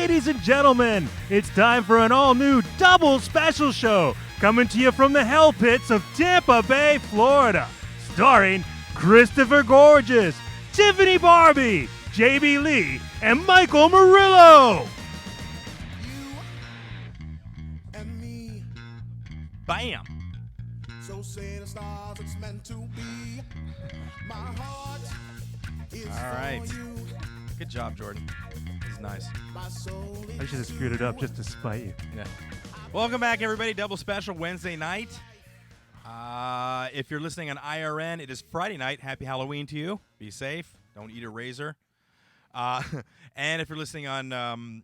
Ladies and gentlemen, it's time for an all-new double special show coming to you from the hell pits of Tampa Bay, Florida, starring Christopher Gorges, Tiffany Barbee, JB Lee, and Michael Murillo. Bam! So say the stars, it's meant to be. My heart is All right. for you. Good job, Jordan. This is nice. My soul I should have screwed it up just to spite you. Yeah. Welcome back, everybody. Double special Wednesday night. If you're listening on IRN, it is Friday night. Happy Halloween to you. Be safe. Don't eat a razor. And if you're listening on,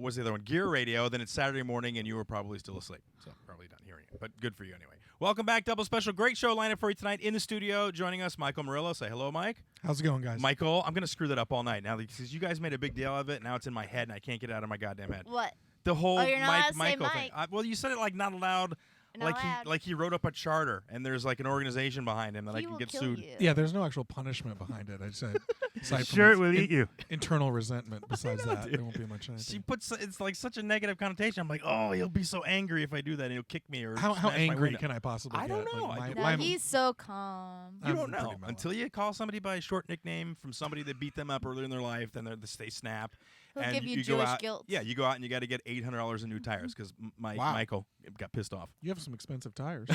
what's the other one? Gear Radio, then it's Saturday morning, and you were probably still asleep. So probably not hearing it, but good for you anyway. Welcome back, Double Special. Great show lineup for you tonight. In the studio, joining us, Michael Murillo. Say hello, Mike. How's it going, guys? Michael, I'm going to screw that up all night now because you guys made a big deal of it. Now it's in my head, and I can't get it out of my goddamn head. What? The whole you're not allowed to say Michael Mike. thing. Well, you said it like not allowed. Not allowed. Like he wrote up a charter, and there's like an organization behind him that I He can will get kill sued. you. Yeah, there's no actual punishment behind it. I said, aside from Sure, it its will eat you. internal resentment. Besides know, that, dude. there won't be much anything. She puts it's like such a negative connotation. I'm like, oh, he'll be so angry if I do that, and he'll kick me or How smash my angry window. can I possibly I get? don't know. Like, I No, my- he's so calm. You I'm don't know pretty mellow. until you call somebody by a short nickname from somebody that beat them up earlier in their life. Then they snap. He'll and give you go Jewish out, guilt. Yeah, you go out and you got to get $800 in new tires because Wow. Michael got pissed off. You have some expensive tires.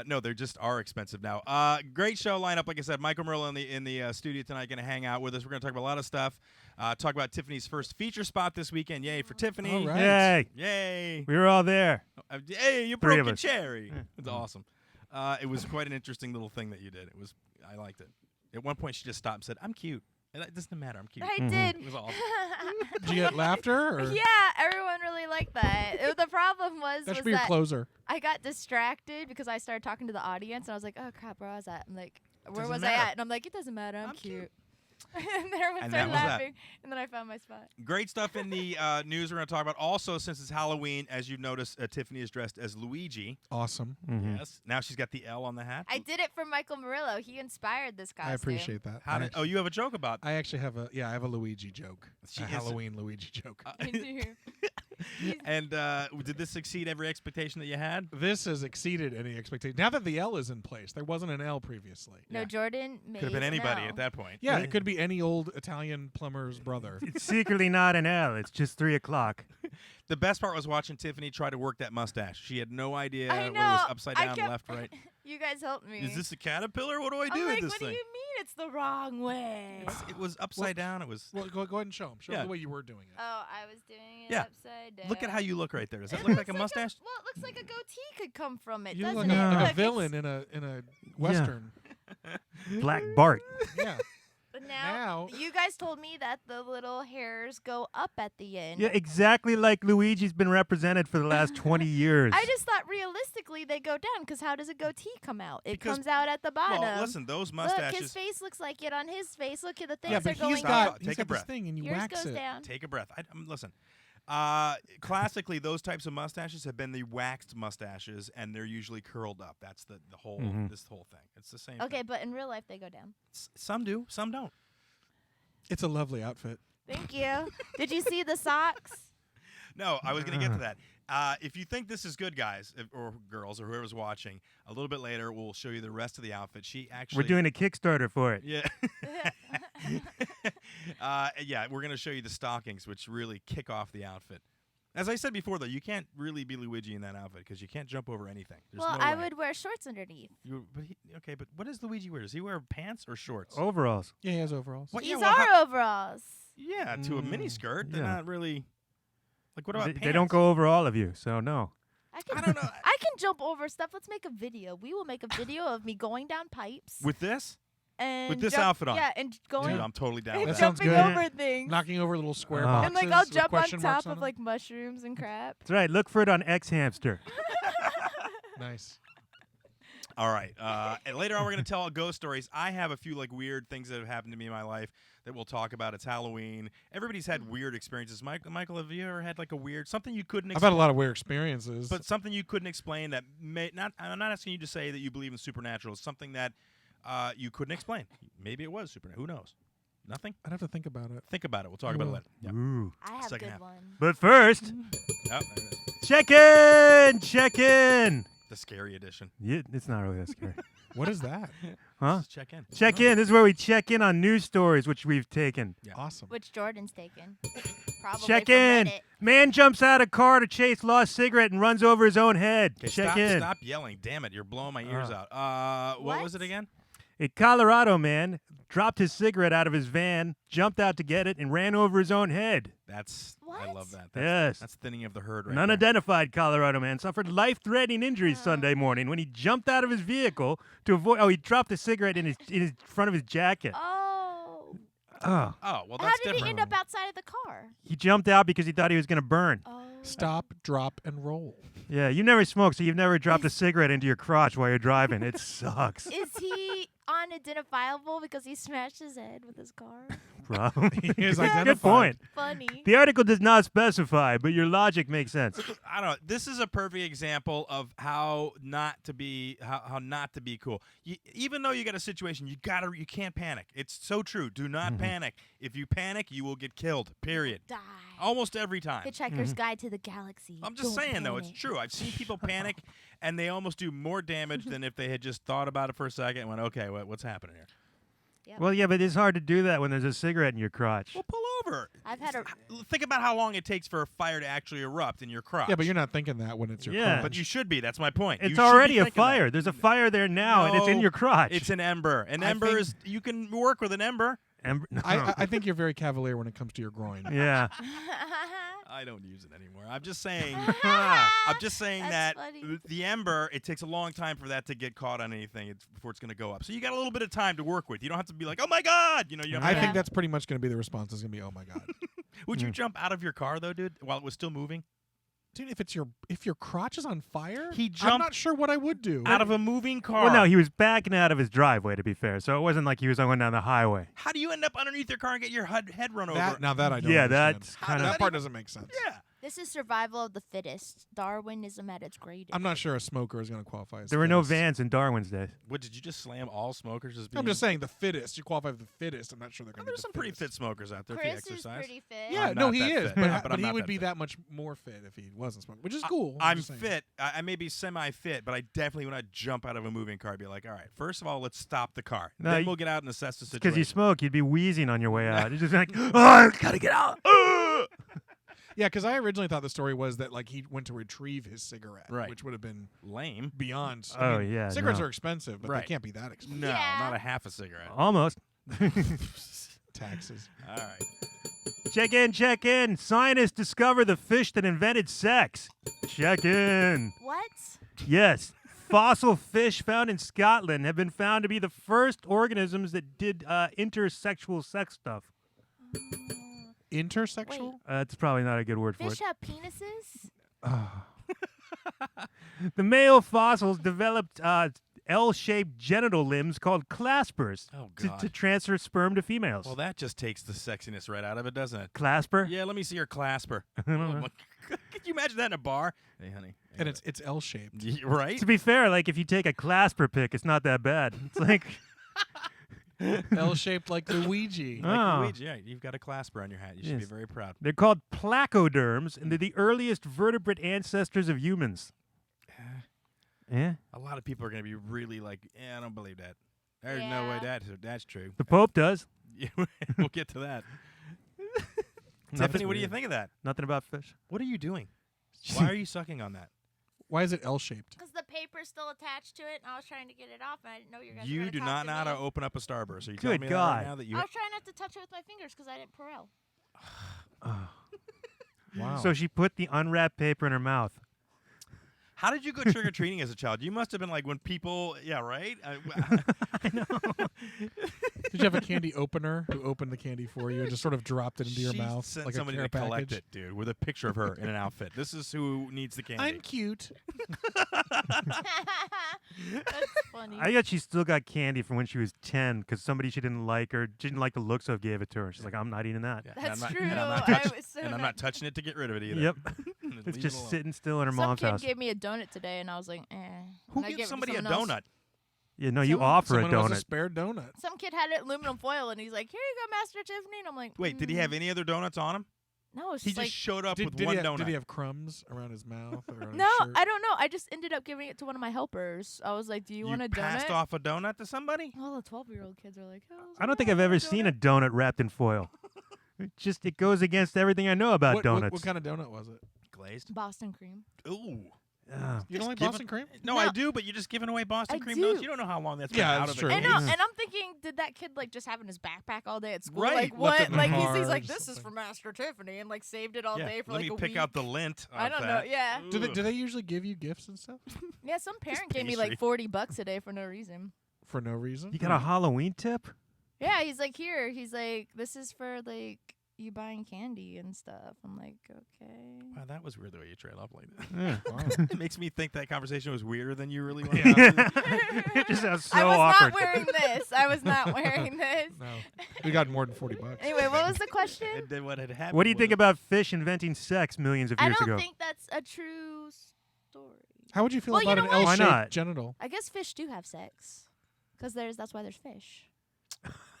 No, they just are expensive now. Great show lineup, like I said. Michael Murillo in the studio tonight, going to hang out with us. We're going to talk about a lot of stuff. Talk about Tiffany's first feature spot this weekend. Yay for Tiffany! All right. Yay! Yay! We were all there. Hey, you Three broke of a us. cherry. It's awesome. It was quite an interesting little thing that you did. I liked it. At one point, she just stopped and said, "I'm cute." And it doesn't matter. I'm cute. I did. It was awesome. Did you get laughter? Or? Yeah, everyone really liked that. The problem was That should be your closer. I got distracted because I started talking to the audience, and I was like, "Oh crap, where was I at?" I'm like, "Where doesn't was matter. I at?" And I'm like, "It doesn't matter. I'm cute." And everyone And started that was that. laughing, and then I found my spot. Great stuff in the news we're going to talk about. Also, since it's Halloween, as you've noticed, Tiffany is dressed as Luigi. Awesome. Mhm. Yes. Now she's got the L on the hat. I did it for Michael Murillo. He inspired this costume. I appreciate that. How did? Oh, you have a joke about? I actually have a I have a Luigi joke. She A is- Halloween Luigi joke. I do. And did this exceed every expectation that you had? This has exceeded any expectation. Now that the L is in place, there wasn't an L previously. No, Yeah. Jordan made Could have been anybody no. at that point. Yeah, it could be any old Italian plumber's brother. It's secretly not an L. It's just 3 o'clock. The best part was watching Tiffany try to work that mustache. She had no idea I whether it know. was upside I down, kept- left, right. You guys helped me. Is this a caterpillar? What do I I'm do like, with this what thing? do you mean it's the wrong way? It was upside down. It was. Well, go ahead and show him. Show Yeah. him the way you were doing it. Oh, I was doing it Yeah. upside down. Look at how you look right there. Does that It look like looks a mustache? well, it looks like a goatee could come from it, You look doesn't like it? a, like Look, a villain in a western. Black Bart. Yeah. But now, you guys told me that the little hairs go up at the end. Yeah, exactly like Luigi's been represented for the last 20 years. I just thought realistically they go down because how does a goatee come out? It Because- comes out at the bottom. Well, listen, those Look, his mustaches. face looks like it on his face. Look at the things Yeah, are but going he's Stop, down. got take he's a got this breath. thing and you Yours wax goes it. down. Take a breath. Listen. Classically, those types of mustaches have been the waxed mustaches, and they're usually curled up. That's the whole this whole thing. It's the same. Okay, thing. but in real life they go down. Some do, some don't. It's a lovely outfit. Thank you. Did you see the socks? No, I was going to get to that. If you think this is good, guys or girls or whoever's watching, a little bit later we'll show you the rest of the outfit. She actually We're doing a Kickstarter for it. Yeah. Yeah, we're going to show you the stockings, which really kick off the outfit. As I said before, though, you can't really be Luigi in that outfit because you can't jump over anything. There's Well, no I way. would wear shorts underneath. Okay, but what does Luigi wear? Does he wear pants or shorts? Overalls. Yeah, he has overalls. What? These Yeah, well, are overalls. Yeah, to a mini skirt. They're yeah. not really. Like, what about They, pants? they don't go over all of you, so no. I can, I don't know. I can jump over stuff. Let's make a video. We will make a video of me going down pipes With this? and with this jump- outfit on? Yeah, and going Dude, I'm totally down and with That that. sounds jumping good. over things. Knocking over little square Uh-huh. boxes. And like I'll with jump on question marks top of them. like mushrooms and crap. That's right. Look for it on X Hamster. Nice. All right. And later on, we're going to tell ghost stories. I have a few like weird things that have happened to me in my life that we'll talk about. It's Halloween. Everybody's had weird experiences. Michael, have you ever had like a weird something you couldn't I've explain? had a lot of weird experiences. But something you couldn't explain that may not. I'm not asking you to say that you believe in supernatural. It's something that you couldn't explain. Maybe it was supernatural. Who knows? Nothing? I'd have to think about it. Think about it. We'll talk about it later. Yep. Ooh. I have Second good half. one. But first, Yep, there it is. check in. The scary edition. Yeah, it's not really that scary. What is that? Huh? Just check in. Check in. This is where we check in on news stories which we've taken. Yeah. Awesome. Which Jordan's taken. Probably Check from in. Reddit. Man jumps out of car to chase lost cigarette and runs over his own head. Okay, Check stop, in. Stop yelling. Damn it. You're blowing my ears out. What was it What? again? A Colorado man dropped his cigarette out of his van, jumped out to get it, and ran over his own head. I What? love that. Yes. That's thinning of the herd right An there. unidentified Colorado man suffered life-threatening injuries Sunday morning when he jumped out of his vehicle to avoid. Oh, he dropped the cigarette in his front of his jacket. Oh. Oh. Oh, well, How that's did different. he end up outside of the car? He jumped out because he thought he was going to burn. Oh. Stop, drop, and roll. Yeah, you never smoked, so you've never dropped a cigarette into your crotch while you're driving. It sucks. Is he unidentifiable because he smashed his head with his car? Probably. He is Good identified. point. Funny. The article does not specify, but your logic makes sense. I don't know. This is a perfect example of how not to be cool. Even though you got a situation, you can't panic. It's so true. Do not panic. If you panic, you will get killed. Period. Die. Almost every time. Hitchhiker's Guide to the Galaxy. I'm just Don't saying though, it's panic. true. I've seen people panic, and they almost do more damage than if they had just thought about it for a second and went, "Okay, what's happening here?" Well, yeah, but it's hard to do that when there's a cigarette in your crotch. Well, pull over. I've had a. Think about how long it takes for a fire to actually erupt in your crotch. Yeah, but you're not thinking that when it's your Yeah. crotch. But you should be. That's my point. It's You should be already a thinking that. fire. There's a fire there now, and it's in No, your crotch. It's an ember. An I ember think- is you can work with an ember. No. I think you're very cavalier when it comes to your groin. Yeah. I don't use it anymore. I'm just saying. I'm just saying That's that funny. the ember. It takes a long time for that to get caught on anything before it's going to go up. So you got a little bit of time to work with. You don't have to be like, "Oh my God," you don't I have to- think that's pretty much going to be the response. Is going to be, "Oh my God." Would you jump out of your car though, dude, while it was still moving? Dude, if your crotch is on fire, He I'm jumped not sure what I would do. out of a moving car. Well, no, he was backing out of his driveway, to be fair. So it wasn't like he was going down the highway. How do you end up underneath your car and get your head run over? Now that I don't Yeah, understand. that's How kind does of. that part doesn't make sense. Yeah. This is survival of the fittest. Darwinism at its greatest. I'm not sure a smoker is going to qualify as There were no fittest. vans in Darwin's day. What, did you just slam all smokers as being? I'm just saying the fittest. You qualify for the fittest. I'm not sure they're going to be There's the some pretty fittest. fit smokers out there if Chris you is exercise. pretty fit. Yeah, I'm no, not he that is, fit, but, but I'm he not would that be fit. that much more fit if he wasn't smoking, which is cool. I'm just saying. fit. I may be semi-fit, but I definitely would not jump out of a moving car. I'd be like, all right, first of all, let's stop the car. No, Then you- we'll get out and assess the Because situation. you smoke, you'd be wheezing on your way out. You're just like, oh, I gotta get out. Yeah, because I originally thought the story was that like he went to retrieve his cigarette, Right. which would have been Lame. beyond. Oh, yeah, cigarettes no. are expensive, but Right. they can't be that expensive. No, Yeah. not a half a cigarette. Almost. Taxes. All right. Check in, check in. Scientists discover the fish that invented sex. Check in. What? Yes. Fossil fish found in Scotland have been found to be the first organisms that did intersexual sex stuff. Intersexual? That's probably not a good word for Fish it. have penises? The male fossils developed L-shaped genital limbs called claspers Oh, to God. transfer sperm to females. Well, that just takes the sexiness right out of it, doesn't it? Clasper? Yeah, let me see your clasper. don't Oh, know. my- Could you imagine that in a bar? Hey, honey. And it's L-shaped. right? To be fair, like if you take a clasper pick, it's not that bad. It's like L-shaped like Luigi. Like Oh. Luigi, yeah, you've got a clasper on your hat. You should be Yes. very proud. they're called placoderms, and they're the earliest vertebrate ancestors of humans. Yeah. A lot of people are going to be really like, I don't believe that. There's no way Yeah. that's true. The Pope does. We'll get to that. Tiffany, what do you think of that? Nothing about fish. What are you doing? Why are you sucking on that? Why is it L-shaped? Because the paper's still attached to it, and I was trying to get it off, and I didn't know you guys were You gonna do talk not to know how me. to open up a Starburst. Are you Good telling me that God. right now that you I was trying not to touch it with my fingers because I didn't Perel. Wow. So she put the unwrapped paper in her mouth. How did you go trick or treating as a child? You must have been like when people, yeah, right? Did you have a candy opener who opened the candy for you and just sort of dropped it into your She mouth sent like somebody a to care collect package? it, dude, with a picture of her in an outfit. This is who needs the candy. I'm cute. That's funny. I guess she still got candy from when she was 10 because somebody she didn't like or didn't like the looks of gave it to her. She's like, I'm not eating that. Yeah, That's and I'm not, true. And I'm not, I touch- was so and I'm not touching it to get rid of it either. Yep. Leave It's it just alone. sitting still in her Some mom's kid house. gave me a donut today, and I was like, eh. Who And I gave gives it to somebody a someone else. donut? Yeah, no, you Some- offer a Someone wants a donut. spare donut. Some kid had it in aluminum foil, and he's like, "Here you go, Master Tiffany." And I'm like, Wait, did he have any other donuts on him? No, it's He just just like showed up with Did one he donut. did he have crumbs around his mouth or on no, his shirt? I don't know. I just ended up giving it to one of my helpers. I was like, "Do you want a donut?" passed off a donut to somebody? Well, the 12-year-old kids are like, "Oh, I don't think I've ever seen a donut wrapped in foil. It goes against everything I know about What donuts. kind of donut was it? Glazed. Boston cream." Ooh. You don't like give Boston cream? No, No. I do, but you're just giving away Boston I cream do. donuts. You don't know how long that's been Yeah, out that's of true. the I case. know, Yeah. and I'm thinking, did that kid like just have it in his backpack all day at school? Right, Like left what? it in the Like car he's like, or this is something. for Master Tiffany, and like saved it all Yeah, day for let like me a pick week. out the lint. I of don't know. that. Yeah, Do they usually give you gifts and stuff yeah. Some parent gave me pastry. like $40 a day for no reason. for no reason? You got a Halloween tip? Yeah, he's like, here. He's like, this is for like you buying candy and stuff. I'm like, okay. Wow, that was weird the way you trail up like that. Yeah. It makes me think that conversation was weirder than you really wanted. It just sounds so I was awkward. not wearing this. I was not wearing this. No, we got more than $40. Anyway, what was the question? And then what had happened? What do you think was- about fish inventing sex millions of I years don't ago? think that's a true story. How would you feel Well, you about know an what? Why L-shaped not? genital? I guess fish do have sex, because that's why there's fish.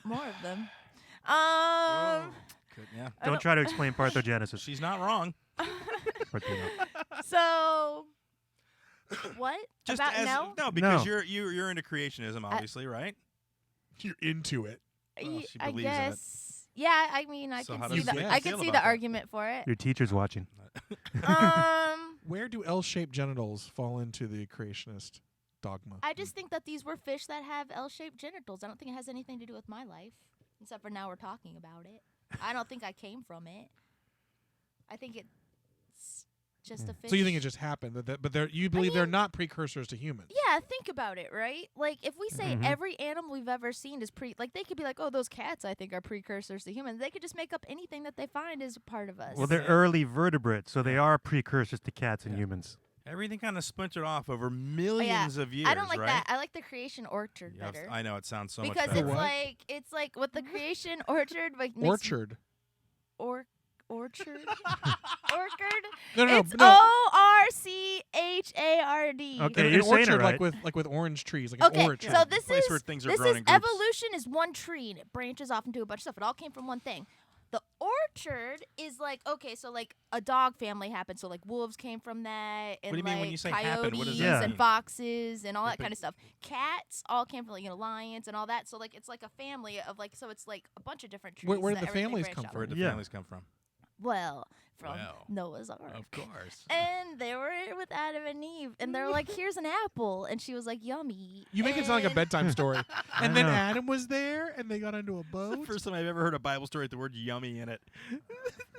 More of them. Yeah. I Don't try to explain parthogenesis. She's not wrong. So, what Just about as no? because No. you're into creationism, obviously, right? You're into it. Well, she I believes in it. guess. Yeah, I mean, I So can how see does the Nick I feel can see about the that? argument for it. Your teacher's watching. Where do L-shaped genitals fall into the creationist dogma? I just think that these were fish that have L-shaped genitals. I don't think it has anything to do with my life, except for now we're talking about it. I don't think I came from it. I think it's just a fish. So you think it just happened, but you believe they're not precursors to humans? Yeah, think about it, right? Like, if we say Mhm. every animal we've ever seen is like, they could be like, oh, those cats, I think, are precursors to humans. They could just make up anything that they find is a part of us. Well, they're early vertebrates, so they are precursors to cats and Yeah. humans. Everything kind of splintered off over Oh, millions of years. I don't like right? that. I like the creation orchard Yeah, better. I know it sounds so much because better. it's like with the creation orchard, like makes Orchard. orchard. Orchard. No, It's no. ORCHARD. Okay, An you're saying it orchard right. like with orange trees, like Okay, an orchard. so this Place is where things are this grown is in groups. evolution is one tree and it branches off into a bunch of stuff. It all came from one thing. The orchard is like, okay, so like a dog family happened. So like wolves came from that, and What do you mean like when you say coyotes happened? What does that and mean? foxes and all that but- kind of stuff. Cats all came from like lions and all that. So like it's like a family of like, so it's like a bunch of different trees. Where did that the everything families branched come off Where of. did the Yeah. families come from? Well, from Well, Noah's Ark. Of course. And they were with Adam and Eve, and they're like, "Here's an apple," and she was like, "Yummy." You make it sound like a And- bedtime story. And then know. Adam was there, and they got into a That's the boat. first time I've ever heard a Bible story with the word yummy in it.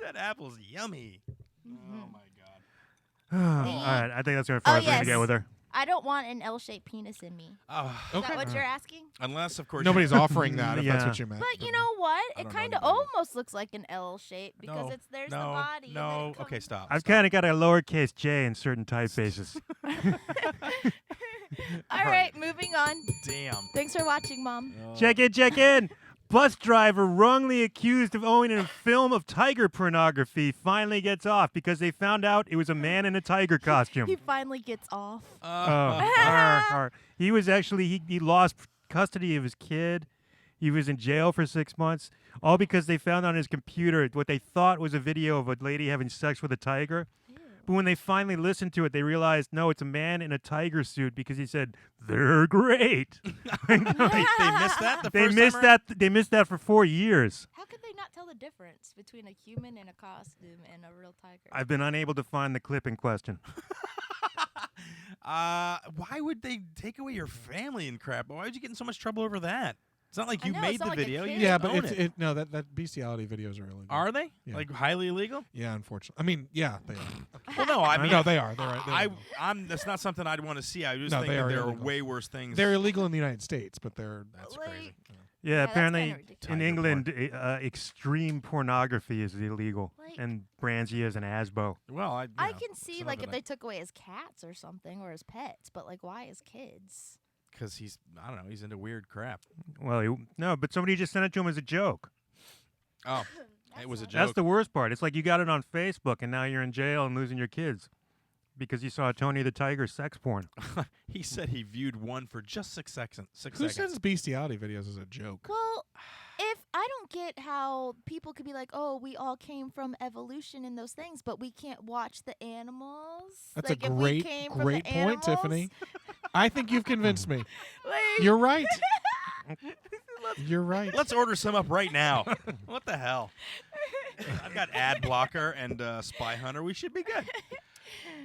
That apple's yummy. Mhm. Oh, my God. All right, I think that's going to far Oh, as we're going to yes. get with her. I don't want an L-shaped penis in me. Oh, Is Okay. that what you're asking? unless, of course, Nobody's offering that, if that's Yeah. what you meant. But you know what? I It don't know kind of anybody. almost looks like an L shape because No, there's no, the body. and then No, it okay, comes- stop. I've kind of got a lowercase j in certain typefaces. All right, moving on. Damn. Thanks for watching, Mom. Check in. Bus driver wrongly accused of owning a film of tiger pornography finally gets off because they found out it was a man in a tiger costume. He finally gets off. He was actually he lost custody of his kid. He was in jail for 6 months, all because they found on his computer what they thought was a video of a lady having sex with a tiger. But when they finally listened to it, they realized no, it's a man in a tiger suit because he said they're great. they missed that the They first missed time around? that. They missed that for 4 years. How could they not tell the difference between a human in a costume and a real tiger? I've been unable to find the clip in question. Why would they take away your family and crap? Why would you get in so much trouble over that? It's not like I you know, made it's the not like a video. You kid. Yeah, just but own it's it. no that bestiality videos are illegal. Are they? Yeah. Like highly illegal? Yeah, unfortunately. I mean, yeah, they are. Well, no, I mean, no, they are. They're right. They're I'm. That's not something I'd want to see. I just No, think they that are there are illegal. way worse things. They're illegal in the United States, but they're That's Like- crazy. Yeah, that's apparently kinda ridiculous. in Tiger England, extreme pornography is illegal, Like- and brands you as an ASBO. Well, I I know, can see it's like another if they took away his cats or something or his pets, but like why his kids? because he's I don't know he's into weird crap. Well, no, but somebody just sent it to him as a joke. Oh, it was a joke. That's the worst part. It's like you got it on Facebook, and now you're in jail and losing your kids because you saw Tony the Tiger sex porn. He said he viewed one for just 6 seconds. Who sends bestiality videos as a joke? Well, if I don't get how people could be like, oh, we all came from evolution and those things, but we can't watch the animals. That's like, a if we great, came from great the point, animals, Tiffany. I think you've convinced me. like- You're right. You're right. Let's order some up right now. What the hell? I've got ad blocker and spy hunter. We should be good.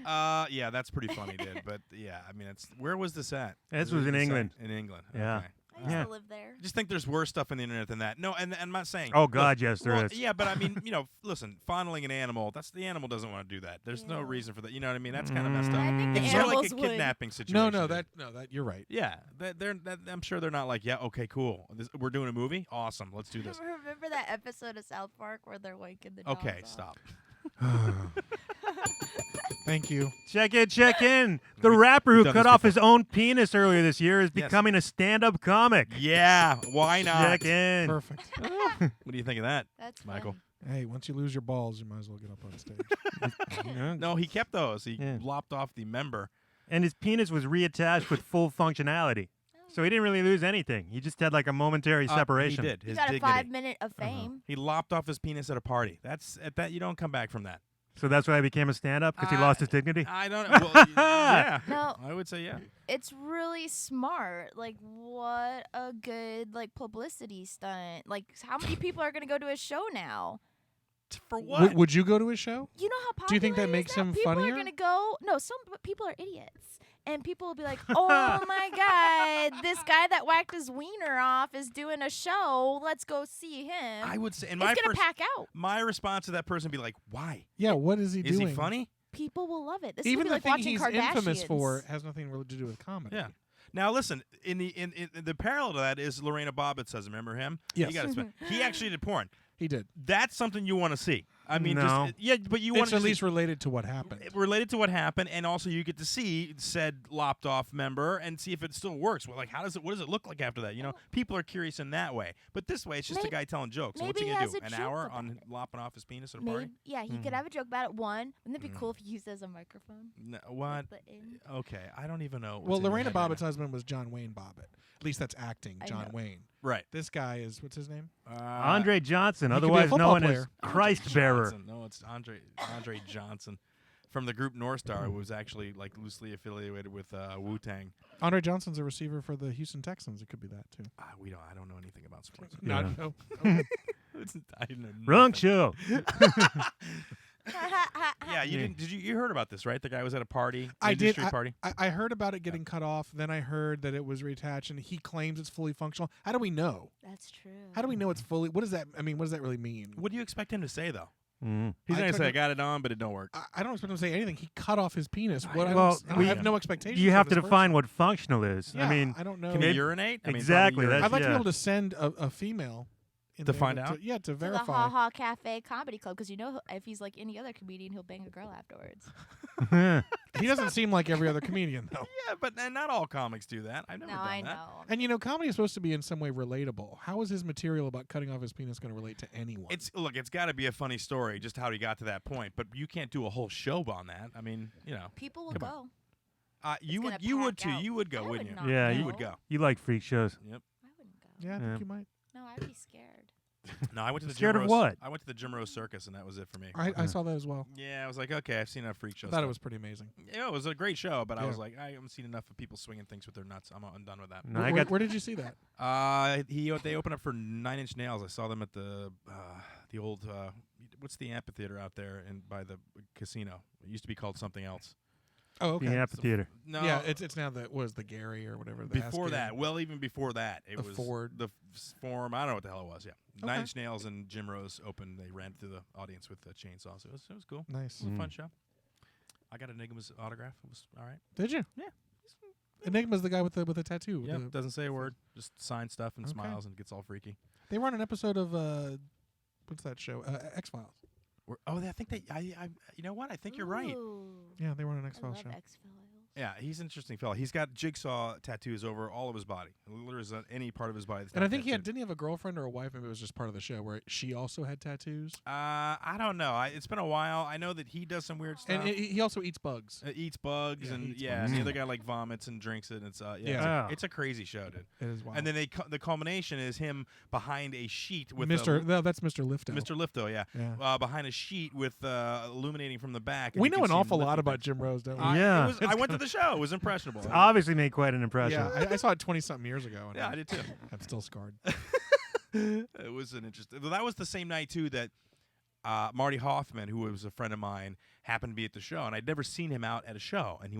Yeah, that's pretty funny, dude. But yeah, I mean, where was this at? This was in England. In England. Yeah. Okay. I used Yeah. to live there. I just think there's worse stuff on the internet than that. No, and I'm not saying. Oh, God, yes, there well, is. Yeah, but I mean, listen, fondling an animal, the animal doesn't want to do that. There's no Yeah. reason for that. You know what I mean? That's kind of messed up. I think the It's sort of like animals a would. kidnapping situation. No, dude. that you're right. Yeah, I'm sure they're not like, yeah, okay, cool. We're doing a movie? Awesome, let's do this. Remember that episode of South Park where they're waking the dogs Okay, up? stop. Thank you. Check in. The rapper who done cut this off before. his own penis earlier this year is Yes. becoming a stand-up comic. Yeah, why not? Check in. Perfect. What do you think of that, That's Michael? funny. Hey, once you lose your balls, you might as well get up on stage. Yeah. No, he kept those. He Yeah. lopped off the member. And his penis was reattached with full functionality. So he didn't really lose anything. He just had like a momentary separation. He did. You His got a dignity. 5 minute of fame. He lopped off his penis at a party. That's at that you don't come back from that. So that's why he became a stand-up, because he lost his dignity? I don't know. Well, yeah. No. I would say yeah. It's really smart. Like, what a good publicity stunt. Like, how many people are gonna go to his show now? For what? Would you go to his show? You know how popular Do you think that is makes him people funnier? are gonna go. No, some people are idiots, and people will be like, "Oh my god, this guy that whacked his wiener off is doing a show. Let's go see him." I would say, and it's my gonna first, pack out. my response to that person would be like, why? Yeah, what is he Is doing? he funny? People will love it. This Even will be the like thing watching he's Kardashians. infamous for has nothing really to do with comedy. Yeah. Now listen, in the parallel to that is Lorena Bobbitt says, remember him? Yes. He got he actually did porn. He did. That's something you want to see. I mean, No. just yeah, but you want It's to at least related to what happened. related to what happened, and also you get to see said lopped off member and see if it still works. Well, like, what does it look like after that? You know, people are curious in that way. But this way, it's just a guy telling jokes. So what's he maybe gonna he do? has An a joke hour about on it. lopping off his penis at a party? Maybe, yeah, he could have a joke about it. Wouldn't it be cool if he used it as a microphone? No, what? At the end? Okay, I don't even know. Well, what's in your Lorena head right Bobbitt's now. husband was John Wayne Bobbitt. At least that's acting, I John know. Wayne. Right. This guy is, what's his name? Andre Johnson, he could be a otherwise football known as player. Christ Bearer. Johnson. No, it's Andre Johnson from the group North Star, who was actually like loosely affiliated with Wu-Tang. Andre Johnson's a receiver for the Houston Texans. It could be that, too. I don't know anything about sports. Yeah. No. I didn't know Wrong nothing. show. Yeah, you didn't. Did you heard about this, right? The guy was at a party, I did. industry party. I heard about it getting cut off. Then I heard that it was reattached, and he claims it's fully functional. How do we know? That's true. How do we know it's fully? What does that? I mean, what does that really mean? What do you expect him to say though? Mm. He's I not gonna took say I it- got it on, but it don't work. I don't expect him to say anything. He cut off his penis. What? Well, I have no expectations. You of have to this define person. what functional is. Yeah, I mean, I don't know. Can he Maybe- urinate? I mean, exactly, probably that's- I'd like to be yeah. able to send a female in To there find out? to To the verify. Ha Ha Cafe Comedy Club, because if he's like any other comedian, he'll bang a girl afterwards. He doesn't seem like every other comedian though. Yeah, but not all comics do that. I've never No, done I that. know. And comedy is supposed to be in some way relatable. How is his material about cutting off his penis going to relate to anyone? It's got to be a funny story, just how he got to that point. But you can't do a whole show on that. I mean, People will Come go. you gonna would, you would pack too. out. You would go, I wouldn't would you? not Yeah, you you would go. you like freak shows. Yep. I wouldn't go. yeah, I Yeah. think you might. No, I'd be scared. No, I went to the Scared Jim of Rose, what? I went to the Jim Rose Circus, and that was it for me. I saw that as well. Yeah, I was like, okay, I've seen enough freak I shows. thought it was pretty amazing. Yeah, it was a great show, but I Yeah. was like, I haven't seen enough of people swinging things with their nuts. I'm done with that. No, Where, I got where did you see that? They opened up for 9 Inch Nails. I saw them at the old what's the amphitheater out there by the casino? It used to be called something else. Oh, okay. the amphitheater. No, Yeah, it's now the Gary or whatever. The before Ask that. Gary. Well, even before that, it The was Ford. the Forum. I don't know what the hell it was. Yeah, Okay. 9 Inch Nails and Jim Rose opened. They ran through the audience with chainsaws. It was cool. Nice. It was a fun show. I got Enigma's autograph. It was all right. Did you? Yeah. Enigma's the guy with the tattoo. Yeah, The- doesn't say a word. Just signs stuff and Okay. smiles and gets all freaky. They were on an episode of what's that show? X-Files. I think they. You know what? I think you're right. Ooh. Yeah, they were on an I X-Files love show. X-Files. Yeah, he's an interesting fellow. He's got jigsaw tattoos over all of his body. There's any part of his body that's And not I think tattooed. didn't he have a girlfriend or a wife? Maybe it was just part of the show where she also had tattoos. I don't know. It's been a while. I know that he does some weird stuff. And he also eats bugs. Eats bugs, Yeah, and he eats and bugs. the other guy like vomits and drinks it. And it's Yeah. it's a crazy show, dude. It is wild. And then the culmination is him behind a sheet with that's Mr. Lifto. Mr. Lifto, yeah, Yeah. behind a sheet with illuminating from the back. and We you know can an see him awful lot lifting about things. Jim Rose, don't we? Yeah. I went to the show. It was impressionable. Obviously made quite an impression. Yeah, I saw it 20-something years ago. And Yeah, I did too. I'm still scarred. It was an interesting. Well, that was the same night too that Marty Hoffman, who was a friend of mine, happened to be at the show, and I'd never seen him out at a show. And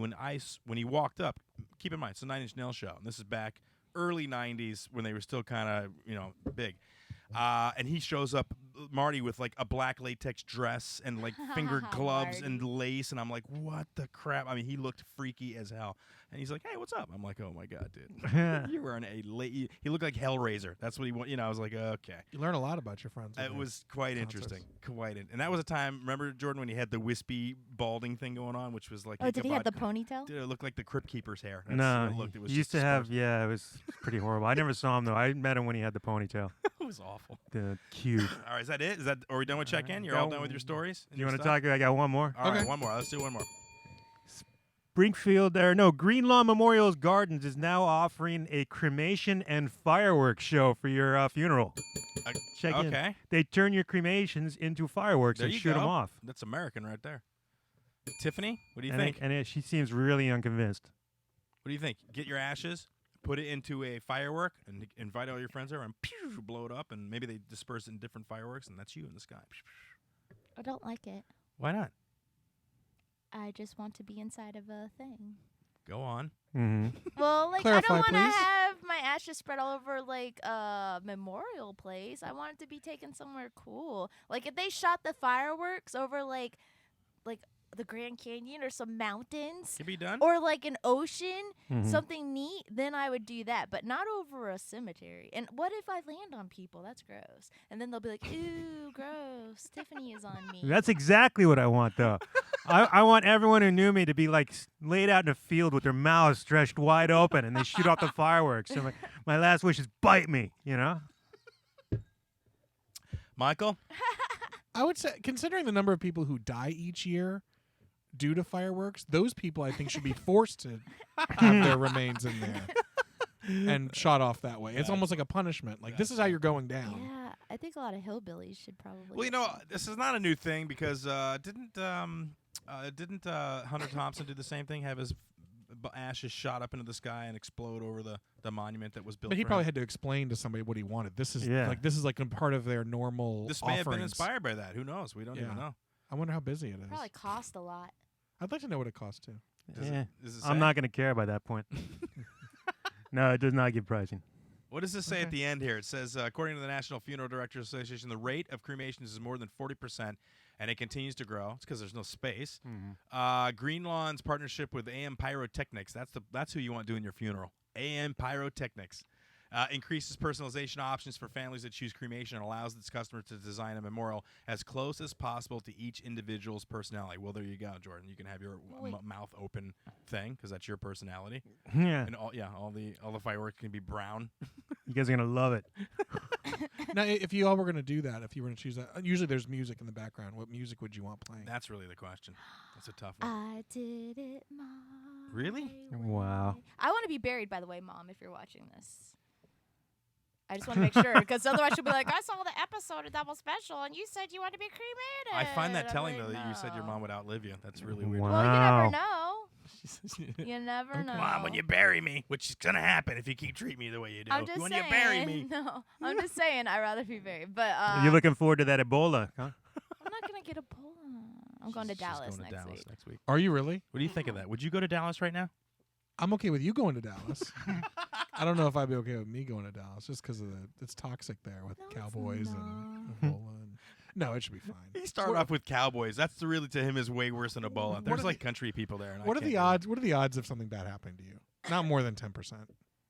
when he walked up, keep in mind it's a 9 Inch Nails show, and this is back early '90s when they were still kind of big. And he shows up, Marty, with like a black latex dress and like finger gloves and lace, and I'm like, what the crap? I mean, he looked freaky as hell. And he's like, hey, what's up? I'm like, oh my god, dude, you're wearing he looked like Hellraiser. That's what he wanted. I was like, okay. You learn a lot about your friends. It was quite concerts. interesting. And that was a time. Remember, Jordan, when he had the wispy balding thing going on, which was like. Oh, did he have the ponytail? Dude, it looked like the Crypt Keeper's hair. That's No, what it looked. It was he used just to have. sparse. Yeah, it was pretty horrible. I never saw him though. I met him when he had the ponytail. It was awful. The cube. All right, is that it? Are we done with check-in? You're all done with your stories? and You your want to stuff? talk? I got one more. All right, Okay. one more. Let's do one more. Greenlawn Memorial Gardens is now offering a cremation and fireworks show for your funeral. Check in. Okay. They turn your cremations into fireworks There and you shoot go. them off. That's American right there. Tiffany, what do you and think? she seems really unconvinced. What do you think? Get your ashes, put it into a firework, and invite all your friends over, and pew, blow it up, and maybe they disperse it in different fireworks, and that's you in the sky. I don't like it. Why not? I just want to be inside of a thing. Go on. Mm-hmm. Well, like Clarify, I don't want to please. have my ashes spread all over like a memorial place. I want it to be taken somewhere cool. Like if they shot the fireworks over like the Grand Canyon or some mountains Can be done. or like an ocean, Mhm. something neat, then I would do that, but not over a cemetery. And what if I land on people? That's gross. And then they'll be like, "Ooh, gross. Tiffany is on me." That's exactly what I want, though. I want everyone who knew me to be like laid out in a field with their mouths stretched wide open, and they shoot off the fireworks. And my last wish is bite me. Michael? I would say, considering the number of people who die each year due to fireworks, those people I think should be forced to have their remains in there and shot off that way. It's almost like a punishment. Like this is how you're going down. Yeah, I think a lot of hillbillies should probably. Well, get this is not a new thing because didn't Hunter Thompson do the same thing? Have his ashes shot up into the sky and explode over the monument that was built. But he for probably him? had to explain to somebody what he wanted. This is Yeah. like a part of their normal. This may have been offerings. inspired by that. Who knows? We don't even Yeah. know. I wonder how busy it is. probably cost a lot. I'd like to know what it costs too. Does Yeah. does it I'm say? not going to care by that point. No, it does not give pricing. What does this say at Okay. the end here? It says, according to the National Funeral Directors Association, the rate of cremations is more than 40%, and it continues to grow. It's because there's no space. Greenlawn's partnership with AM Pyrotechnics, that's who you want doing your funeral. AM Pyrotechnics. Increases personalization options for families that choose cremation and allows its customers to design a memorial as close as possible to each individual's personality. Well, there you go, Jordan. You can have your mouth open thing because that's your personality. Yeah. And all the fireworks can be brown. You guys are going to love it. Now, if you all were going to do that, if you were going to choose that, usually there's music in the background. What music would you want playing? That's really the question. That's a tough one. I did it my Really? way. Wow. I want to be buried, by the way, Mom, if you're watching this. I just want to make sure, because otherwise she'll be like, I saw the episode of Double Special, and you said you want to be cremated. I find that I'm telling, like, though, that you said your "No." mom would outlive you. That's really weird. Wow. Well, you never know. Mom, You never know. when you bury me, which is going to happen if you keep treating me the way you do. I'm just when saying. you bury me. No, I'm just saying I'd rather be buried. But You're looking forward to that Ebola, huh? I'm not going to get Ebola. I'm going to She's Dallas going to next Dallas week. next week. Are you really? What do you think of that? Would you go to Dallas right now? I'm okay with you going to Dallas. I don't know if I'd be okay with me going to Dallas just because of it's toxic there with No, it's cowboys and not. Ebola. No, it should be fine. He started off with cowboys. That's really to him is way worse than Ebola. There's are like country people there. And I What are can't the do odds? What are the odds of something bad happening to you? Not more than 10%.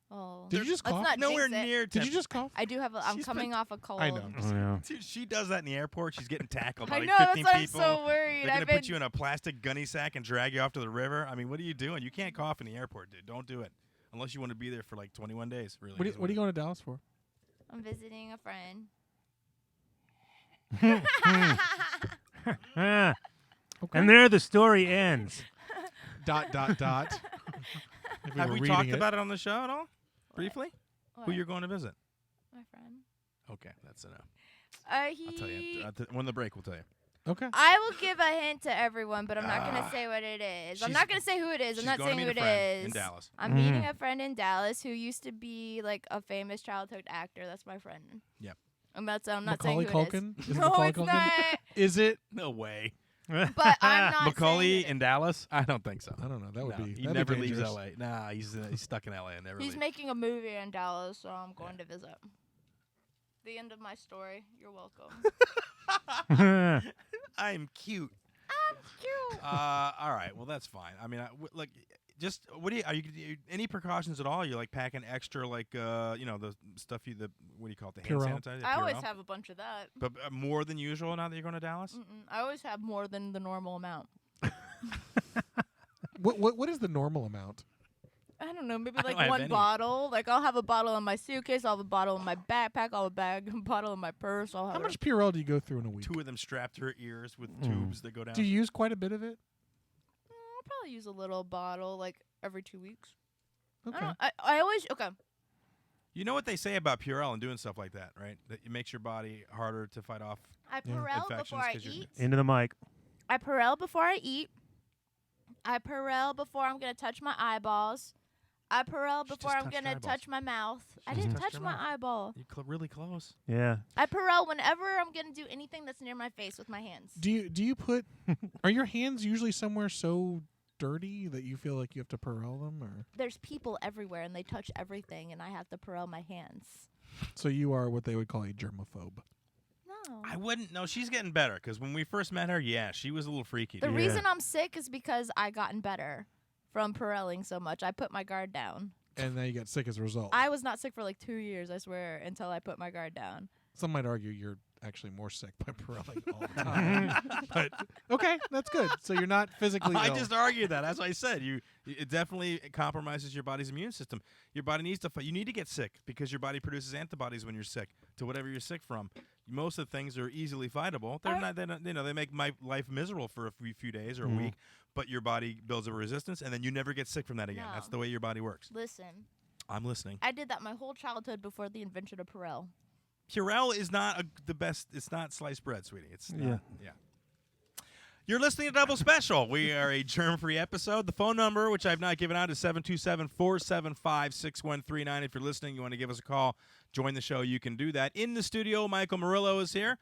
Oh. Did you just Let's cough? not Nowhere jinx it. near. Did you just cough? I do have. I'm She's coming been- off a cold. I know. Oh, yeah. Dude, she does that in the airport. She's getting tackled by I like know. That's 15 why I'm people. so worried. They're gonna I've put been. you in a plastic gunny sack and drag you off to the river. I mean, what are you doing? You can't cough in the airport, dude. Don't do it unless you want to be there for like 21 days. Really. What are you going to Dallas for? I'm visiting a friend. Ah. Okay. And there the story ends. Dot. If we Have were we reading talked it. about it on the show at all? Briefly? What? Who you're going to visit? My friend. Okay, that's enough. He. I'll tell you. When the break, we'll tell you. Okay. I will give a hint to everyone, but I'm not gonna say what it is. I'm She's- not gonna say who it is. I'm she's not going to saying who meet it a friend is. in Dallas. I'm meeting a friend in Dallas who used to be like a famous childhood actor. That's my friend. Yep. I'm not saying Macaulay who it Culkin? is. Is it No, Macaulay it's Culkin? not. Is it? No way. But I'm not Macaulay saying in Dallas? I don't think so. I don't know. That would No, be. he that'd never be leaves dangerous. LA. Nah, he's stuck in LA and never He's leaves. making a movie in Dallas, so I'm going to visit. The end of my story. You're welcome. I'm cute. Cute. All right. Well, that's fine. I mean, like, just what do you any precautions at all? You're like packing extra, like the stuff what do you call it, the hand Purell. sanitizer? I always Purell? have a bunch of that. But more than usual now that you're going to Dallas. I always have more than the normal amount. What is the normal amount? I don't know, maybe I don't like have one any. bottle. Like I'll have a bottle in my suitcase, I'll have a bottle in my backpack, I'll have a bottle in my purse. I'll have How much Purell do you go through in a week? 2 of them strapped to her ears with tubes that go down. Do you use quite a bit of it? I'll probably use a little bottle like every 2 weeks. Okay. I always You know what they say about Purell and doing stuff like that, right? That it makes your body harder to fight off. I Yeah. Purell Infections before I 'cause you're- eat. Into the mic. I Purell before I eat. I Purell before I'm gonna touch my eyeballs. I Purell She just before I'm touched your gonna eyeballs. touch my mouth. I just didn't touched touch your my mouth. eyeball. You're really close. Yeah. I Purell whenever I'm gonna do anything that's near my face with my hands. Do you put? Are your hands usually somewhere so dirty that you feel like you have to Purell them, or There's people everywhere and they touch everything, and I have to Purell my hands. so you are what they would call a germaphobe? No. I wouldn't. No, she's getting better because when we first met her, yeah, she was a little freaky. The dude. reason I'm sick is because I gotten better from Purelling so much. I put my guard down. And now you got sick as a result. I was not sick for like 2 years, I swear, until I put my guard down. Some might argue you're actually more sick by Purelling all the time. But okay, that's good. So you're not physically I ill. just argued that. As I said, it definitely compromises your body's immune system. Your body needs to you need to get sick because your body produces antibodies when you're sick to whatever you're sick from. Most of the things are easily fightable. They're not. They make my life miserable for a few days or a week, but your body builds a resistance, and then you never get sick from that again. No. That's the way your body works. Listen, I'm listening. I did that my whole childhood before the invention of Purell. Purell is not the best. It's not sliced bread, sweetie. It's Yeah. not. Yeah. You're listening to Double Special. We are a germ-free episode. The phone number, which I've not given out, is 727-475-6139. If you're listening, you want to give us a call, join the show, you can do that. In the studio, Michael Murillo is here.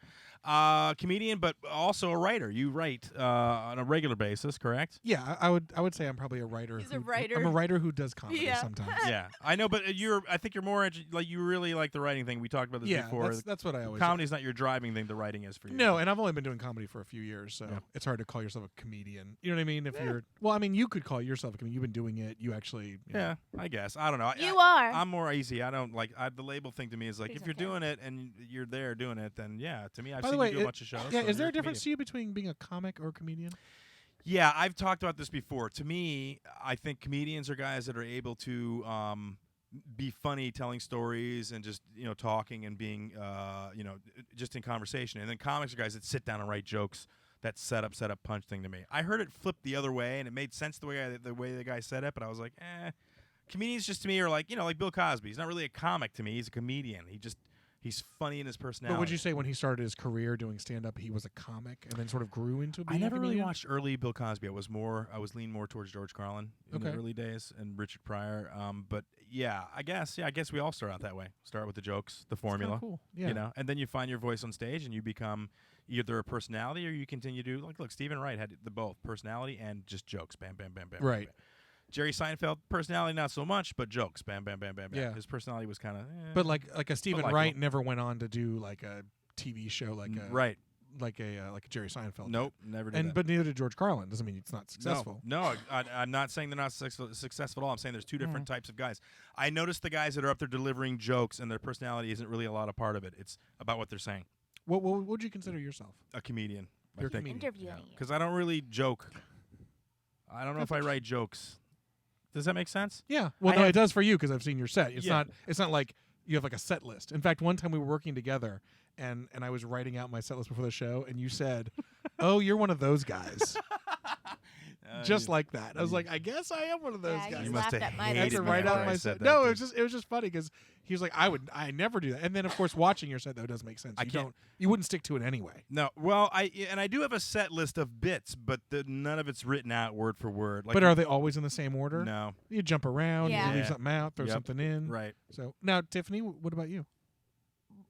Comedian, but also a writer. You write on a regular basis, correct? Yeah, I would say I'm probably a writer. He's a who- writer. I'm a writer who does comedy Yeah. sometimes. Yeah, I know, but I think you're more like you really like the writing thing. We talked about this Yeah, before. that's what I always. Comedy's not your driving thing. The writing is for you. No, and I've only been doing comedy for a few years, so Yeah. it's hard to call yourself a comedian. You know what I mean? If you're, well, I mean, you could call yourself a comedian. You've been doing it. You actually, you know. Yeah, I guess. I don't know. You are. I'm more easy. I don't like the label thing to me is like Please if you're don't care. doing it and you're there doing it, then yeah. To me, I've By the seen way, you do a bunch of shows. Yeah, so is there you're a difference to comedian. you between being a comic or a comedian? Yeah, I've talked about this before. To me, I think comedians are guys that are able to be funny, telling stories, and just talking and being just in conversation. And then comics are guys that sit down and write jokes. That set up punch thing to me. I heard it flip the other way, and it made sense the way the guy said it. But I was like, comedians just to me are like like Bill Cosby. He's not really a comic to me. He's a comedian. He's funny in his personality. But would you say when he started his career doing stand-up, he was a comic and then sort of grew into being I never a really comedian? watched early Bill Cosby. I was leaning more towards George Carlin in the Okay. early days and Richard Pryor. But yeah, I guess we all start out that way. Start with the jokes, the It's kinda formula, cool. Yeah. and then you find your voice on stage and you become either a personality or you continue to look. Stephen Wright had the both personality and just jokes. Bam, bam, bam, bam. bam, Right. bam. Jerry Seinfeld personality not so much, but jokes. Bam, bam, bam, bam, bam. Yeah. His personality was kind of. But like a Stephen likable. Wright never went on to do like a TV show like a right. like a Jerry Seinfeld. Nope, never did And that. but neither did George Carlin. Doesn't mean it's not successful. No, I'm not saying they're not successful at all. I'm saying there's two different types of guys. I noticed the guys that are up there delivering jokes, and their personality isn't really a lot of part of it. It's about what they're saying. What would you consider yourself? A comedian. You're a I think. comedian. Interviewing you. Because I don't really joke. I don't know if I write jokes. Does that make sense? Yeah. Well, I no, have- it does for you because I've seen your set. It's Yeah. not. It's not like you have like a set list. In fact, one time we were working together, and I was writing out my set list before the show, and you said, "Oh, you're one of those guys." Just like that. I was like, I guess I am one of those Yeah, guys. he's You must laughed have at my hated I had to list me write after out I my said set. that, No, dude. it was just funny because he was like, I never do that. And then of course watching your set though does make sense. I can't- You wouldn't stick to it anyway. No, well, I do have a set list of bits, but none of it's written out word for word. Like, But are they always in the same order? No, You jump around, Yeah. you leave Yeah. something out, throw Yep. something in. right. So now, Tiffany, what about you?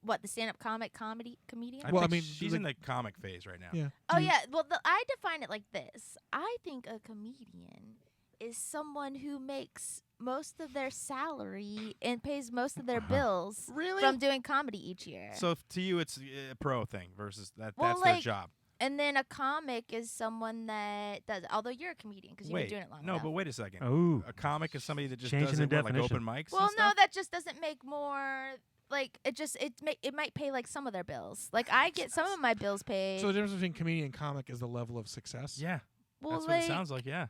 What, the stand-up comedy comedian? Well, I think mean, she's in the comic phase right now. Yeah. Oh Do you- yeah. Well, I define it like this. I think a comedian is someone who makes most of their salary and pays most of their bills Really? from doing comedy each year. So to you, it's a pro thing versus that's Well, their like, job. And then a comic is someone that does. Although you're a comedian because you've Wait, been doing it long no, enough. but wait a second. Oh. A comic is somebody that just Changing does the it what, like definition. open mics. Well, and no, stuff? that just doesn't make more. Like it might pay like some of their bills. Like I get some of my bills paid. So the difference between comedian and comic is the level of success. Yeah, well, that's like, what it sounds like. Yeah,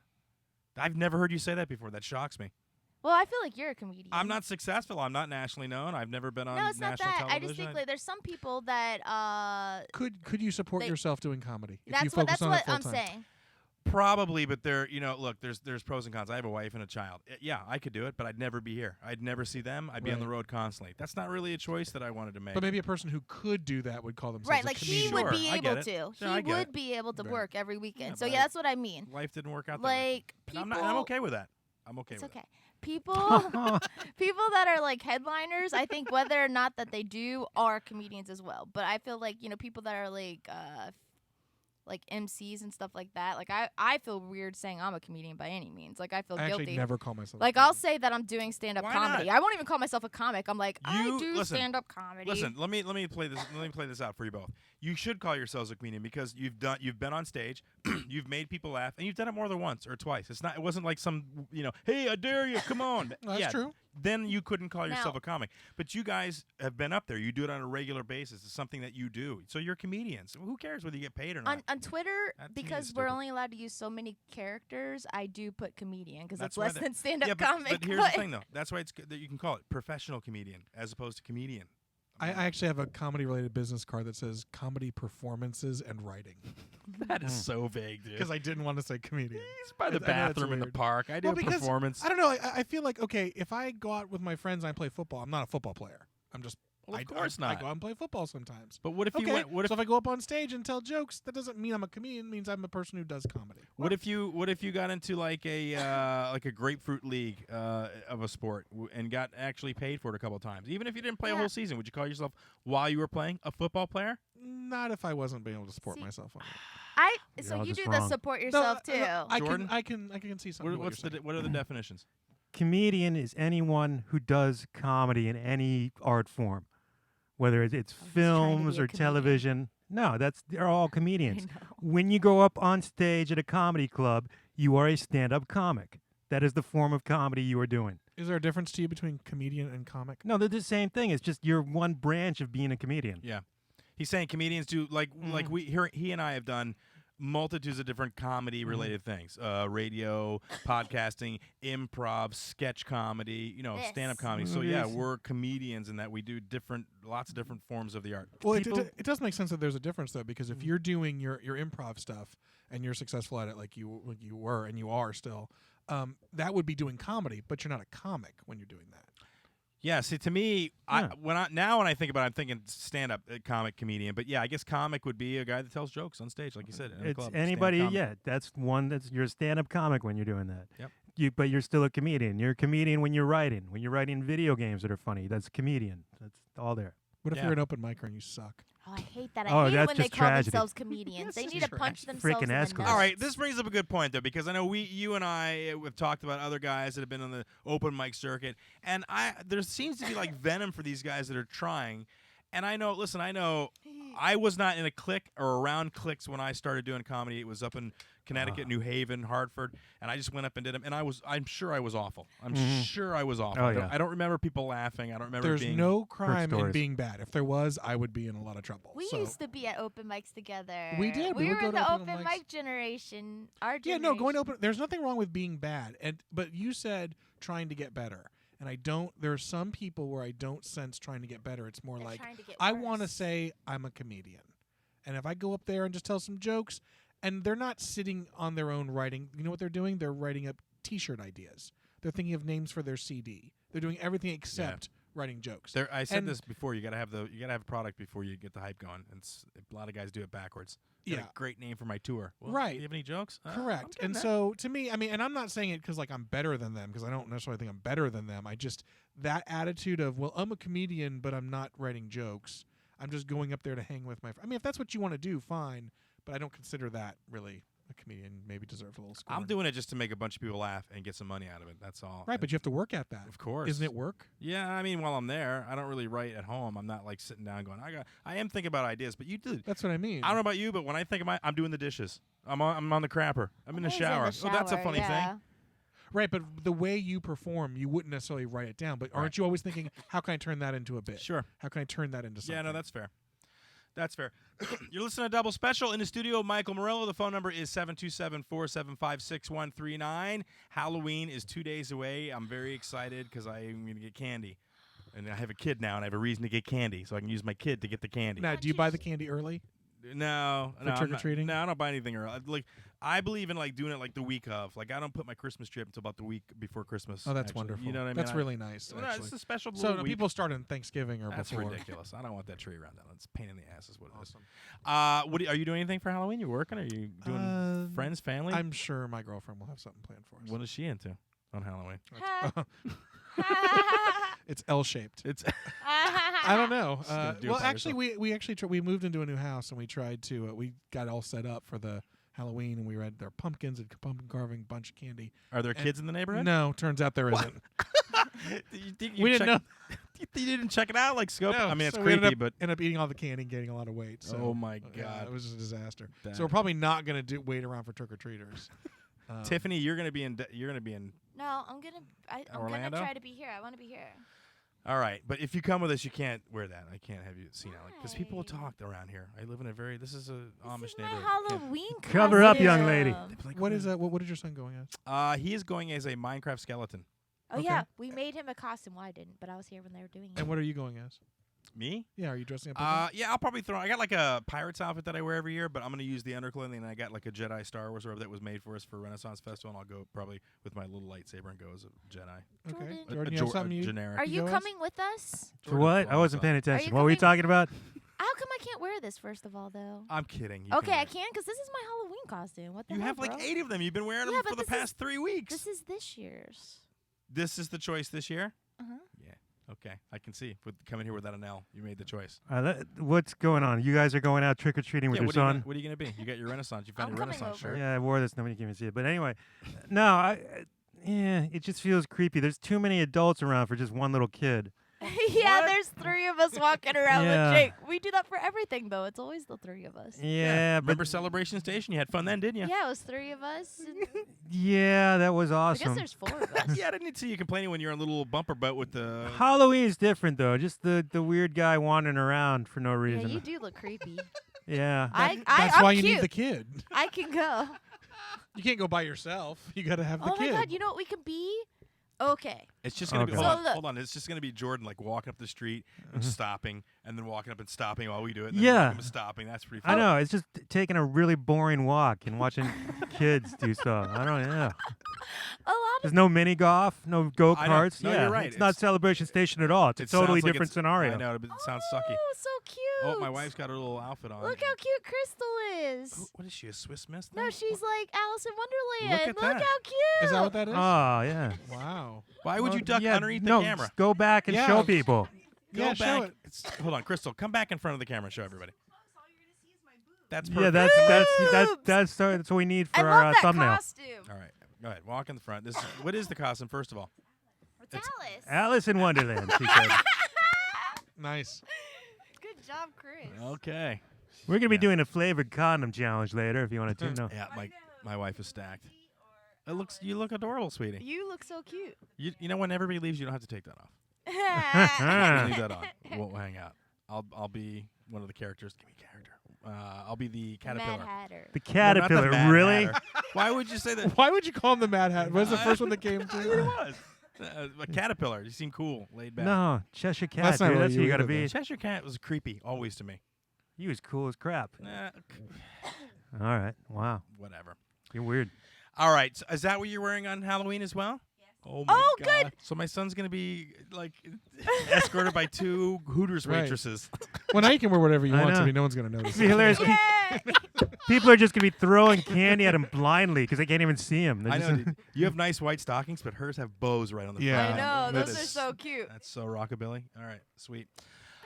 I've never heard you say that before. That shocks me. well, I feel like you're a comedian. I'm not successful. I'm not nationally known. I've never been on No, it's not national that. I television. just think like there's some people that Could you support They- yourself doing comedy? If you that's what focus on it I'm full-time? saying. Probably, but look, there's pros and cons. I have a wife and a child. Yeah, I could do it, but I'd never be here. I'd never see them. I'd be on the Right. road constantly. That's not really a choice that I wanted to make. But maybe a person who could do that would call themselves Right, a like comedian. he Sure, would be I get able it. to. No, He I get would it. be able to Right. work every weekend. Yeah, So but yeah, that's what I mean. Life didn't work out that way. Like people. And I'm okay with that. I'm okay It's with okay. People, people that are like headliners, I think whether or not that they do are comedians as well. But I feel like people that are like MCs and stuff like that. Like I feel weird saying I'm a comedian by any means. Like I feel I actually guilty. never call myself. Like a I'll comedian. say that I'm doing stand-up Why comedy. not? I won't even call myself a comic. I'm like I You- do listen, stand-up comedy. Listen, let me play this. Let me play this out for you both. You should call yourselves a comedian because you've been on stage, you've made people laugh, and you've done it more than once or twice. It wasn't like some hey, I dare you, come on. That's Yeah, true. Then you couldn't call yourself Now- a comic. But you guys have been up there. You do it on a regular basis. It's something that you do. So you're comedians. Who cares whether you get paid or not? On Twitter, That to me is because we're stupid. only allowed to use so many characters, I do put comedian because That's it's why less the- than stand-up yeah, comic. but here's the thing, though. That's why it's good that you can call it professional comedian as opposed to comedian. I actually have a comedy-related business card that says comedy performances and writing That is so vague, dude. because I didn't want to say comedian. He's by the I know it's bathroom in the weird. park. I do a because performance. I don't know. I feel like okay, if I go out with my friends and I play football, I'm not a football player. I'm just. Well, of I course I not. go out and play football sometimes. But what if you Okay, went? What if so if I go up on stage and tell jokes, that doesn't mean I'm a comedian. It means I'm a person who does comedy. What if you got into like a grapefruit league of a sport and got actually paid for it a couple of times? Even if you didn't play a Yeah. whole season, would you call yourself while you were playing a football player? Not if I wasn't being able to support See, myself on it. So all you just do wrong. the support No, yourself too. I Jordan? can see something. What are the definitions? Comedian is anyone who does comedy in any art form, whether it's I'm just trying to films be a or comedian. television. No, they're all I comedians. know. When you go up on stage at a comedy club, you are a stand-up comic. That is the form of comedy you are doing. Is there a difference to you between comedian and comic? No, they're the same thing. It's just you're one branch of being a comedian. Yeah, he's saying comedians do like he and I have done multitudes of different comedy related things: radio, podcasting, improv, sketch comedy, This. stand-up comedy. So yeah, Movies. we're comedians in that we do lots of different forms of the art. Well, People- it does make sense that there's a difference though, because if you're doing your improv stuff and you're successful at it, like you were and you are still, that would be doing comedy, but you're not a comic when you're doing that. Yeah, see, to me, Yeah. when I think about it, I'm thinking stand-up comic comedian. But yeah, I guess comic would be a guy that tells jokes on stage, like you said. In a It's club, anybody, stand-up yeah. That's you're a stand-up comic when you're doing that. Yep. But you're still a comedian. You're a comedian when you're writing. When you're writing video games that are funny, that's a comedian. That's all there. What if Yeah. you're an open micer and you suck? Oh, I hate that. Oh, I hate it that's when they just call tragedy. themselves comedians. They That's need just to punch tragedy. themselves Freaking in the escorts. nuts. All right, this brings up a good point though, because I know you and I have talked about other guys that have been on the open mic circuit, and there seems to be like venom for these guys that are trying, And I know, listen, I was not in a clique or around cliques when I started doing comedy. It was up in Connecticut, New Haven, Hartford, and I just went up and did them. And I'm sure I was awful. I'm sure I was awful. Oh, I don't remember people laughing. I don't remember There's being. no crime in stories. being bad. If there was, I would be in a lot of trouble. We So- used to be at open mics together. We did. We We would were go in to the open open mics. mic generation. Our Yeah, generation. no, going to open. There's nothing wrong with being bad, but you said trying to get better, and I don't. There are some people where I don't sense trying to get better. It's more They're like trying to get I want to worse. say I'm a comedian, and if I go up there and just tell some jokes, and they're not sitting on their own writing. You know what they're doing? They're writing up T-shirt ideas. They're thinking of names for their CD. They're doing everything except writing jokes. I said And- this before. You gotta have a product before you get the hype going. And a lot of guys do it backwards. Got Yeah. a great name for my tour. Well, Right. Do you have any jokes? I'm Correct. getting And there. so to me, I mean, and I'm not saying it because like I'm better than them, because I don't necessarily think I'm better than them. I just that attitude of, well, I'm a comedian, but I'm not writing jokes. I'm just going up there to hang with my. I mean, if that's what you want to do, fine. But I don't consider that really a comedian. Maybe deserves a little scorn. I'm doing it just to make a bunch of people laugh and get some money out of it. That's all. Right, but you have to work at that. Of course. Isn't it work? Yeah, I mean, while I'm there, I don't really write at home. I'm not like sitting down going, I am thinking about ideas, but you do. That's what I mean. I don't know about you, but when I think of I'm doing the dishes. I'm on the crapper. I'm in the He's shower. the So that's a shower, funny yeah. thing. Right, but the way you perform, you wouldn't necessarily write it down. But aren't you always thinking, how can I turn that into a bit? Sure. How can I turn that into something? Yeah, no, that's fair. That's fair. You're listening to Double Special. In the studio, Michael Murillo. The phone number is 727-475-6139. Halloween is 2 days away. I'm very excited because I'm going to get candy. And I have a kid now, and I have a reason to get candy, so I can use my kid to get the candy. Now, do you buy the candy early? No, For no, I'm trick-or-treating? No, I don't buy anything early. I believe in like doing it like the week of. Like I don't put my Christmas tree up until about the week before Christmas. Oh, that's actually. wonderful. You know what I mean? That's really nice. Well, no, Actually. it's a special So little week. people start on Thanksgiving or That's before. ridiculous. I don't want that tree around that. It's a pain in the ass is what it is. Awesome. Are you doing anything for Halloween? You working? Are you doing friends, family? I'm sure my girlfriend will have something planned for us. What is she into on Halloween? It's L-shaped. It's I don't know. gonna do it Well, by actually, we actually we moved into a new house and we tried to we got all set up for the Halloween and we read their pumpkins and pumpkin carving, bunch of candy. Are there kids in the neighborhood? No, turns out there isn't. You think We didn't know. You didn't check it out, like scope. No, I mean, it's so we creepy, but ended up eating all the candy and gaining a lot of weight. So, oh my yeah, god, it was just a disaster. That- So we're probably not gonna wait around for trick or treaters. Tiffany, you're gonna be in. No, I'm gonna Orlando? try to be here. I want to be here. All right, but if you come with us, you can't wear that. I can't have you seen it because people Why? talk around here. I live in this is a Amish This is my neighborhood. Halloween Cover up, young lady. costume. Like, What is that? What is your son going as? He is going as a Minecraft skeleton. Oh Okay. yeah, we made him a costume. Well, I didn't, but I was here when they were doing it. And what are you going as? Me? Yeah, are you dressing up? As him? Yeah, I'll probably throw. I got like a pirate's outfit that I wear every year, but I'm gonna use the underclothing. And I got like a Jedi Star Wars robe that was made for us for Renaissance Festival, and I'll go probably with my little lightsaber and go as a Jedi. Okay, Jordan. Jordan, you have something you? generic. Are you Yours? coming with us? For what? I wasn't paying attention. What were we coming- talking about? How come I can't wear this? First of all, though. I'm kidding. You Okay, can I wear it. can because this is my Halloween costume. What the You hell, have like bro? 8 of them. You've been wearing Yeah, them but for the this is- past 3 weeks. This is this year's. This is the choice this year. Uh-huh. Yeah. Okay, I can see. With coming here without an L, you made the choice. What's going on? You guys are going out trick or treating with Yeah, your what are you son? gonna- what are you gonna be? You got your Renaissance. You found I'm your coming Renaissance over. shirt. Yeah, I wore this. Nobody can even see it. But anyway, no, yeah, it just feels creepy. There's too many adults around for just one little kid. Yeah, What? there's 3 of us walking around Yeah. with Jake. We do that for everything, though. It's always the 3 of us. Yeah, but Remember Celebration Station? You had fun then, didn't you? Yeah, it was 3 of us. and yeah, that was I guess awesome. there's 4 of us. Yeah, I didn't see you complaining when you're on a little bumper boat with the. Halloween's different though. Just the weird guy wandering around for no Yeah, reason. you do look creepy. Yeah. That's I'm why you cute. need the kid. I can go. You can't go by yourself. You got to have the Oh my kid. god, you know what we can be? Okay. It's just gonna be. Okay. Hold So on, look. hold on. It's just gonna be Jordan like walking up the street and stopping, and then walking up and stopping while we do it. And then Yeah. walking up and stopping. That's pretty. I Fun. know. It's just taking a really boring walk and watching kids do stuff. I don't know. A lot of There's no mini golf, no go I know. karts. No, yeah, you're right. It's not Celebration Station at all. It's a It totally sounds like different it's- scenario. I know, but it sounds sucky. Oh, so cute. Oh, my wife's got her little outfit on. Look how cute Crystal is. What is she? A Swiss Miss? No, now? she's like Alice in Wonderland. Look at that. how cute. Is that what that is? Oh yeah. Wow. Why would you duck yeah, underneath no, the camera? just go back and Yeah. show people. Yeah, Go show back. it. Hold on, Crystal. Come back in front of the camera and show everybody. That's Yeah, perfect. that's what we need I for love our that thumbnail. costume. All right, go ahead. Walk in the front. What is the costume? First of all, It's Alice. Alice in Wonderland. She said. Nice. off Chris. Okay. We're gonna be Yeah. doing a flavored condom challenge later if you want to tune in. Yeah, my wife is stacked. You look adorable, sweetie. You look so cute. You know when everybody leaves, you don't have to take that off. That's Leave that on. We'll hang out. I'll be one of the characters. Give me a character. I'll be the caterpillar. Mad Hatter. The No, not the caterpillar, Mad really? Hatter. Why would you say that? Why would you call him the Mad Hat? What was the first one that came It to? was. A caterpillar. You seem cool, laid back. No, Cheshire Cat. That's not dude, really that's you who you gotta either, be. though. Cheshire Cat was creepy, always to me. You was cool as crap. Nah, All right. Wow. whatever. You're weird. All right. So is that what you're wearing on Halloween as well? Yes. Oh my Oh, God. good. So my son's gonna be like escorted by 2 Hooters Right. waitresses. Well, now you can wear whatever you I want to know. me. No one's gonna notice. It's hilarious. Yeah. People are just gonna be throwing candy at him blindly because they can't even see him. They're I just know. Dude. You have nice white stockings, but hers have bows right on the Yeah. front. I know. That Those are is- so cute. That's so rockabilly. All right, sweet.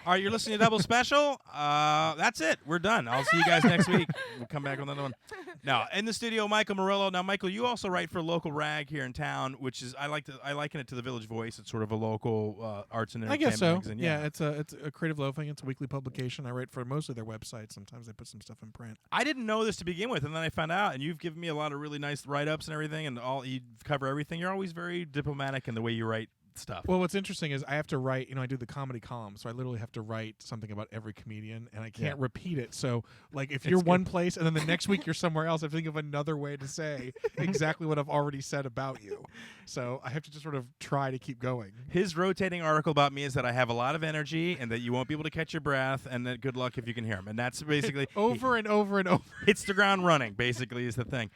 All right, you're listening to Double Special. That's it. We're done. I'll see you guys next week. We'll come back with another one. Now, in the studio, Michael Murillo. Now, Michael, you also write for a local rag here in town, which is I liken it to the Village Voice. It's sort of a local arts and I entertainment guess so. magazine. Yeah, it's a creative loafing. It's a weekly publication. I write for mostly their website. Sometimes they put some stuff in print. I didn't know this to begin with, and then I found out, and you've given me a lot of really nice write-ups and everything, and you cover everything. You're always very diplomatic in the way you write stuff. Well, what's interesting is I have to write, I do the comedy column, so I literally have to write something about every comedian, and I can't Yeah. repeat it. So, like, if you're one place and then the next week you're somewhere else, I have to think of another way to say exactly what I've already said about you. So I have to just sort of try to keep going. His rotating article about me is that I have a lot of energy and that you won't be able to catch your breath, and that good luck if you can hear him. And that's basically Over and over and over. hits the ground running. Basically, is the thing.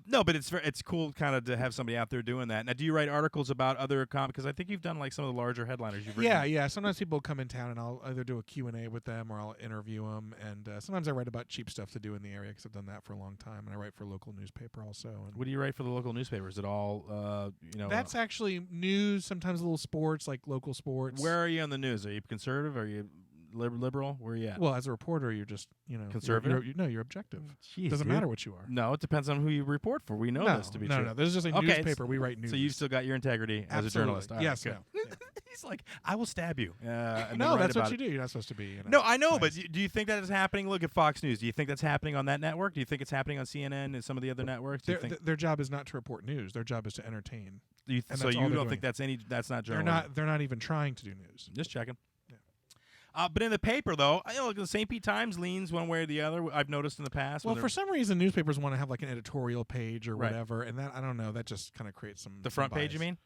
No, but it's cool kind of to have somebody out there doing that. Now, do you write articles about other because I think you've done like some of the larger headliners you've written. Yeah. Sometimes people come in town, and I'll either do a Q&A with them or I'll interview them. And sometimes I write about cheap stuff to do in the area because I've done that for a long time. And I write for a local newspaper also. And What do you write for the local newspaper? Is it all that's actually news, sometimes a little sports, like local sports. Where are you on the news? Are you conservative? Are you liberal? Where are you at? Well, as a reporter, you're just, Conservative? You're objective. Jeez, Doesn't dude. matter what you are. No, it depends on who you report for. We know no, this to be no, true. no. This is just a Okay, newspaper. We write news. So you've still got your integrity as a Absolutely. journalist. All right, Yes. good. No. He's like, I will stab you. And then No, write that's what about you it. do. You're not supposed to be. No, I know, but biased. do you think that is happening? Look at Fox News. Do you think that's happening on that network? Do you think it's happening on CNN and some of the other networks? Do you think Their job is not to report news. Their job is to entertain. and that's so all you they're don't doing. think that's not They're journalism? not even trying to do news. Just checking. Yeah. But in the paper, though, the St. Pete Times leans one way or the other. I've noticed in the past. Well, when for some reason, newspapers want to have like an editorial page or Right. whatever, and that I don't know. That just kind of creates some. the some front page, you bias. mean?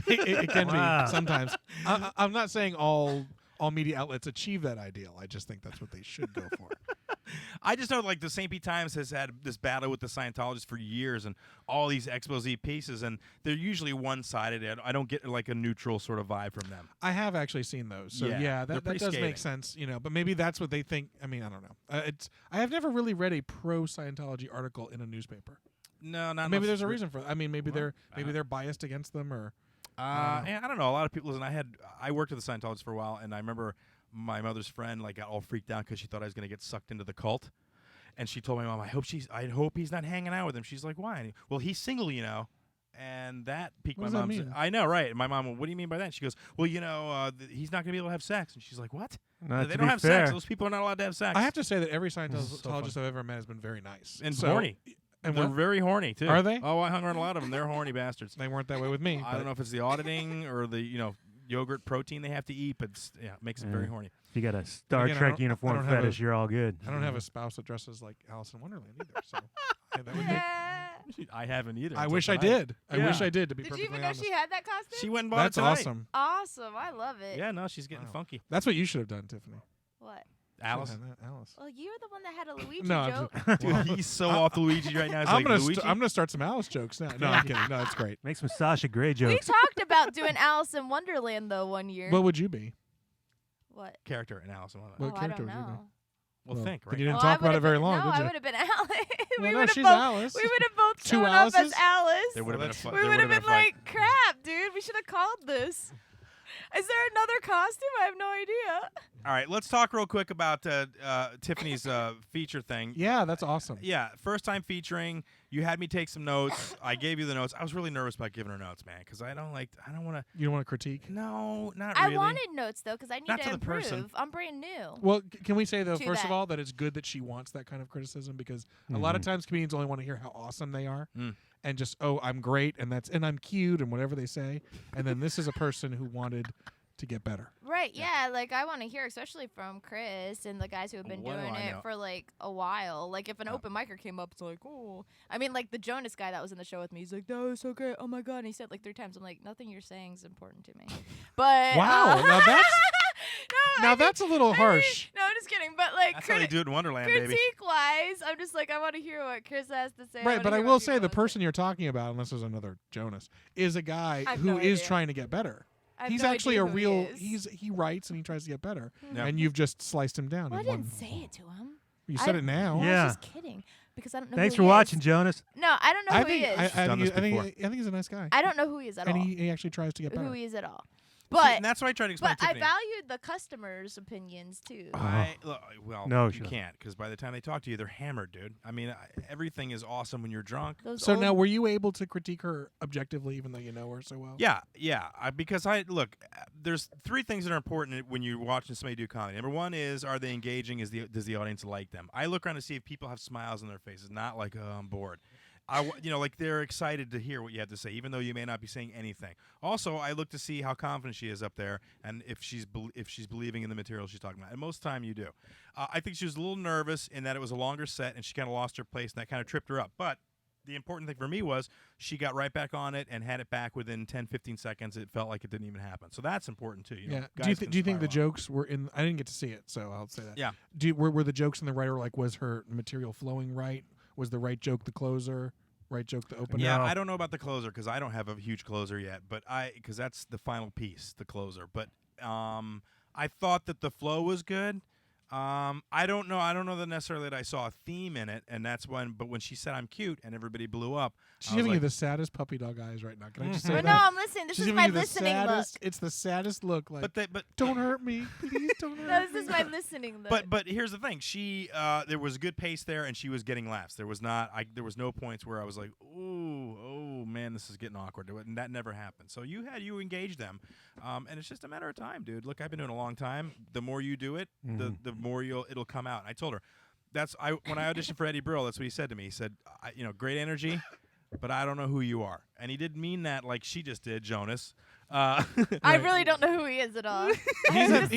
It can Wow. be sometimes. I'm not saying all media outlets achieve that ideal. I just think that's what they should go for. I just know, like, the St. Pete Times has had this battle with the Scientologists for years and all these expose pieces, and they're usually one-sided. I don't get, like, a neutral sort of vibe from them. I have actually seen those. So Yeah, they're that pretty does scathing. make sense, but maybe that's what they think. I mean, I don't know. I have never really read a pro Scientology article in a newspaper. No, not Maybe much- there's a reason for that. I mean, maybe Well, they're biased against them or Yeah, I don't know. A lot of people. Listen, I worked with the Scientologists for a while, and I remember my mother's friend got all freaked out because she thought I was going to get sucked into the cult, and she told my mom, I hope he's not hanging out with him. She's like, why? Well, he's single, and that piqued What my does that mom's. mean? I know, right? And my mom, what do you mean by that? And she goes, well, he's not going to be able to have sex, and she's like, what? No, They to don't be have fair. sex. Those people are not allowed to have sex. I have to say that every is so Scientologist I've ever met has been very nice and So- horny. And They're what? very horny too. Are they? Oh, I hung around a lot of them. They're horny bastards. They weren't that way with me. I don't know if it's the auditing or the yogurt protein they have to eat, but it makes them very Yeah. horny. If you got a Star Again, I Trek don't- I uniform don't have fetish, you're all good. I don't have a spouse that dresses like Alice in Wonderland either. So that would make, I haven't either. I until wish I tonight. did. I wish Yeah. I did. To be Did you perfectly even know honest, she had that costume? She went and bought that's it tonight. awesome. Awesome. I love it. Yeah, no, she's getting Wow. funky. That's what you should have done, Tiffany. What? Alice. Should've had that, Alice. Well, you're the one that had a Luigi No, I'm joke. Dude, he's so off Luigi right now. It's I'm like gonna Luigi. I'm gonna start some Alice jokes now. No, I'm kidding. No, it's great. Make some Sasha Grey We jokes. talked about doing Alice in Wonderland though one year. What would you be? What? character in Alice in Wonderland. What oh, I character don't would you be? know. Well, Well, think, then right? you didn't Well, talk I about it would've very been- long, no, did I you? would have been Alice. Well, we no, would have she's both. Alice. We would have both Two shown up as Alices? Alice. There would have been a that's- fight. We There would have would've been a fight. like, crap, dude. We should have called this. Is there another costume? I have no idea. All right, let's talk real quick about Tiffany's feature thing. Yeah, that's awesome. Yeah, first time featuring. You had me take some notes. I gave you the notes. I was really nervous about giving her notes, man, because I don't want to. You don't want to critique? No, not I really. wanted notes though because I need Not to to the improve. person. I'm brand new. Well, can we say though, To first of that. all, that it's good that she wants that kind of criticism because a lot of times comedians only want to hear how awesome they are and just I'm great and I'm cute and whatever they say, and then this is a person who wanted to get better. Right, yeah, like I want to hear, especially from Chris and the guys who have been What do doing I it know? for like a while. Like if an open micer came up, it's like, oh. I mean, like the Jonas guy that was in the show with me, he's like, that was so great. Oh my god, and he said like 3 times. I'm like, nothing you're saying is important to me. But Wow, now that's no, I that's a little mean- harsh. No, I'm just kidding. But like That's how they do it in Wonderland, baby. critique wise, I'm just like, I want to hear what Chris has to say. Right, wanna but I hear will what say people the have to person you're talking about, unless there's another Jonas, is a guy I have who no is idea. trying to get better. I have He's no actually idea a who real. He is. He writes and he tries to get better, Yeah. and you've just sliced him down. Well, I in one. didn't say it to him. You I- said it now. Well, Yeah. I was just kidding because I don't know. Thanks who for he watching, Is. Jonas. No, I don't know I who he think is. done I this think before. he's a nice guy, I don't know who he is at and all. he actually tries to get better. Who he is at all. See, But and that's why I tried to explain but I Tiffany. valued the customers' opinions too. Well, No, you sure. can't, because by the time they talk to you, they're hammered, dude. I mean, everything is awesome when you're drunk. Those So old- now, were you able to critique her objectively, even though you know her so well? Yeah. Because look, there's 3 things that are important when you're watching somebody do comedy. Number 1 is, are they engaging? Does the audience like them? I look around to see if people have smiles on their faces, not like, oh, I'm bored. Like they're excited to hear what you have to say, even though you may not be saying anything. Also, I look to see how confident she is up there, and if she's believing in the material she's talking about. And most of the time, you do. I think she was a little nervous in that it was a longer set, and she kind of lost her place, and that kind of tripped her up. But the important thing for me was she got right back on it and had it back within 10, 15 seconds. It felt like it didn't even happen. So that's important too. Yeah. Guys Do can you think the spiral out. jokes were in? I didn't get to see it, so I'll say that. Yeah. Were the jokes in the right, or like was her material flowing right? Was the right joke the closer? Right joke the opener? Yeah, I don't know about the closer because I don't have a huge closer yet, but because that's the final piece, the closer. But I thought that the flow was good. I don't know that necessarily that I saw a theme in it, and that's when. But when she said I'm cute and everybody blew up, She's I was giving you like, the saddest puppy dog eyes right now. Can I just say But that? no, I'm listening. This She's is giving my you the listening saddest. look. It's the saddest look. Like, but don't hurt me, please. Don't hurt No, me. this is my listening look. But here's the thing. She there was a good pace there, and she was getting laughs. There was no points where I was like, ooh, oh man, this is getting awkward. And that never happened. So you engaged them, and it's just a matter of time, dude. Look, I've been doing it a long time. The more you do it, the more it'll come out. And I told her when I auditioned for Eddie Brill, that's what he said to me. He said, great energy, but I don't know who you are. And he didn't mean that like she just did, Jonas. I really don't know who he is at all. He's a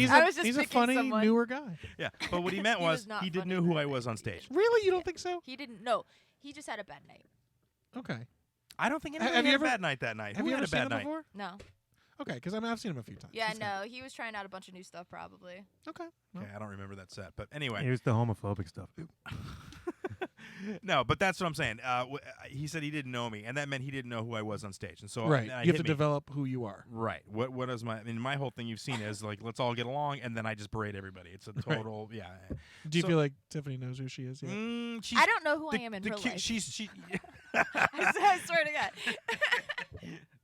He's a funny someone. newer guy. Yeah, but what he meant He was was not he didn't funny know who back I was on stage. Really, you don't think so? He didn't know. He just had a bad night. Okay. I don't think Have anybody you had ever- a bad night that night. Have Who you had ever a seen bad him night? before? No. Okay, because I've seen him a few times. Yeah, He's no. He was trying out a bunch of new stuff probably. Okay. Well, Okay, I don't remember that set, but anyway. Here's the homophobic stuff. No, but that's what I'm saying. He said he didn't know me, and that meant he didn't know who I was on stage. And so right. that You have hit to me. develop who you are. Right. What is my? I mean, my whole thing you've seen is like, let's all get along, and then I just berate everybody. It's a total, yeah. Do you So- feel like Tiffany knows who she is yet? She's I don't know who the, I am in the real cute- life. She. I swear to God.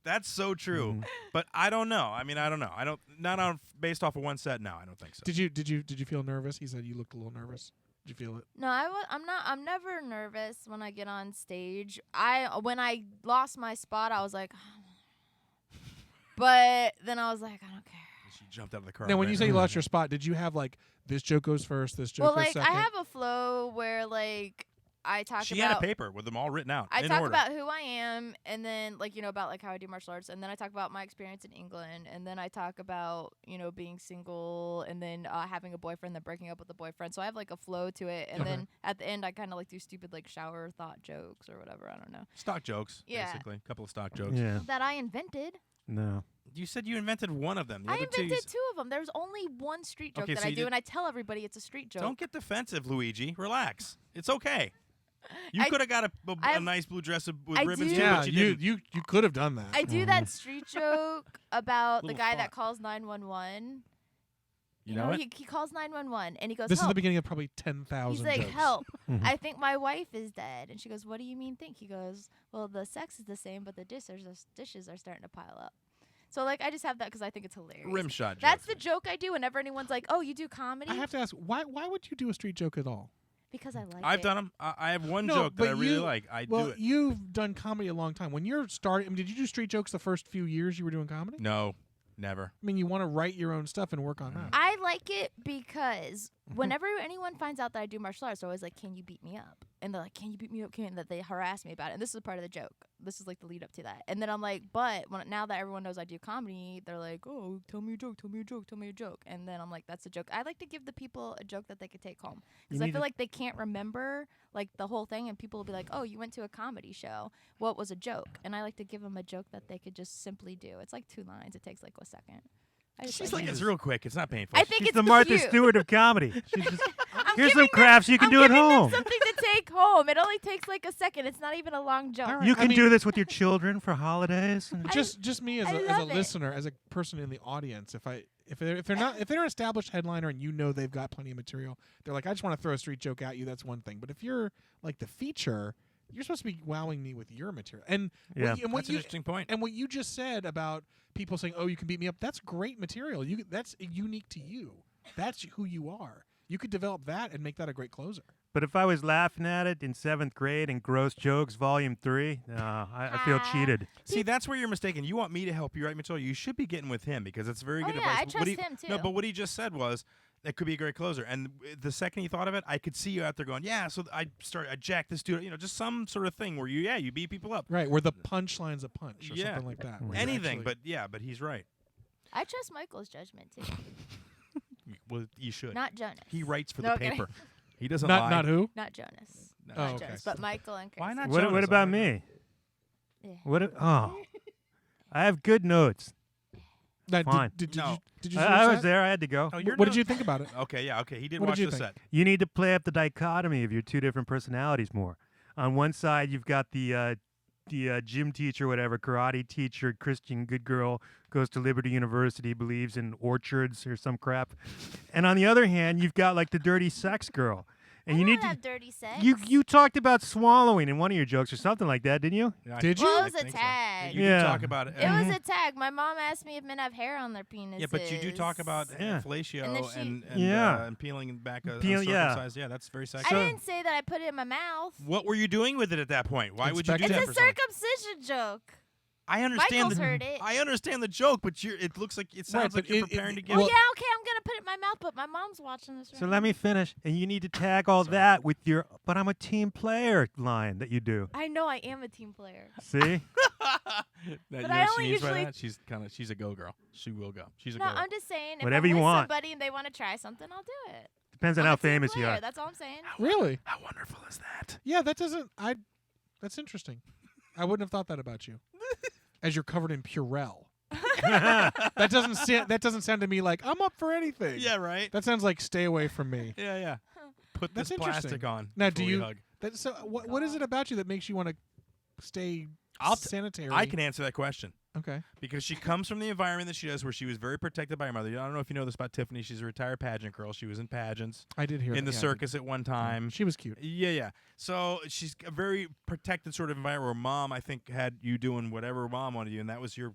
That's so true. But I don't know. I mean, I don't know. I don't. Not on based off of one set. No, I don't think so. Did you feel nervous? He said you looked a little nervous. Did you feel it? No, I'm not. I'm never nervous when I get on stage. When I lost my spot, I was like, but then I was like, I don't care. She jumped out of the car. Now, and when ran you say you over. lost your spot, did you have like this joke goes first, this joke Well, goes like second? I have a flow where like I talk She about. had a paper with them all written out. I in talk order. about who I am, and then about like how I do martial arts, and then I talk about my experience in England, and then I talk about being single, and then having a boyfriend, then breaking up with a boyfriend. So I have like a flow to it, and Okay. then at the end I kind of like do stupid like shower thought jokes or whatever. I don't know stock jokes. Yeah. Basically, a couple of stock jokes. Yeah. that I invented. No. You said you invented one of them. The I other two you invented 2 of them. There's only one street joke Okay, that so I you do, did- and I tell everybody it's a street joke. Don't get defensive, Luigi. Relax. It's okay. You I- could have got a I've- nice blue dress with I ribbons do. too, yeah, but you didn't. you could have done that. I do that street joke about the Little guy font. that calls 911. You know it? He calls 911 and he goes, This is help. the beginning of probably 10,000 He's like, jokes. help. I think my wife is dead. And she goes, what do you mean think? He goes, well, the sex is the same, but the dishes are starting to pile up. So like I just have that because I think it's hilarious. Rim shot. That's jokes. the joke I do whenever anyone's like, "Oh, you do comedy?" I have to ask, why would you do a street joke at all? Because I like I've it. done them. I have one No, joke that but I really you- like. I Well, do it. you've done comedy a long time. When you're starting, did you do street jokes the first few years you were doing comedy? No, never. I mean, you want to write your own stuff and work on that. I like it because whenever anyone finds out that I do martial arts, they're always like, "Can you beat me up?" And they're like, "Can you beat me up?" That they harass me about it. And this is part of the joke. This is like the lead up to that. And then I'm like, but now that everyone knows I do comedy, they're like, "Oh, tell me a joke, tell me a joke, tell me a joke." And then I'm like, that's a joke. I like to give the people a joke that they could take home because I feel like they can't remember like the whole thing, and people will be like, "Oh, you went to a comedy show. What was a joke?" And I like to give them a joke that they could just simply do. It's like 2 lines. It takes like a second. I just She's like like, it. it's real quick. It's not painful. I think She's it's the Martha cute. Stewart of comedy. She's just, I'm here's giving some crafts you can I'm do at giving them home. something to take home. It only takes like a second. It's not even a long joke. All right. You I can mean- do this with your children for holidays. And Just me as I a love it. listener, as a person in the audience, if they're an established headliner and you know they've got plenty of material, they're like, I just want to throw a street joke at you. That's one thing. But if you're like the feature, you're supposed to be wowing me with your material. And Yeah. what That's an you interesting point. and what you just said about people saying, "Oh, you can beat me up," that's great material. That's unique to you. That's who you are. You could develop that and make that a great closer. But if I was laughing at it in 7th grade in Gross Jokes Volume 3, I feel cheated. See, that's where you're mistaken. You want me to help you write material. You should be getting with him because it's very Oh, good yeah, advice. I What trust he- him, too. No, but what he just said was that could be a great closer. And the second he thought of it, I could see you out there going, "Yeah." So I jacked this dude. Just some sort of thing where you beat people up. Right, where the punchline's a punch or Yeah. something like that. where you Anything, actually- but he's right. I trust Michael's judgment too, Well, you should. not Jonas. He writes for No, the okay. paper. He doesn't not lie. not who? Not Jonas. No. Oh, Not okay. Jonas, but Michael and Chris. Why not What Jonas? about me? Yeah. I have good notes. Now, Fine. Did No. you did you I see was that? there. I had to go. Oh, What did you think about it? Okay, yeah, okay. He did What did watch you the think? set. You need to play up the dichotomy of your 2 different personalities more. On one side, you've got the gym teacher, whatever, karate teacher, Christian good girl, goes to Liberty University, believes in orchards or some crap. And on the other hand, you've got like the dirty sex girl. And I you don't need to. have dirty sex. You talked about swallowing in one of your jokes or something like that, didn't you? Yeah, Did Well, you? it was I a think so. tag. You Yeah. do talk about it. It was a tag. My mom asked me if men have hair on their penises. Yeah, but you do talk about Yeah. fellatio And then she- and peeling back a Peel- yeah. uncircumcised. Yeah, that's very I sexual. didn't say that I put it in my mouth. What were you doing with it at that point? Why would you do Inspecting. that It's for a someone? circumcision joke. I understand. Michael's heard it. I understand the joke, but it looks like it sounds Right, like but you're it- preparing to it- give. Oh Well- yeah, okay, I'm gonna put it in my mouth, but my mom's watching this. So right let now. me finish. And you need to tag all that with your, but I'm a team player line that you do. I know I am a team player. See? That, you But know I what only she means by usually- that? She's a go girl. She will go. She's a No, go. I'm just saying. If Whatever I'm you with want. somebody and they want to try something, I'll do it. Depends on I'm how a team famous you player, are. That's all I'm saying. Really? How wonderful is that? Yeah, that doesn't. That's interesting. I wouldn't have thought that about you. As you're covered in Purell. That doesn't sound to me like I'm up for anything. Yeah, right. That sounds like stay away from me. Yeah, yeah. Put That's this plastic interesting. on. Now, before do we you? hug. So what is it about you that makes you want to stay sanitary? I can answer that question. Okay. Because she comes from the environment that she does where she was very protected by her mother. I don't know if you know this about Tiffany. She's a retired pageant girl. She was in pageants I did hear in that. the Yeah, I circus at one did. time. She was cute. Yeah. So she's a very protected sort of environment where mom, I think, had you doing whatever mom wanted you, and that was your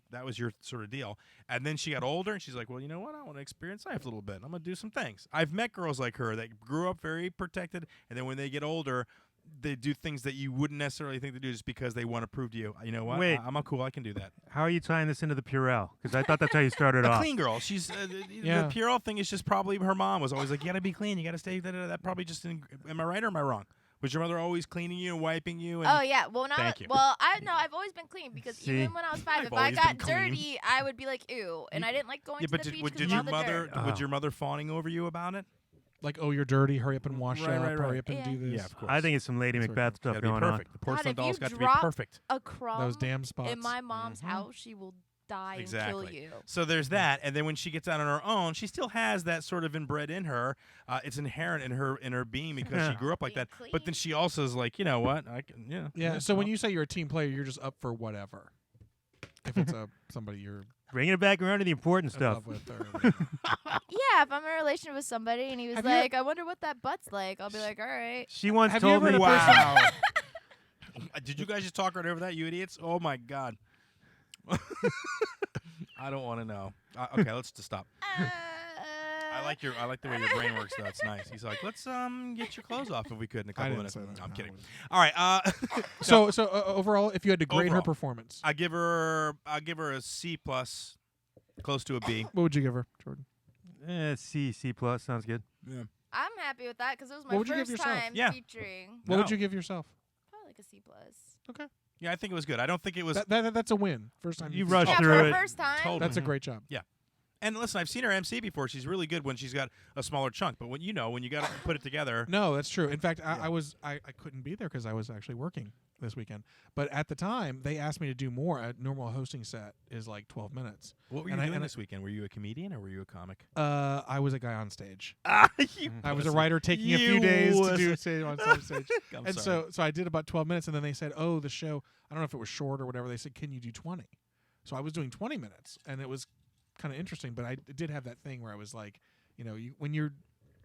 sort of deal. And then she got older, and she's like, well, you know what? I want to experience life a little bit. I'm going to do some things. I've met girls like her that grew up very protected, and then when they get older, they do things that you wouldn't necessarily think to do just because they want to prove to you, you know what? Wait. I'm cool. I can do that. How are you tying this into the Purell? Because I thought that's how you started A off. clean girl. She's Yeah. the Purell thing is just probably her mom was always like, you got to be clean. You got to stay. That probably just didn't. Am I right or am I wrong? Was your mother always cleaning you and wiping you? And Oh yeah, well now, Thank you. well I've always been clean because See? even when I was 5, I've if I always got been clean. dirty, I would be like ew, and I didn't like going yeah, to but the did, beach did because your of all the mother dirt. was your mother fawning over you about it? Like, oh, you're dirty. Hurry up and wash Right, up. right, Hurry right. up and Yeah. do this. Yeah, of course. I think it's some Lady That's Macbeth stuff Gotta be going on. perfect. The porcelain if doll's you got to be drop perfect. A crumb Those damn spots. in my mom's Mhm. house, she will die and Exactly. kill you. So there's that, and then when she gets out on her own, she still has that sort of inbred in her. It's inherent in her being because she grew up like Being that. But then she also is like, you know what? I can, Yeah. So when you say you're a team player, you're just up for whatever. If it's somebody you're Bringing it back around to the important in stuff. love with, or whatever. Yeah, if I'm in a relationship with somebody and he was Have you- like, I wonder what that butt's like, I'll be like, all right. She once Have you told ever me. had a person- wow. Did you guys just talk right over that, you idiots? Oh my god. I don't want to know. Okay, let's just stop. I like the way your brain works. Though. That's nice. He's like, let's get your clothes off if we could in a couple minutes. say that. No, I'm No, kidding. I All right. So overall, if you had to grade her Overall. performance, I'll give her a C plus, close to a B. what would you give her, Jordan? C plus sounds good. Yeah. I'm happy with that because it was What my would you give first yourself? time Yeah. featuring. What No. would you give yourself? Probably like a C plus. Okay, Yeah, I think it was good. I don't think it was. that's a win. First time You featured. rushed Yeah, through for it. a first time. Totally. That's a great job. And listen, I've seen her MC before. She's really good when she's got a smaller chunk. But when you got to put it together. No, that's true. In fact, Yeah. I couldn't be there because I was actually working this weekend. But at the time, they asked me to do more. A normal hosting set is like 12 minutes. What were you And I- doing and I- this weekend? Were you a comedian or were you a comic? I was a guy on stage. You I was a pussy. writer taking a few You days to wussy. do say on some stage. I'm And sorry. so I did about 12 minutes, and then they said, "Oh, the show. I don't know if it was short or whatever." They said, "Can you do 20?" So I was doing 20 minutes, and it was kind of interesting. But I did have that thing where I was like,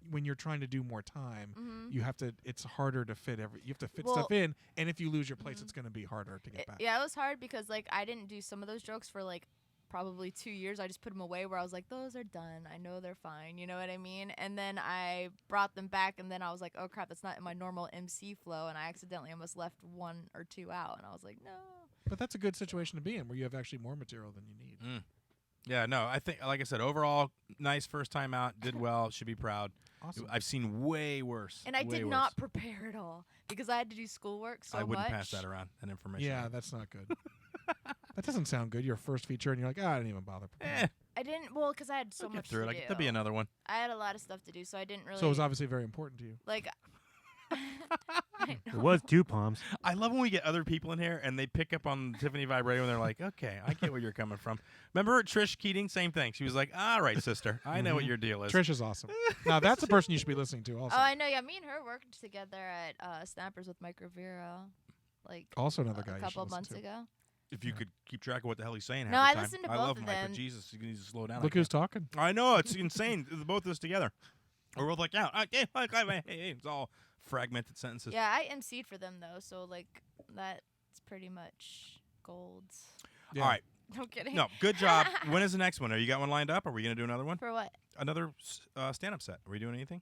when you're trying to do more time, Mhm. you have to. It's harder to fit you have to fit Well- stuff in, and if you lose your place, Mhm. it's going to be harder to get back. Yeah, it was hard because like I didn't do some of those jokes for like probably 2 years. I just put them away where I was like, those are done. I know they're fine. You know what I mean? And then I brought them back, and then I was like, oh crap, that's not in my normal MC flow, and I accidentally almost left 1 or 2 out, and I was like, no. But that's a good situation to be in, where you have actually more material than you need. Yeah, no, I think, like I said, overall, nice first time out. Did well. Should be proud. Awesome. I've seen way worse. And I way did worse. not prepare at all because I had to do schoolwork so I wouldn't much. pass that around, that information. Yeah, that's not good. That doesn't sound good. Your first feature, and you're like, I didn't even bother. preparing." Eh, I didn't, well, because I had so we'll get much through to it. do. There'll be another one. I had a lot of stuff to do, so I didn't really. So it was obviously very important to you. like. I It know. was 2 palms. I love when we get other people in here and they pick up on Tiffany Barbee and they're like, okay, I get where you're coming from. Remember Trish Keating? Same thing. She was like, all right, sister, I know what your deal is. Trish is awesome. Now that's a person you should be listening to. Also, Oh, I know. Yeah, me and her worked together at Snappers with Mike Rivera, like also another guy a you couple should months listen to. ago. If you could keep track of what the hell he's saying half No, the I time. listened to I both love of Mike, them. but Jesus, you need to slow down. Look who's talking. I know, it's insane. Both of us together. We're both like, yeah, okay, hey, it's all fragmented sentences. Yeah, I emceed for them though, so like that's pretty much gold. Yeah. All right. No kidding. No, good job. When is the next one? Are you got one lined up? Are we going to do another one? For what? Another stand-up set. Are we doing anything?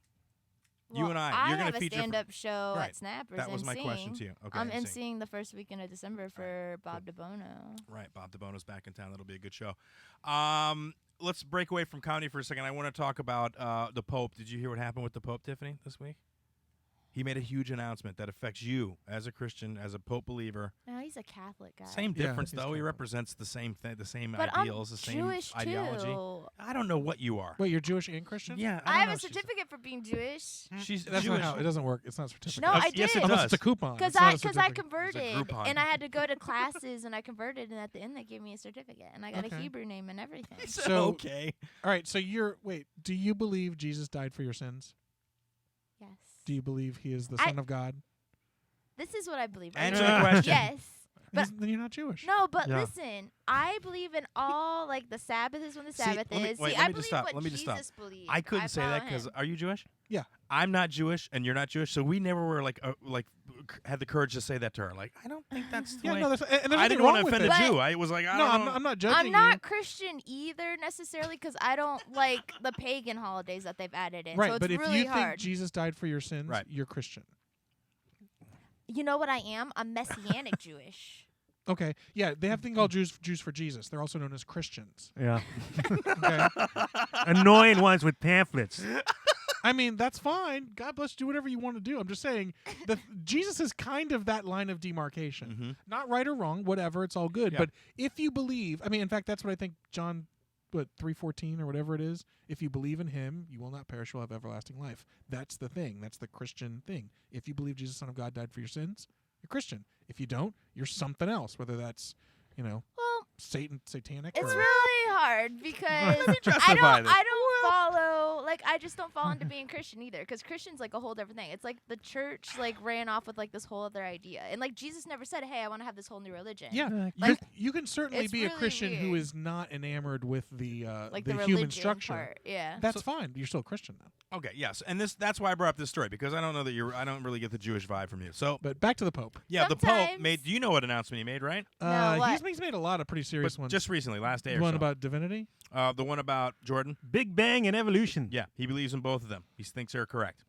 Well, You and I, you're gonna have feature a stand-up show Right. at Snappers. That was my question emceeing. to you. Okay, I'm emceeing. emceeing the first weekend of December for Bob DeBono. Right, Bob DeBono's back in town. That'll be a good show. Let's break away from comedy for a second. I want to talk about the Pope. Did you hear what happened with the Pope, Tiffany, this week? He made a huge announcement that affects you as a Christian, as a Pope believer. No, he's a Catholic guy. Same Yeah, difference, he's though. He Catholic. represents the same thing, the same But ideals, I'm the same Jewish ideology. too. I don't know what you are. Wait, you're Jewish and Christian? Yeah, I don't have know. a certificate for being Jewish. She's That's Jewish. not how it doesn't work. It's not a certificate. No, I Yes, it did. does. Unless it's a coupon. Because It's not a I certificate. converted Groupon. and I had to go to classes and I converted and at the end they gave me a certificate and I got Okay. a Hebrew name and everything. So- okay. All right, so do you believe Jesus died for your sins? Yes. Do you believe he is the I- Son of God? This is what I believe. Answer the question. Yes. But- Then you're not Jewish. No, but Yeah. listen, I believe in all like the Sabbath is when the Sabbath let me- is. wait, See, let I me just believe stop. what Let me just stop. Jesus believed. I couldn't say that follow because him. are you Jewish? Yeah. I'm not Jewish and you're not Jewish, so we never were had the courage to say that to her. Like, I don't think that's the Yeah, way. no, and there's I nothing didn't wrong want to with offend it. a But- Jew. I was like, I No, don't know. I'm not judging I'm you. not Christian either necessarily because I don't like the pagan holidays that they've added in. Right, so it's but if really you hard. think Jesus died for your sins, Right. you're Christian. You know what I am? I'm Messianic Jewish. Okay, yeah, they have a thing called Jews for Jesus. They're also known as Christians. Yeah. Okay, Annoying ones with pamphlets. I mean that's fine. God bless. Do whatever you want to do. I'm just saying that Jesus is kind of that line of demarcation. Mhm. Not right or wrong, whatever. It's all good. Yeah. But if you believe, I mean, in fact, that's what I think John, 3:14 or whatever it is. If you believe in Him, you will not perish; you'll have everlasting life. That's the thing. That's the Christian thing. If you believe Jesus, Son of God, died for your sins, you're Christian. If you don't, you're something else. Whether that's, Well, satanic. it's or, really hard because I justify don't this. I don't follow like I just don't fall into being Christian either because Christian's like a whole different thing. It's like the church like ran off with like this whole other idea and like Jesus never said, "Hey, I want to have this whole new religion." Yeah, Like, you can certainly it's be a really Christian who weird. is not enamored with the like the human religion structure. part. Yeah. That's fine. You're still a Christian though. Okay, yes, and that's why I brought up this story because I don't know that I don't really get the Jewish vibe from you. So, But back to the Pope. yeah, the Pope Sometimes- made. Do you know what announcement he made? Right? No, what? He's made a lot of pretty serious But ones. just recently, last day the or one so. about divinity. The one about Jordan. Big Bang and evolution. Yeah, he believes in both of them. He thinks they're correct.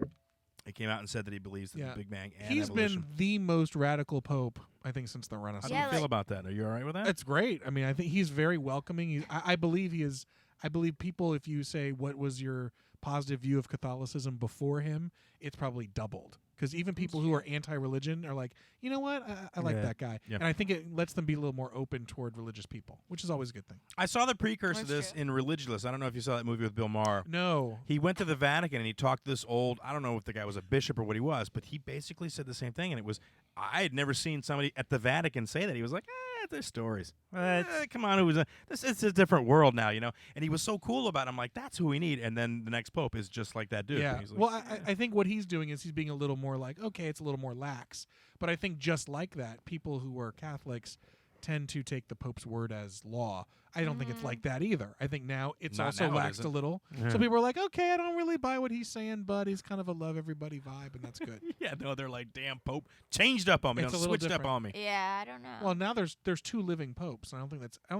He came out and said that he believes in Yeah. the Big Bang and He's evolution. been the most radical Pope, I think, since the How Renaissance. do Yeah, you feel like- about that? Are you all right with that? It's great. I mean, I think he's very welcoming. I believe he is. I believe people, if you say what was your positive view of Catholicism before him, it's probably doubled. Because even people who are anti-religion are like, you know what, I like Yeah. that guy. Yeah. And I think it lets them be a little more open toward religious people, which is always a good thing. I saw the precursor to That's this true. in Religulous. I don't know if you saw that movie with Bill Maher. No. He went to the Vatican and he talked to this old, I don't know if the guy was a bishop or what he was, but he basically said the same thing. And it was, I had never seen somebody at the Vatican say that. He was like, they're stories. Come on, this is a different world now, you know? And he was so cool about it. I'm like, that's who we need. And then the next pope is just like that dude. Yeah. He's like, Well, I think what he's doing is he's being a little more like, okay, it's a little more lax. But I think just like that, people who are Catholics tend to take the Pope's word as law. I don't think it's like that either. I think now it's Not also now it laxed a isn't. little. Yeah. So people are like, okay, I don't really buy what he's saying, but he's kind of a love everybody vibe, and that's good. yeah, no, they're like, damn, Pope changed up on me, It's a little switched up different. on me. Yeah, I don't know. Well, now there's two living popes. And I don't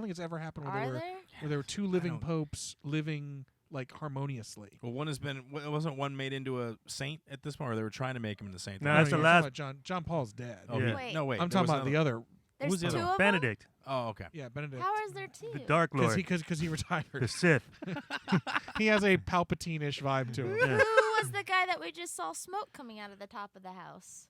think it's ever happened where Are there there? were two living don't- popes living like harmoniously. Well, one has been, wasn't one made into a saint at this point, or they were trying to make him into a saint? No, No, that's you're the talking last- about John Paul's dead. Oh, Yeah. Wait. no, wait. I'm there talking was about the another- other. There's Who's the two other of them? Benedict, Oh, okay. Yeah, Benedict. How is there two? the Dark Lord, Because he the retired. Sith. He has a Palpatine-ish vibe to him. Yeah. Who was the guy that we just saw smoke coming out of the top of the house?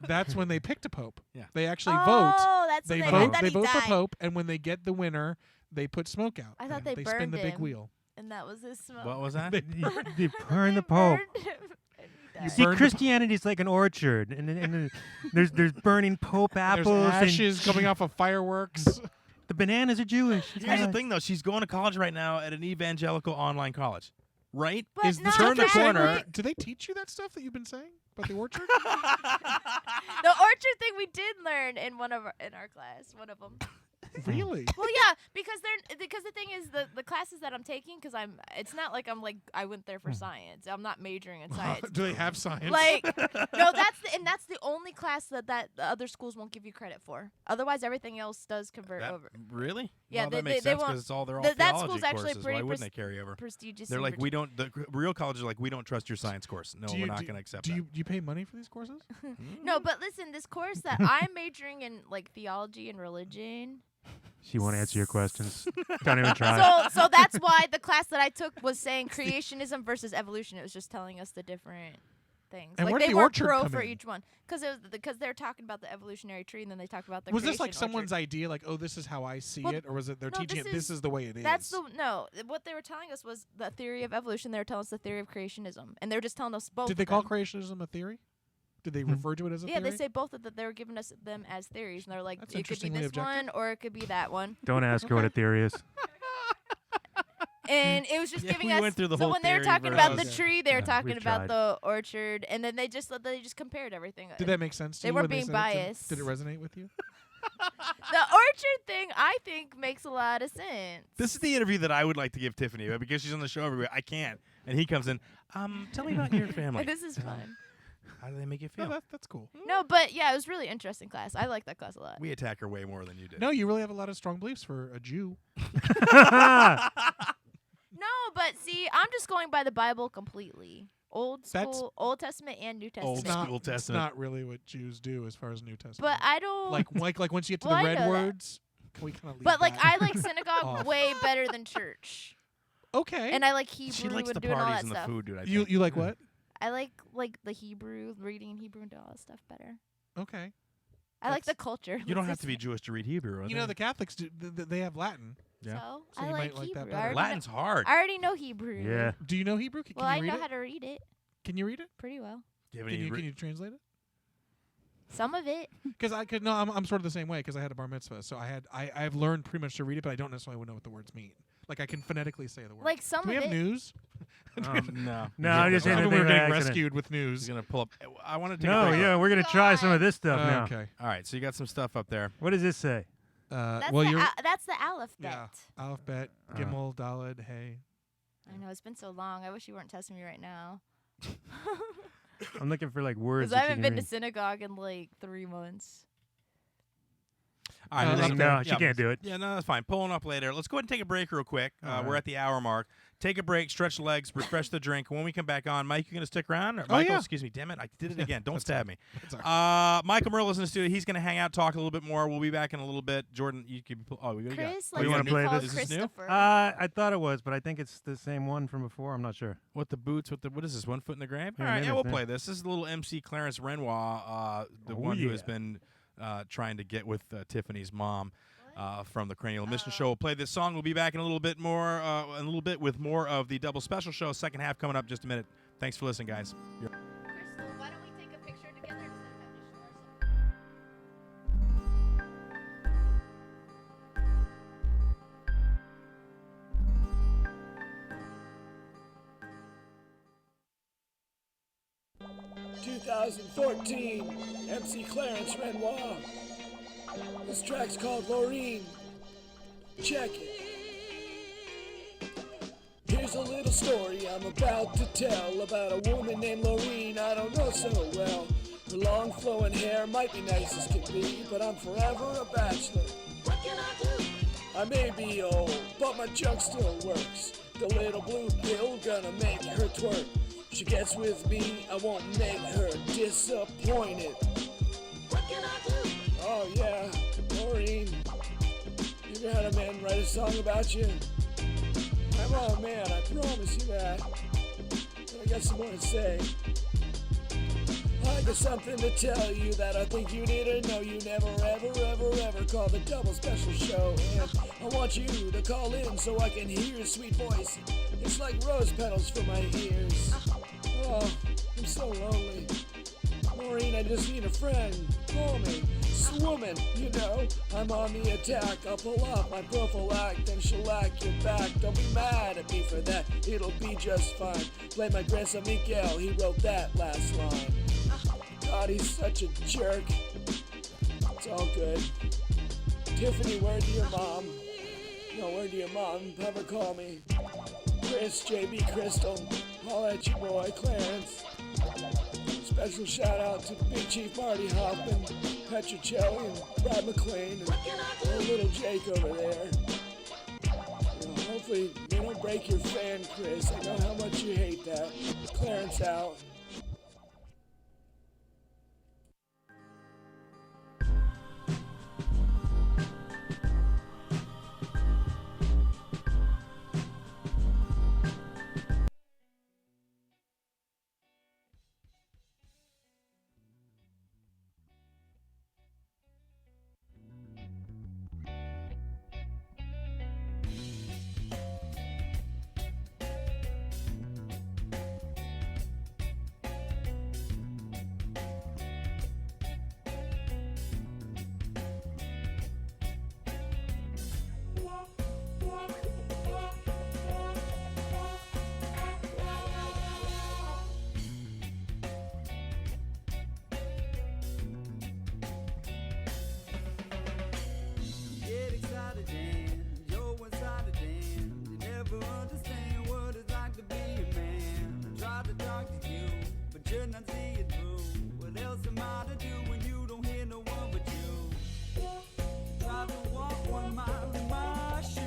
That's when they picked a pope. Yeah. They actually vote. Oh, that's They when vote. I thought They he vote died. for pope, and when they get the winner, they put smoke out. I thought and they spin burned the big him. wheel. And that was his smoke. What was that? They burn the Pope. Burned him, and he You died. see, Burn the Christianity is like an orchard, and there's burning Pope apples, There's ashes and coming off of fireworks. the bananas are Jewish. It's Here's the fine. thing, though. She's going to college right now at an evangelical online college, right? But Is not turn the Catholic. corner. Do they teach you that stuff that you've been saying about the orchard? The orchard thing we did learn in in our class. One of them. Really? Well, yeah, because the thing is the classes that I'm taking, because it's not like I went there for science. I'm not majoring in science. Do they have science? Like, no, that's the only class that the other schools won't give you credit for. Otherwise, everything else does convert That- over. Really? Yeah, well, they- that makes they sense won't- because it's all they're all that theology school's actually courses. pretty Why wouldn't they carry over? Prestigious. They're in like, Virginia. the real colleges are like, we don't trust your science course. No, we're not going to accept Do that. you pay money for these courses? No, but listen, this course that I'm majoring in, like theology and religion. She won't answer your questions. Don't even try. So that's why the class that I took was saying creationism versus evolution. It was just telling us the different things. And like where did they the were orchard pro come for in? each one because they're talking about the evolutionary tree and then they talk about the Was this like creation someone's orchard. idea, like, oh, this is how I see Well, it, or was it they're no, teaching this it? This is- is the way it is. That's what they were telling us was the theory of evolution. They were telling us the theory of creationism, and they were just telling us both. Did they of call them. creationism a theory? Did they Hmm. refer to it as a Yeah, theory? they say both of that. They were giving us them as theories, and they're like, That's it could be interestingly this objective. one or it could be that one. Don't ask her what a theory is. And it was just Yeah, giving we us. went through the so whole when they were theory talking about the versus- tree, they were Yeah, talking we've about tried. the orchard, and then they just compared everything. Did that make sense to They you? were when being said it? biased. Did it resonate with you? The orchard thing, I think, makes a lot of sense. This is the interview that I would like to give Tiffany, but because she's on the show every week, I can't. And he comes in, tell me about your family. This is fun. How do they make you No, feel? that's cool. No, but yeah, it was really interesting class. I like that class a lot. We attack her way more than you did. No, you really have a lot of strong beliefs for a Jew. No, but see, I'm just going by the Bible completely. Old That's- school, Old Testament and New Testament. Old It's not, school it's testament. not really what Jews do as far as New Testament. But I don't. like once you get to Well, I the red know that. words, can we kind of? But like, I like synagogue off. way better than church, okay. and I like Hebrew She likes and the doing all parties that and the stuff. food, dude. I you think. you like what? I like the Hebrew, reading in Hebrew and all that stuff better. Okay. I like the That's- culture. You don't let's have just to be say. Jewish to read Hebrew. You know the Catholics do. They have Latin. Yeah. So, So I you like might like that Hebrew. better. I already Latin's hard. I already know Hebrew. Yeah. Do you know Hebrew? Can Well, you I read know it? how to read it Can you read it? pretty well. Do you have Can any you, re- can you translate it? Some of it. Because I could no, I'm sort of the same way because I had a bar mitzvah, so I've learned pretty much to read it, but I don't necessarily know what the words mean. Like I can phonetically say the word. Like some Do we of have it. news? No. No, I'm just saying Some that of them they are were getting accident. rescued with He's news. gonna pull up. I want to take a No, break. yeah, we're gonna try some of this stuff now. Okay. All right, so you got some stuff up there. What does this say? That's well, the you're that's the Aleph bet. yeah. Alphabet, Gimel, Daled, Hey. I know it's been so long. I wish you weren't testing me right now. I'm looking for like words. Because I that you haven't can been to read. synagogue in like 3 months. All right, Like, no, she can't do it. Yeah, no, that's fine. Pulling up later. Let's go ahead and take a break real quick. All We're right. at the hour mark. Take a break, stretch the legs, refresh the drink. When we come back on, Mike, you going to stick around? Or Oh, Michael, yeah. excuse me. Damn it, I did it again. Don't stab me. That's all right. Michael Murillo's in the studio. He's going to hang out, talk a little bit more. We'll be back in a little bit. Jordan, you could. Oh, we got. Chris, you wanna to be play called this? Is this new? Christopher. I thought it was, but I think it's the same one from before. I'm not sure. What the boots? What is this? 1 foot in the grave? Yeah, All right, maybe yeah, it's we'll that. play this. This is the little MC Clarence Renois, the Oh, one who has yeah. been trying to get with Tiffany's mom. From the Cranial Emission Show. We'll play this song. We'll be back in a little bit with more of the double special show. Second half coming up just a minute. Thanks for listening, guys. Crystal, why don't we take a picture together instead of MC Clarence Renois. This track's called Laureen. Check it. Here's a little story I'm about to tell about a woman named Laureen I don't know so well. Her long flowing hair might be nice as can be, but I'm forever a bachelor. What can I do? I may be old, but my junk still works. The little blue pill gonna make her twerk. She gets with me, I won't make her disappointed. What can I do? Oh yeah, Laureen. You ever had a man write a song about you? I'm all man, I promise you that. I got some more to say. I got something to tell you that I think you didn't know. You never, ever called the double special show. And I want you to call in so I can hear your sweet voice. It's like rose petals for my ears. Oh, I'm so lonely. Maureen, I just need a friend. Call me. Woman, you know, I'm on the attack. I'll pull off my prophylactic, then shellac your back. Don't be mad at me for that, it'll be just fine. Play my grandson Miguel, he wrote that last line. God, he's such a jerk. It's all good. Tiffany, where to your mom? No, where to your mom? Have her call me. Chris, JB, Crystal, holla at your boy, Clarence. Special shout out to Big Chief Marty Hoffman, Petchra Chelli, and Brad Maclean, and little Jake over there. You know, hopefully they don't break your fan, Chris. I know how much you hate that. Clarence out. Get excited and you're one-sided and you never understand what it's like to be a man. I try to talk to you, but you're not seeing through. What else am I to do when you don't hear no one but you? Try to walk 1 mile in my shoes.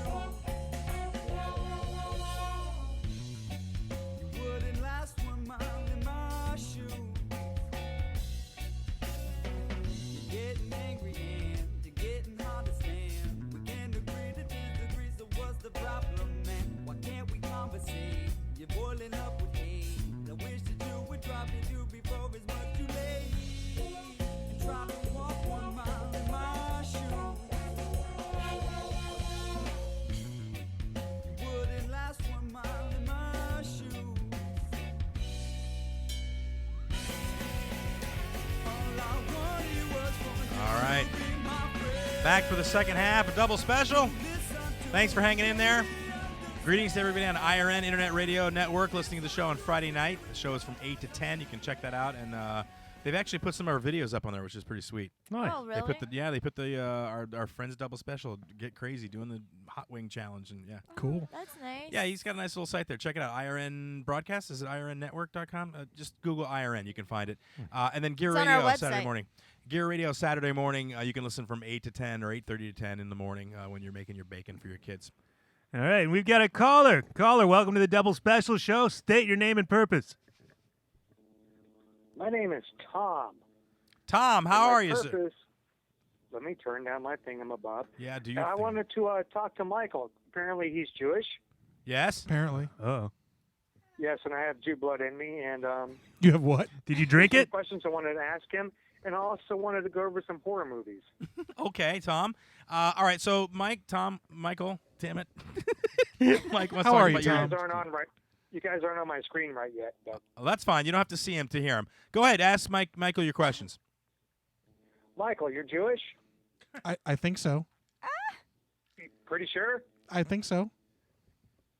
You wouldn't last 1 mile in my shoes. You're getting angry and you're getting hard to stand. We can't agree to disagree, so what's the problem, man? Why can't we conversate? You're boiling up with hate. I wish that you would drop it to before it's much too late. And try to walk 1 mile in my shoes. You wouldn't last 1 mile in my shoes. All I wanted was for you All right. to be my friend. Back for the second half, a double special. Thanks for hanging in there. Greetings to everybody on IRN Internet Radio Network listening to the show on Friday night. The show is from 8 to 10. You can check that out and They've actually put some of our videos up on there, which is pretty sweet. Nice. Oh, really? They put the our friends double special Get Crazy doing the hot wing challenge, and yeah. Cool. That's nice. Yeah, he's got a nice little site there. Check it out. IRN Broadcast. Is it IRNnetwork.com? Just Google IRN. You can find it. And then Gear It's on our Radio Saturday website. morning. Gear Radio Saturday morning. You can listen from 8 to 10 or 8:30 to 10 in the morning when you're making your bacon for your kids. All right, we've got a caller. Caller, welcome to the Double Special Show. State your name and purpose. My name is Tom. Tom, how are you, sir? Let me turn down my thingamabob. Yeah, do you? I wanted to talk to Michael. Apparently, he's Jewish. Yes. Apparently. Oh. Yes, and I have Jew blood in me. And You have what? Did you drink some it? questions I wanted to ask him, and I also wanted to go over some horror movies. Okay, Tom. All right, so Michael, damn it. Mike wants How to talk are you, about You your- guys Tom? aren't on right. You guys aren't on my screen right yet. But Oh, that's fine. You don't have to see him to hear him. Go ahead, ask Michael your questions. Michael, you're Jewish? I think so. Pretty sure? I think so.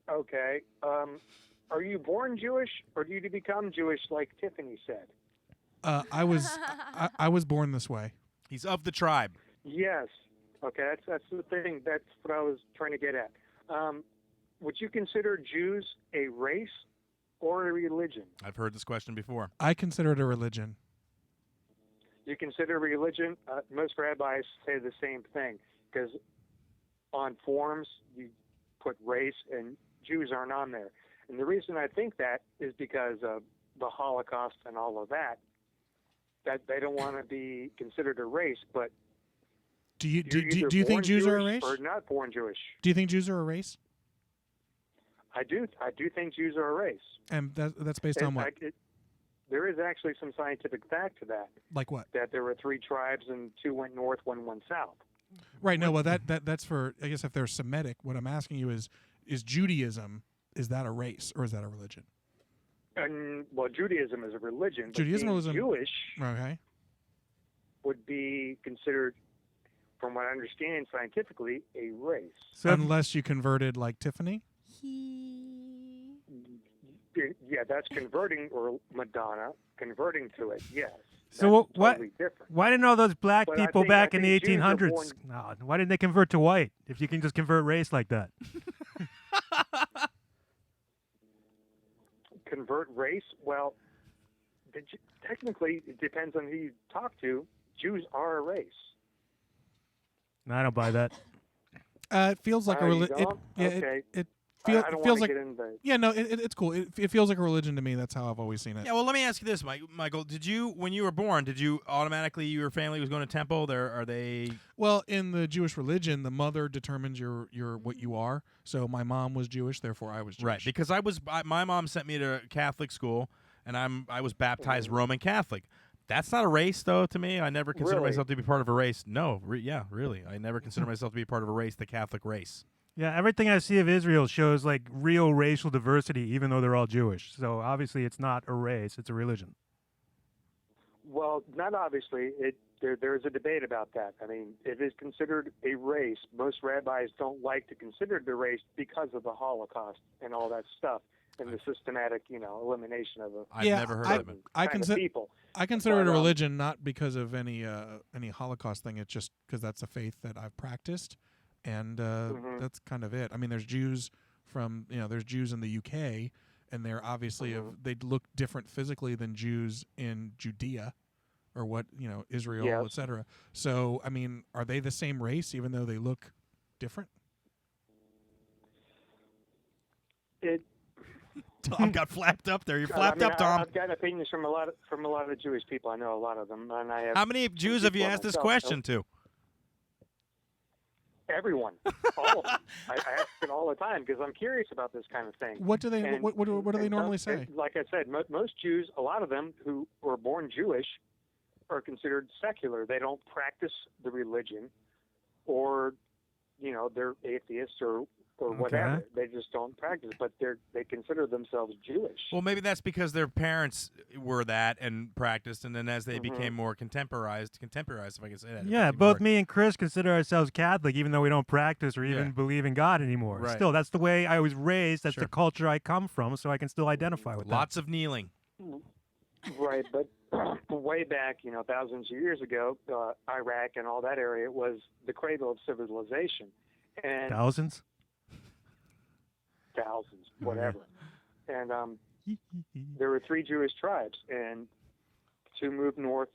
Okay. Are you born Jewish, or do you become Jewish like Tiffany said? I was born this way. He's of the tribe. Yes. Okay, that's the thing. That's what I was trying to get at. Would you consider Jews a race or a religion? I've heard this question before. I consider it a religion. You consider religion? Most rabbis say the same thing, because on forms you put race and Jews aren't on there. And the reason I think that is because of the Holocaust and all of that they don't want to be considered a race, but Do you you're either do you think born Jews are a Jewish race? or not born Jewish? Do you think Jews are a race? I do think Jews are a race. And that's based on In what? fact, there is actually some scientific fact to that. Like what? That there were 3 tribes and 2 went north, 1 went south. Right. No. Well, that's for, I guess, if they're Semitic. What I'm asking you is Judaism, is that a race or is that a religion? And well, Judaism is a religion. But Judaism being is a- Jewish Okay. would be considered, from what I understand scientifically, a race. So, Unless you converted like Tiffany. Yeah, that's converting, or Madonna converting to it. Yes. So That's what? totally different. Why didn't all those black But I people think- back I in the think Jews are 1800s? No, why didn't they convert to white? If you can just convert race like that. Convert race? Well, technically, it depends on who you talk to. Jews are a race. No, I don't buy that. It feels like a You religion. don't? Yeah. Okay. It I feels don't like want to get into yeah. No. It's cool. It feels like a religion to me. That's how I've always seen it. Yeah, well, let me ask you this, Michael. Did you, when you were born, did you automatically, your family was going to temple? Are they? Well, in the Jewish religion, the mother determines your what you are. So my mom was Jewish, therefore I was Jewish. Right, because my mom sent me to Catholic school, and I was baptized Roman Catholic. That's not a race, though, to me. I never consider Really? myself to be part of a race. No, really. I never consider myself to be part of a race, the Catholic race. Yeah, everything I see of Israel shows like real racial diversity, even though they're all Jewish. So obviously, it's not a race; it's a religion. Well, not obviously. There's a debate about that. I mean, it is considered a race. Most rabbis don't like to consider it a race because of the Holocaust and all that stuff, and the systematic, elimination of a I've Yeah, never heard I- of it. I kind of consi- people. I consider it But, a religion not because of any Holocaust thing. It's just because that's a faith that I've practiced, and that's kind of it. I mean, there's Jews from there's Jews in the UK, and they're obviously they look different physically than Jews in Judea, or what Israel, Yes. etc. So I mean, are they the same race even though they look different? Tom got flapped up there. You're flapped I mean, up, Tom. I've got opinions from a lot of Jewish people. I know a lot of them, and I have How many Jews have you people asked this myself, question to? everyone, all of them. I ask it all the time because I'm curious about this kind of thing. What do they And- what do they and normally some- say? Like I said, most Jews, a lot of them who were born Jewish, are considered secular. They don't practice the religion, or they're atheists or whatever. They just don't practice, but they consider themselves Jewish. Well, maybe that's because their parents were that and practiced, and then as they became more contemporized, if I can say that. Yeah, became both more- me and Chris consider ourselves Catholic, even though we don't practice or even Yeah. believe in God anymore. Right. Still, that's the way I was raised. That's Sure. the culture I come from, so I can still identify with Lots of kneeling. Right, but way back, thousands of years ago, Iraq and all that area was the cradle of civilization. And Thousands? thousands, whatever. And there were 3 Jewish tribes, and 2 moved north,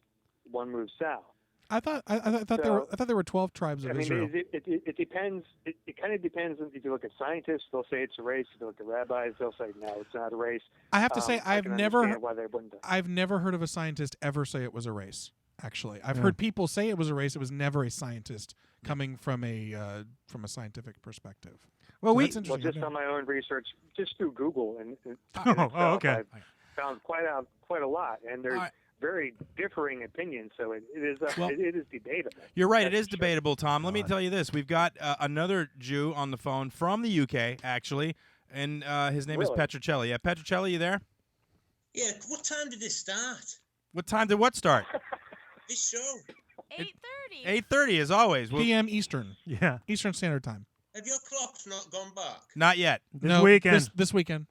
1 moved south. I thought there were 12 tribes of Israel. It depends. It kind of depends. If you look at scientists, they'll say it's a race. If you look at rabbis, they'll say no, it's not a race. I have to say, I can understand why they wouldn't. I've never heard of a scientist ever say it was a race. Actually, I've heard people say it was a race. It was never a scientist coming from a scientific perspective. Well, So that's just on my own research, just through Google, and okay. I found quite a lot, and there's very differing opinions. So it is debatable. You're right. It is debatable, Tom. Let me tell you this: we've got another Jew on the phone from the UK, actually, and his name is Petchra Chelli. Yeah, Petchra Chelli, you there? Yeah. What time did this start? What time did what start? This show. 8:30. 8:30, as always. PM Eastern. Yeah. Eastern Standard Time. Have your clocks not gone back? Not yet. This weekend. This weekend.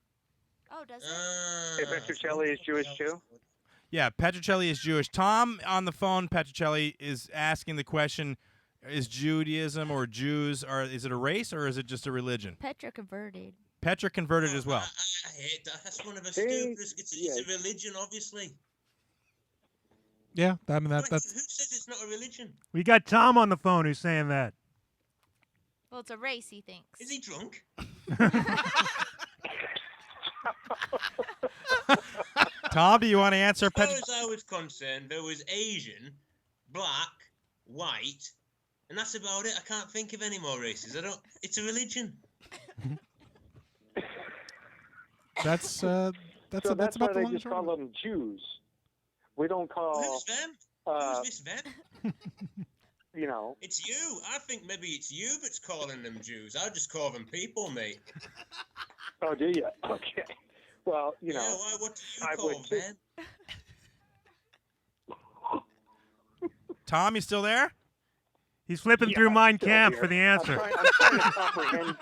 Oh, does it? Hey, Petchra Chelli is Jewish too. Yeah, Petchra Chelli is Jewish. Tom on the phone, Petchra Chelli, is asking the question: is Judaism or Jews, is it a race or is it just a religion? Petchra converted. Petchra converted as well. I hate that. That's one of the stupidest. It's a religion, obviously. Yeah, I mean Who that's. says it's not a religion? We got Tom on the phone who's saying that. Well, it's a race, he thinks. Is he drunk? Tom, do you want to answer? As far as I was concerned, there was Asian, black, white, and that's about it. I can't think of any more races. It's a religion. That's So about that's why the they long just short call of it. them Jews. We don't call. Who's them? Who's this them? It's you. I think maybe it's you that's calling them Jews. I just call them people, mate. Oh, do you? Okay. Well, Yeah, what do you I call would too. them? Tom, you still there? He's flipping Yeah, through I'm Mein still Kampf here. for the answer. I'm trying to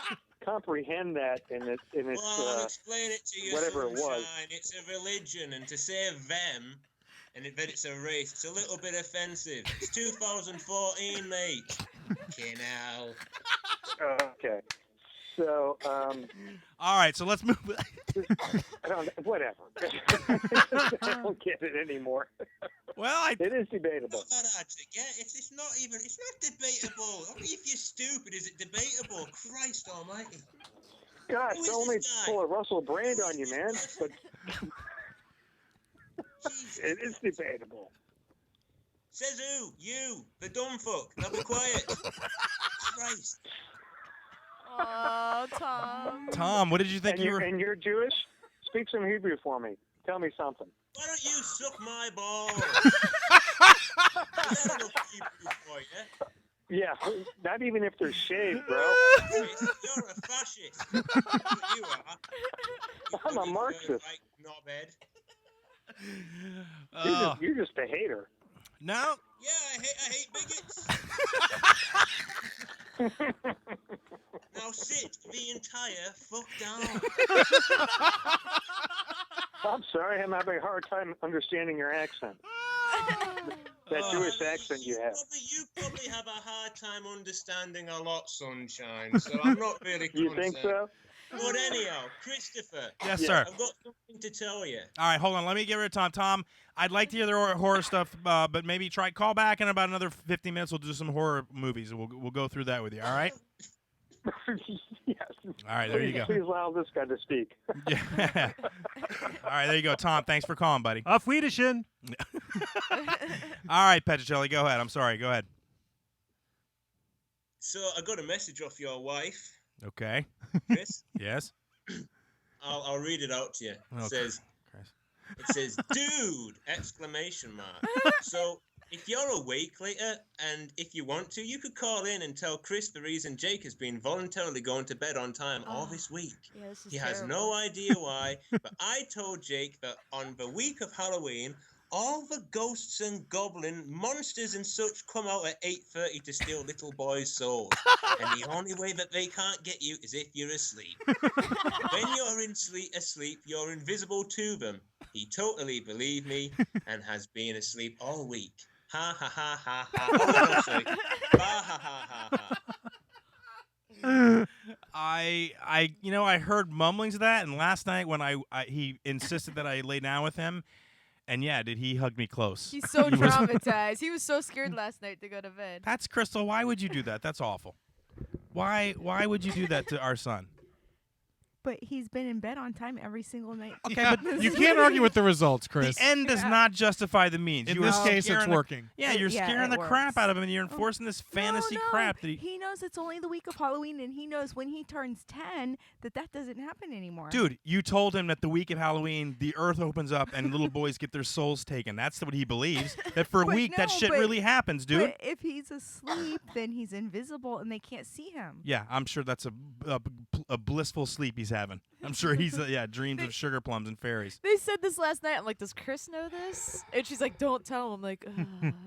comprehend that in its Well, I'll explain it to you, whatever it was. sunshine. It's a religion, and to say them and that it's a race, it's a little bit offensive. It's 2014, mate. Canal. Okay. So, All right, so let's move. whatever. I don't get it anymore. Well, it is debatable. Not that hard to get. It's not debatable. Only if you're stupid is it debatable. Christ almighty. God, Who is don't only this guy? pull a Russell Brand on you, man. But it is debatable. Says who? You, the dumb fuck. Now be quiet. Christ. Oh, Tom. Tom, what did you think And and you're Jewish? Speak some Hebrew for me. Tell me something. Why don't you suck my balls? Is that enough Hebrew for you? Yeah, not even if they're shaved, bro. You're a fascist. That's what you are. You I'm a bloody Marxist. right knobhead. You're just a hater. No. Yeah, I hate bigots. Now sit the entire fuck down. I'm sorry, I'm having a hard time understanding your accent. That Jewish accent you have. You probably have a hard time understanding a lot, sunshine. So I'm not really concerned. You think so? But anyhow, Christopher. Yes, sir. I've got something to tell you. All right, hold on. Let me get rid of Tom. Tom, I'd like to hear the horror stuff, but maybe call back in about another 15 minutes. We'll do some horror movies. We'll go through that with you. All right. Yes. All right, there you go. Please allow this guy to speak. Yeah. All right, there you go, Tom. Thanks for calling, buddy. Auf Wiedersehen. All right, Petchra Chelli, go ahead. I'm sorry. Go ahead. So I got a message off your wife, Okay. Chris. Yes. I'll read it out to you. It Okay. says, Christ. It says, dude! Exclamation mark. So if you're awake later, and if you want to, you could call in and tell Chris the reason Jake has been voluntarily going to bed on time all this week. Yeah, this is He has terrible. no idea why, but I told Jake that on the week of Halloween, all the ghosts and goblin monsters and such come out at 8:30 to steal little boys' souls. And the only way that they can't get you is if you're asleep. When you're asleep, you're invisible to them. He totally believed me and has been asleep all week. Ha ha ha ha ha. Oh, no, sorry. Ha ha ha ha ha. I heard mumblings of that, and last night when he insisted that I lay down with him, and yeah, did he hug me close? He's so traumatized. He was so scared last night to go to bed. That's Crystal. Why would you do that? That's awful. Why would you do that to our son? But he's been in bed on time every single night. Okay, but You can't argue with the results, Chris. The end does not justify the means. In You this are case, it's scaring the- working. Yeah, you're Yeah, scaring it the crap works. out of him, and you're enforcing this fantasy crap that he knows it's only the week of Halloween, and he knows when he turns 10 that doesn't happen anymore. Dude, you told him that the week of Halloween, the earth opens up and little boys get their souls taken. That's what he believes. That for a But week, that no, shit but- really happens, dude. But if he's asleep, then he's invisible, and they can't see him. Yeah, I'm sure that's a blissful sleep he's having. I'm sure he's dreams of sugar plums and fairies. They said this last night. I'm like, does Chris know this? And she's like, don't tell him. I'm like,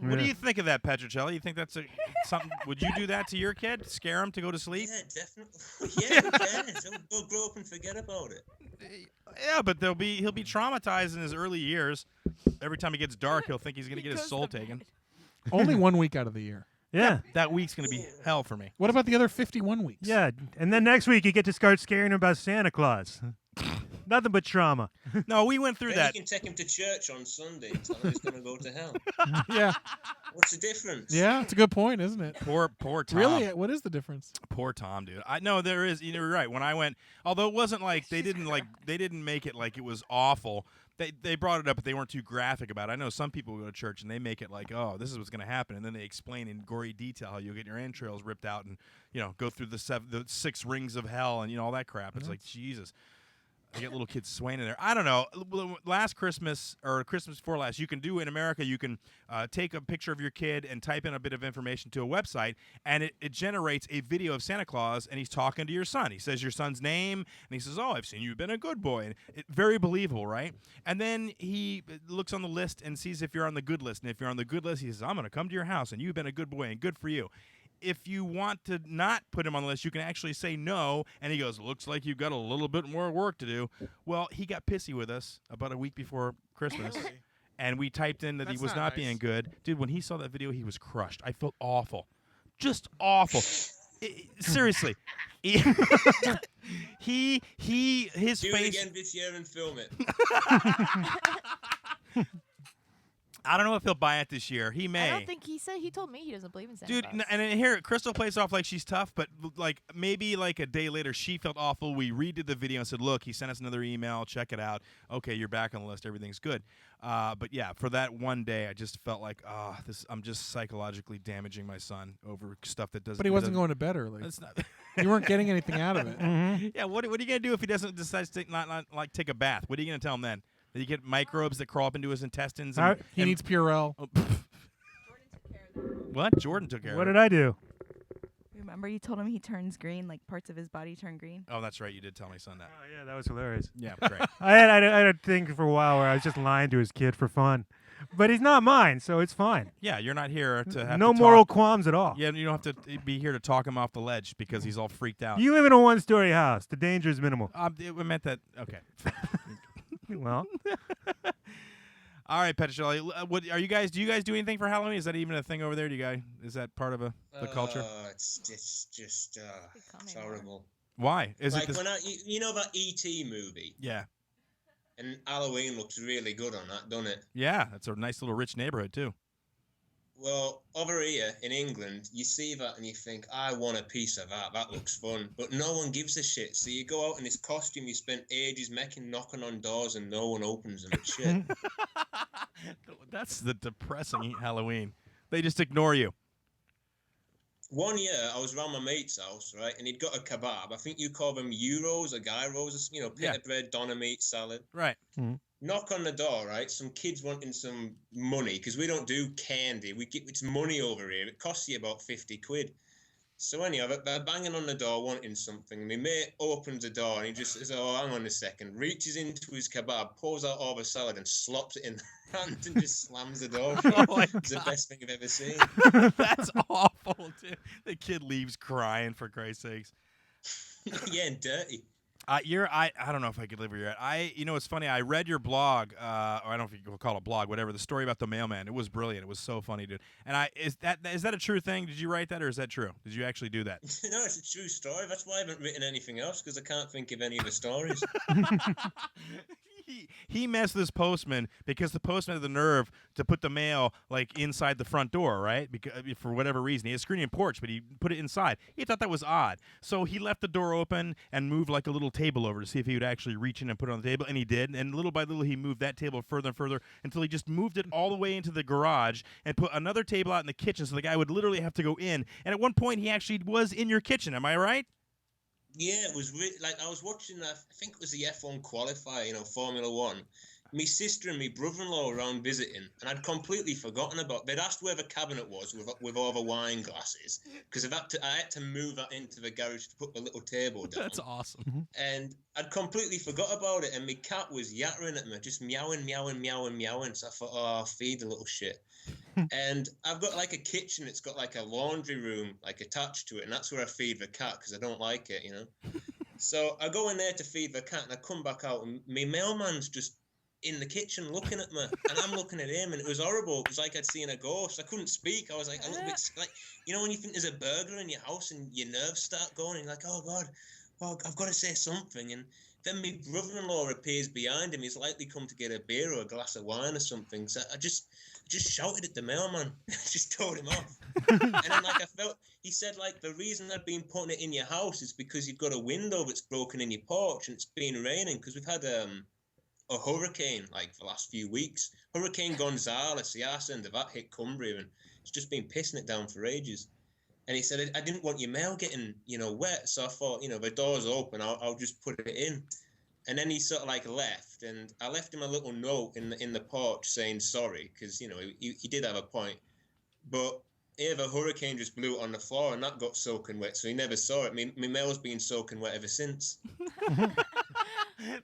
What do you think of that, Petchra Chelli? You think that's something? Would you do that to your kid? Scare him to go to sleep? Yeah, definitely. Yeah, who cares? He'll grow up and forget about it. Yeah, but he'll be traumatized in his early years. Every time it gets dark, he'll think he's gonna get his soul taken. Only 1 week out of the year. Yeah. That week's gonna be hell for me. What about the other 51 weeks? Yeah, and then next week you get to start scaring him about Santa Claus. Nothing but trauma. No, we went through Then that. you can take him to church on Sunday and tell him he's going to go to hell. Yeah. What's the difference? Yeah, it's a good point, isn't it? Poor Tom. Really? What is the difference? Poor Tom, dude. I know there is. You're right. When I went, although it wasn't like they didn't make it like it was awful. They brought it up, but they weren't too graphic about it. I know some people go to church and they make it like, oh, this is what's going to happen, and then they explain in gory detail how you'll get your entrails ripped out and go through the 6 rings of hell and all that crap. It's like Jesus. I get little kids swaying in there. I don't know. Last Christmas or Christmas before last, you can do in America, you can take a picture of your kid and type in a bit of information to a website, and it generates a video of Santa Claus, and he's talking to your son. He says your son's name, and he says, oh, I've seen you've been a good boy. And very believable, right? And then he looks on the list and sees if you're on the good list. And if you're on the good list, he says, I'm going to come to your house, and you've been a good boy, and good for you. If you want to not put him on the list, you can actually say no. And he goes, looks like you've got a little bit more work to do. Well, he got pissy with us about a week before Christmas. And we typed in that he was not being good. Dude, when he saw that video, he was crushed. I felt awful. Just awful. Seriously. His Do face. it again this year and film it. I don't know if he'll buy it this year. He may. I don't think he told me he doesn't believe in Santa Dude, Claus. and here Crystal plays off like she's tough, but maybe a day later she felt awful. We redid the video and said, "Look, he sent us another email. Check it out. Okay, you're back on the list. Everything's good." But yeah, for that one day, I just felt like, I'm just psychologically damaging my son over stuff that doesn't. But he wasn't going to bed early. That's not. You weren't getting anything out of it. Mm-hmm. Yeah, what are you gonna do if he doesn't decide to take a bath? What are you gonna tell him then? That you get microbes that crawl up into his intestines. And, He needs Purell. What? Jordan took care of What it. did I do? Remember, you told him he turns green, like parts of his body turn green. Oh, that's right. You did tell me, son, that. Oh, yeah, that was hilarious. Yeah, great. I had a thing for a while where I was just lying to his kid for fun. But he's not mine, so it's fine. Yeah, you're not here to have No to moral talk. qualms at all. Yeah, you don't have to be here to talk him off the ledge because he's all freaked out. You live in a one-story house. The danger is minimal. We meant that. Okay. Well, all right, Petchra Chelli. What are you guys? Do you guys do anything for Halloween? Is that even a thing over there? Do you guys? Is that part of the culture? It's just it's horrible. Why? Is like it this? when you know that E.T. movie? Yeah. And Halloween looks really good on that, doesn't it? Yeah, that's a nice little rich neighborhood too. Well, over here in England, you see that and you think, I want a piece of that. That looks fun. But no one gives a shit. So you go out in this costume you spent ages knocking on doors and no one opens them and shit. That's the depressing Halloween. They just ignore you. One year, I was around my mate's house, right, and he'd got a kebab. I think you call them gyros or gyros, pita bread, doner meat, salad. Right. Mm-hmm. Knock on the door, right? Some kids wanting some money because we don't do candy. It's money over here. It costs you about 50 quid. So anyhow, they're banging on the door wanting something. My mate opens the door and he just says, oh, hang on a second. Reaches into his kebab, pulls out all the salad and slops it in the hand and just slams the door shut. Oh my It's the best thing I've ever seen. That's awful, dude. The kid leaves crying, for Christ's sakes. Yeah, and dirty. I don't know if I could live where you're at. It's funny. I read your blog, or I don't know if you can call it a blog, whatever. The story about the mailman. It was brilliant. It was so funny, dude. And is that a true thing? Did you write that, or is that true? Did you actually do that? No, it's a true story. That's why I haven't written anything else, because I can't think of any of the stories. He messed this postman because the postman had the nerve to put the mail like inside the front door, right? Because for whatever reason, he had a screening porch, but he put it inside. He thought that was odd, so he left the door open and moved like a little table over to see if he would actually reach in and put it on the table, and he did. And little by little, he moved that table further and further until he just moved it all the way into the garage and put another table out in the kitchen, so the guy would literally have to go in. And at one point, he actually was in your kitchen. Am I right? Yeah, it was like I was watching. I think it was the F1 qualifier, Formula One. My sister and my brother-in-law were around visiting, and I'd completely forgotten about. They'd asked where the cabinet was with all the wine glasses, because I had to move that into the garage to put the little table down. That's awesome. And I'd completely forgot about it, and my cat was yattering at me, just meowing, meowing, meowing, meowing. So I thought, I'll feed the little shit. And I've got like a kitchen. It's got like a laundry room like attached to it, and that's where I feed the cat because I don't like it, So I go in there to feed the cat, and I come back out, and my mailman's just in the kitchen looking at me, and I'm looking at him, and it was horrible. It was like I'd seen a ghost. I couldn't speak. I was like a little bit like, when you think there's a burglar in your house and your nerves start going, and you're like, oh God, well, I've got to say something. And then my brother-in-law appears behind him. He's likely come to get a beer or a glass of wine or something. So I just shouted at the mailman. Just told him off. And then he said the reason I've been putting it in your house is because you've got a window that's broken in your porch, and it's been raining because we've had a hurricane for the last few weeks. Hurricane Gonzales, the arse end of that hit Cumbria, and it's just been pissing it down for ages. And he said, I didn't want your mail getting, wet, so I thought, the door's open, I'll just put it in. And then he sort of left, and I left him a little note in the porch saying sorry, because, he did have a point. But the hurricane just blew it on the floor, and that got soaking wet, so he never saw it. My mail's been soaking wet ever since.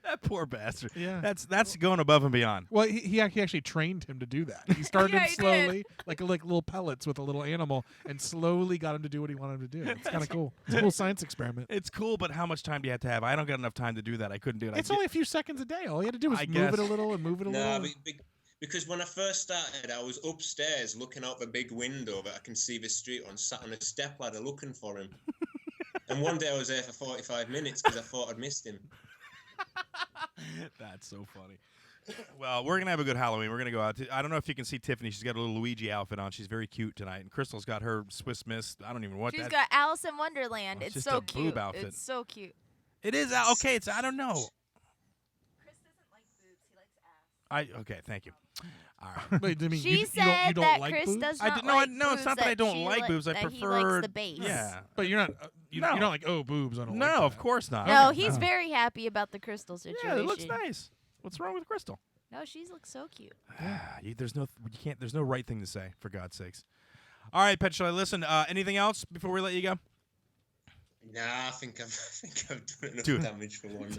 That poor bastard. Yeah. That's going above and beyond. Well, he actually trained him to do that. He started him slowly, like little pellets with a little animal, and slowly got him to do what he wanted him to do. It's kind of cool. It's a cool science experiment. It's cool, but how much time do you have to have? I don't got enough time to do that. I couldn't do it. It's only a few seconds a day. All you had to do was move it a little and move it a little. Because when I first started, I was upstairs looking out the big window that I can see the street on, sat on a stepladder looking for him. And one day I was there for 45 minutes because I thought I'd missed him. That's so funny. Well, we're going to have a good Halloween. We're going to go out. I don't know if you can see Tiffany. She's got a little Luigi outfit on. She's very cute tonight. And Crystal's got her Swiss Miss. I don't even know what She's got Alice in Wonderland. Oh, it's just so a cute. boob outfit. It's so cute. It is. Okay, I don't know. Chris doesn't like boobs. He likes ass. Okay, thank you. All right. Wait, I mean, She you said don't that like Chris boobs? does not like boobs. No, it's not that I don't like boobs. I that prefer. He likes the base. Yeah. But you're not. You're not like, oh, boobs. I don't like that. No, of course not. No, Okay. he's very happy about the Crystal situation. Yeah, it looks nice. What's wrong with Crystal? No, she looks so cute. There's no right thing to say, for God's sakes. All right, Petchra Chelli, listen, anything else before we let you go? Nah, I think I've done enough damage for one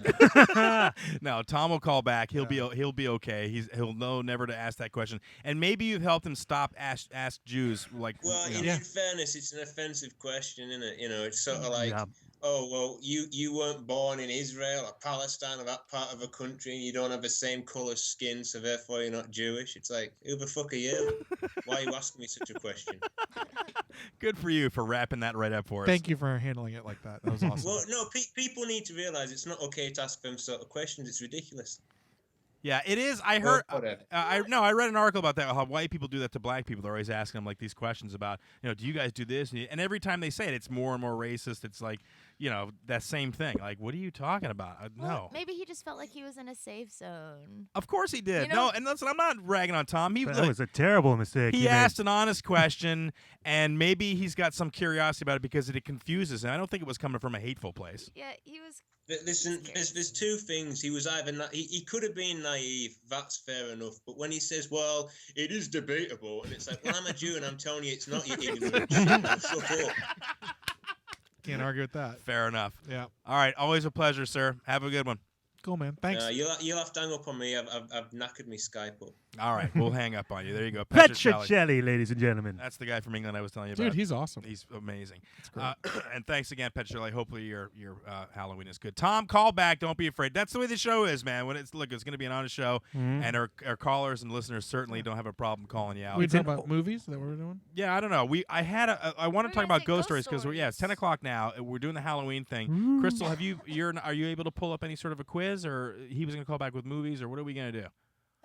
night. No, Tom will call back. He'll be okay. He'll know never to ask that question. And maybe you've helped him stop ask Jews Well, in fairness, it's an offensive question, isn't it? It's sort of like, oh well, you weren't born in Israel or Palestine or that part of a country, and you don't have the same color skin, so therefore you're not Jewish. It's like, who the fuck are you? Why are you asking me such a question? Good for you for wrapping that right up for us. Thank you for handling it like that. That was awesome. Well, no, people need to realize it's not okay to ask them sort of questions. It's ridiculous. Yeah, it is. I heard. I read an article about that. How white people do that to black people. They're always asking them these questions about, do you guys do this? And every time they say it, it's more and more racist. It's like, that same thing. Like, what are you talking about? No. Maybe he just felt like he was in a safe zone. Of course he did. No, and listen, I'm not ragging on Tom. That was a terrible mistake. He asked an honest question, and maybe he's got some curiosity about it because it confuses him. I don't think it was coming from a hateful place. Yeah, he was. Listen, there's two things. He was either he could have been naive. That's fair enough. But when he says, "Well, it is debatable," and it's like, "Well, I'm a Jew, and I'm telling you, it's not. You ignorant shit. Now, shut up." Can't argue with that. Fair enough. Yeah. All right. Always a pleasure, sir. Have a good one. Cool, man. Thanks. You'll have to hang up on me. I've knackered me Skype up. All right, we'll hang up on you. There you go. Petchra Chelli, ladies and gentlemen. That's the guy from England I was telling you about. Dude, he's awesome. He's amazing. And thanks again, Petchra Chelli. Hopefully your Halloween is good. Tom, call back. Don't be afraid. That's the way the show is, man. When it's going to be an honest show, and our callers and listeners certainly don't have a problem calling you out. We talk about movies. Is that what we're doing? Yeah, I don't know. I want to talk about ghost stories because it's 10 o'clock now. We're doing the Halloween thing. Crystal, are you able to pull up any sort of a quiz, or he was going to call back with movies, or what are we going to do?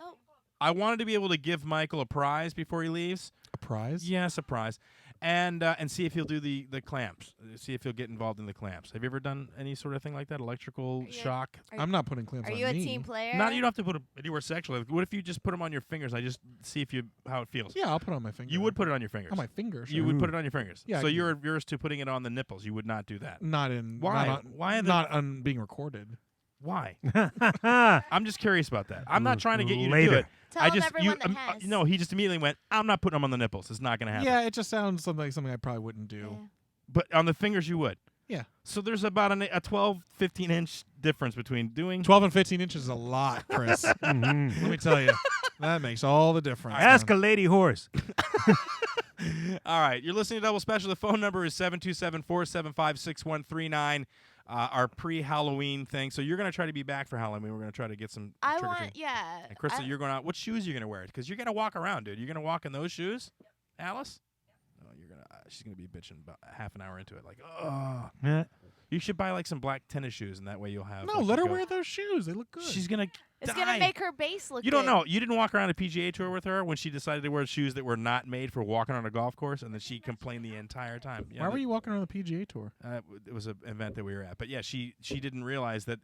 Oh. I wanted to be able to give Michael a prize before he leaves. A prize? Yes, a prize. And see if he'll do the clamps. See if he'll get involved in the clamps. Have you ever done any sort of thing like that? Electrical shock? I'm not putting clamps on me. Are you a team player? You don't have to put them anywhere sexually. What if you just put them on your fingers? I just see how it feels. Yeah, I'll put it on my fingers. You would put it on your fingers. On my fingers. You would put it on your fingers. Yeah. So you're averse to putting it on the nipples. You would not do that. Not in. Why? Why? Not on being recorded. Why? I'm just curious about that. I'm not trying to get you to do it. Tell everyone that has. No, he just immediately went, I'm not putting them on the nipples. It's not going to happen. Yeah, it just sounds like something I probably wouldn't do. Yeah. But on the fingers, you would. Yeah. So there's about a 12, 15-inch difference between doing 12 and 15 inches is a lot, Chris. Let me tell you. That makes all the difference. Ask a lady horse. All right. You're listening to Double Special. The phone number is 727-475-6139. Our pre-Halloween thing. So you're going to try to be back for Halloween. We're going to try to get some trick-or-treating. Yeah. And Crystal, you're going out. What shoes are you going to wear? Because you're going to walk around, dude. You're going to walk in those shoes? Alice? Oh, she's going to be bitching about half an hour into it. Like, oh. Yeah. You should buy like some black tennis shoes, and that way you'll have. No, let her wear those shoes. They look good. She's going to It's going to make her base look You don't good. know. You didn't walk around a PGA Tour with her when she decided to wear shoes that were not made for walking on a golf course, and then she complained the entire time. Why were you walking around the PGA Tour? It was an event that we were at. But, yeah, she didn't realize that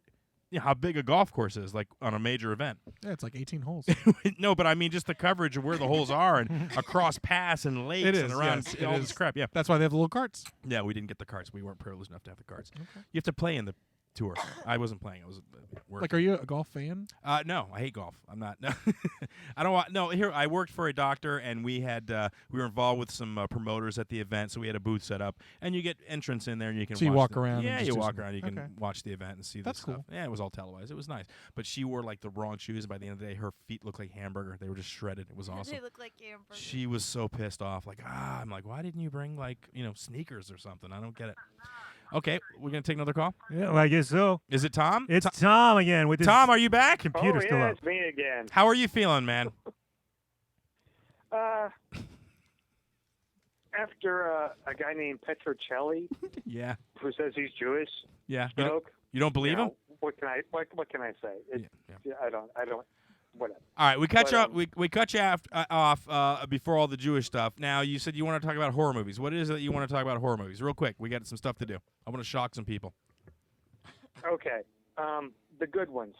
how big a golf course is, like on a major event. Yeah, it's like 18 holes. No, but I mean just the coverage of where the holes are and across paths and lakes and around all this crap. Yeah, that's why they have the little carts. Yeah, we didn't get the carts. We weren't privileged enough to have the carts. Okay. You have to play in the tour. I wasn't playing. I was working. Like, are you a golf fan? No, I hate golf. I'm not. No, I don't want. No, here I worked for a doctor, and we were involved with some promoters at the event, so we had a booth set up, and you get entrance in there, and you can. So you walk around. Yeah, and you walk around. You can watch the event and see. That's the cool. Stuff. Yeah, it was all televised. It was nice, but she wore like the wrong shoes, and by the end of the day, her feet looked like hamburger. They were just shredded. It was awesome. They look like hamburger. She was so pissed off. Like, I'm like, why didn't you bring like sneakers or something? I don't get it. Okay, we're gonna take another call. Yeah, well, I guess so. Is it Tom? It's Tom again with his Tom, are you back? Computer still up. It's me again. How are you feeling, man? After a guy named Petchra Chelli, yeah, who says he's Jewish, yeah, spoke. You don't believe him? What can I say? I don't. Whatever. All right, we cut you off. We cut you off before all the Jewish stuff. Now you said you want to talk about horror movies. What is it that you want to talk about horror movies? Real quick, we got some stuff to do. I want to shock some people. Okay, the good ones.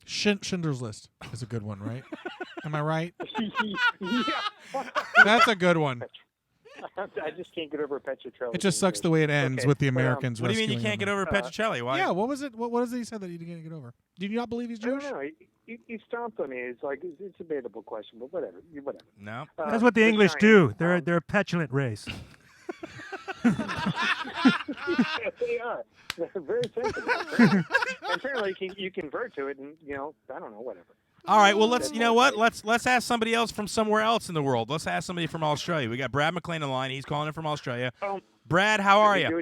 Schindler's List is a good one, right? Am I right? Yeah. That's a good one. I just can't get over Petchra Chelli. It just sucks the way it ends with the Americans. What do you mean you can't get over Petchra Chelli? Why? Yeah, what was it? What is it he said that he didn't get over? Do you not believe he's Jewish? I don't know. He stomped on me. It's like it's a debatable question, but whatever. No. That's what the English do. They're a petulant race. Yes, they are. They're very sensitive. Apparently, you convert to it, and I don't know, whatever. All right. Well, let's ask somebody else from somewhere else in the world. Let's ask somebody from Australia. We got Brad Maclean on the line. He's calling in from Australia. Brad, how are you?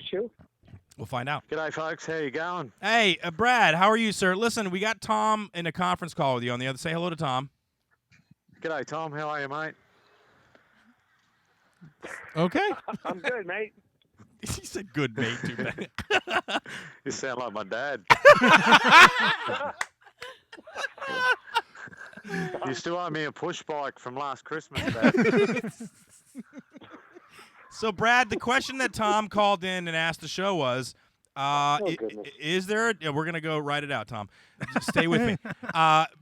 We'll find out. G'day, folks. How you going? Hey, Brad, how are you, sir? Listen, we got Tom in a conference call with you on the other. Say hello to Tom. G'day, Tom. How are you, mate? Okay. I'm good, mate. He said good, mate, too bad. You sound like my dad. You still owe me a push bike from last Christmas, Dad. So, Brad, the question that Tom called in and asked the show was, is there we're going to go write it out, Tom. Just stay with me.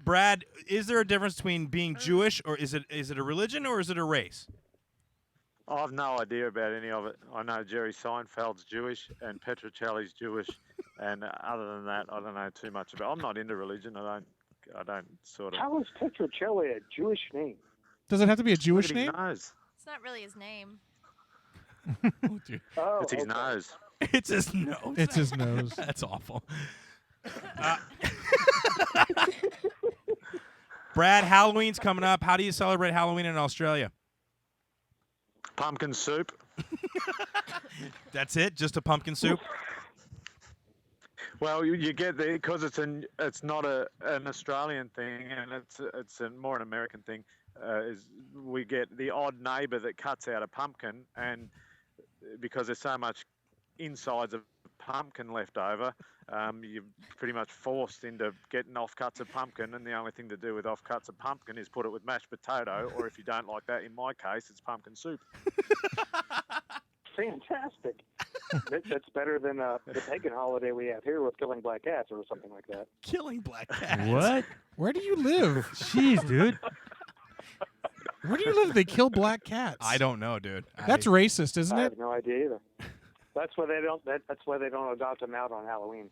Brad, is there a difference between being Jewish, or is it a religion, or is it a race? I have no idea about any of it. I know Jerry Seinfeld's Jewish and Petchra Chelli's Jewish, and other than that, I don't know too much about. I'm not into religion. I don't sort of. How is Petchra Chelli a Jewish name? Does it have to be a Jewish name? It's not really his name. Oh, dude. It's his nose. It's his nose. It's his nose. That's awful. Brad, Halloween's coming up. How do you celebrate Halloween in Australia? Pumpkin soup. That's it? Just a pumpkin soup? Well, you get the because it's not an Australian thing, and it's more an American thing. Is we get the odd neighbour that cuts out a pumpkin, and because there's so much insides of pumpkin left over, you're pretty much forced into getting offcuts of pumpkin, and the only thing to do with offcuts of pumpkin is put it with mashed potato, or if you don't like that, in my case, it's pumpkin soup. Fantastic. That's better than the pagan holiday we have here with killing black cats or something like that. Killing black cats? What? Where do you live? Jeez, dude. Where do you live? They kill black cats. I don't know, dude. That's racist, isn't I it? have no idea either. That's why they don't. That's why they don't adopt them out on Halloween.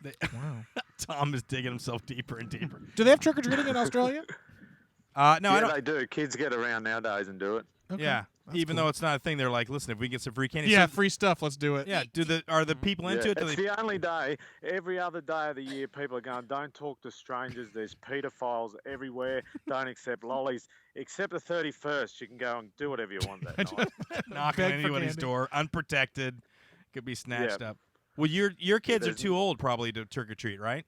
Wow. Tom is digging himself deeper and deeper. Do they have trick or treating in Australia? No, I Yeah, don't. they do. Kids get around nowadays and do it. Okay. Yeah, That's even cool. though it's not a thing, they're like, listen, if we get some free candy, Yeah, so- free stuff. Let's do it. yeah. Are the people into it? Do It's they- the only day. Every other day of the year, people are going, don't talk to strangers. There's paedophiles everywhere. Don't accept lollies. Except the 31st, you can go and do whatever you want that night. knocking Beg on for anybody's candy. door, unprotected, could be snatched Yeah. up. Well, your kids are There's- too old probably to trick or treat, right?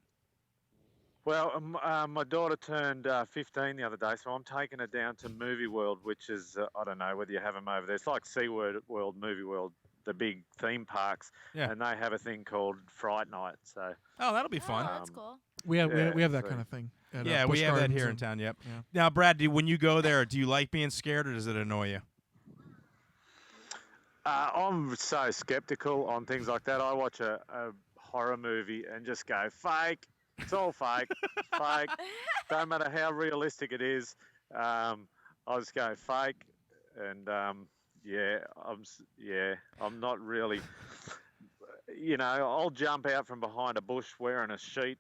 Well, my daughter turned 15 the other day, so I'm taking her down to Movie World, which is, I don't know whether you have them over there. It's like SeaWorld, Movie World, the big theme parks, Yeah. and they have a thing called Fright Night. So Oh, that'll be fun. Oh, that's cool. We have Yeah, we have that so- kind of thing. At, Yeah, Busch we have that Gardens here in and- town. Yep. Yeah. Now, Brad, when you go there, do you like being scared or does it annoy you? I'm so skeptical on things like that. I watch a horror movie and just go, fake. It's all fake. Fake. Don't matter how realistic it is. I'll just go fake. And I'm not really. I'll jump out from behind a bush wearing a sheet,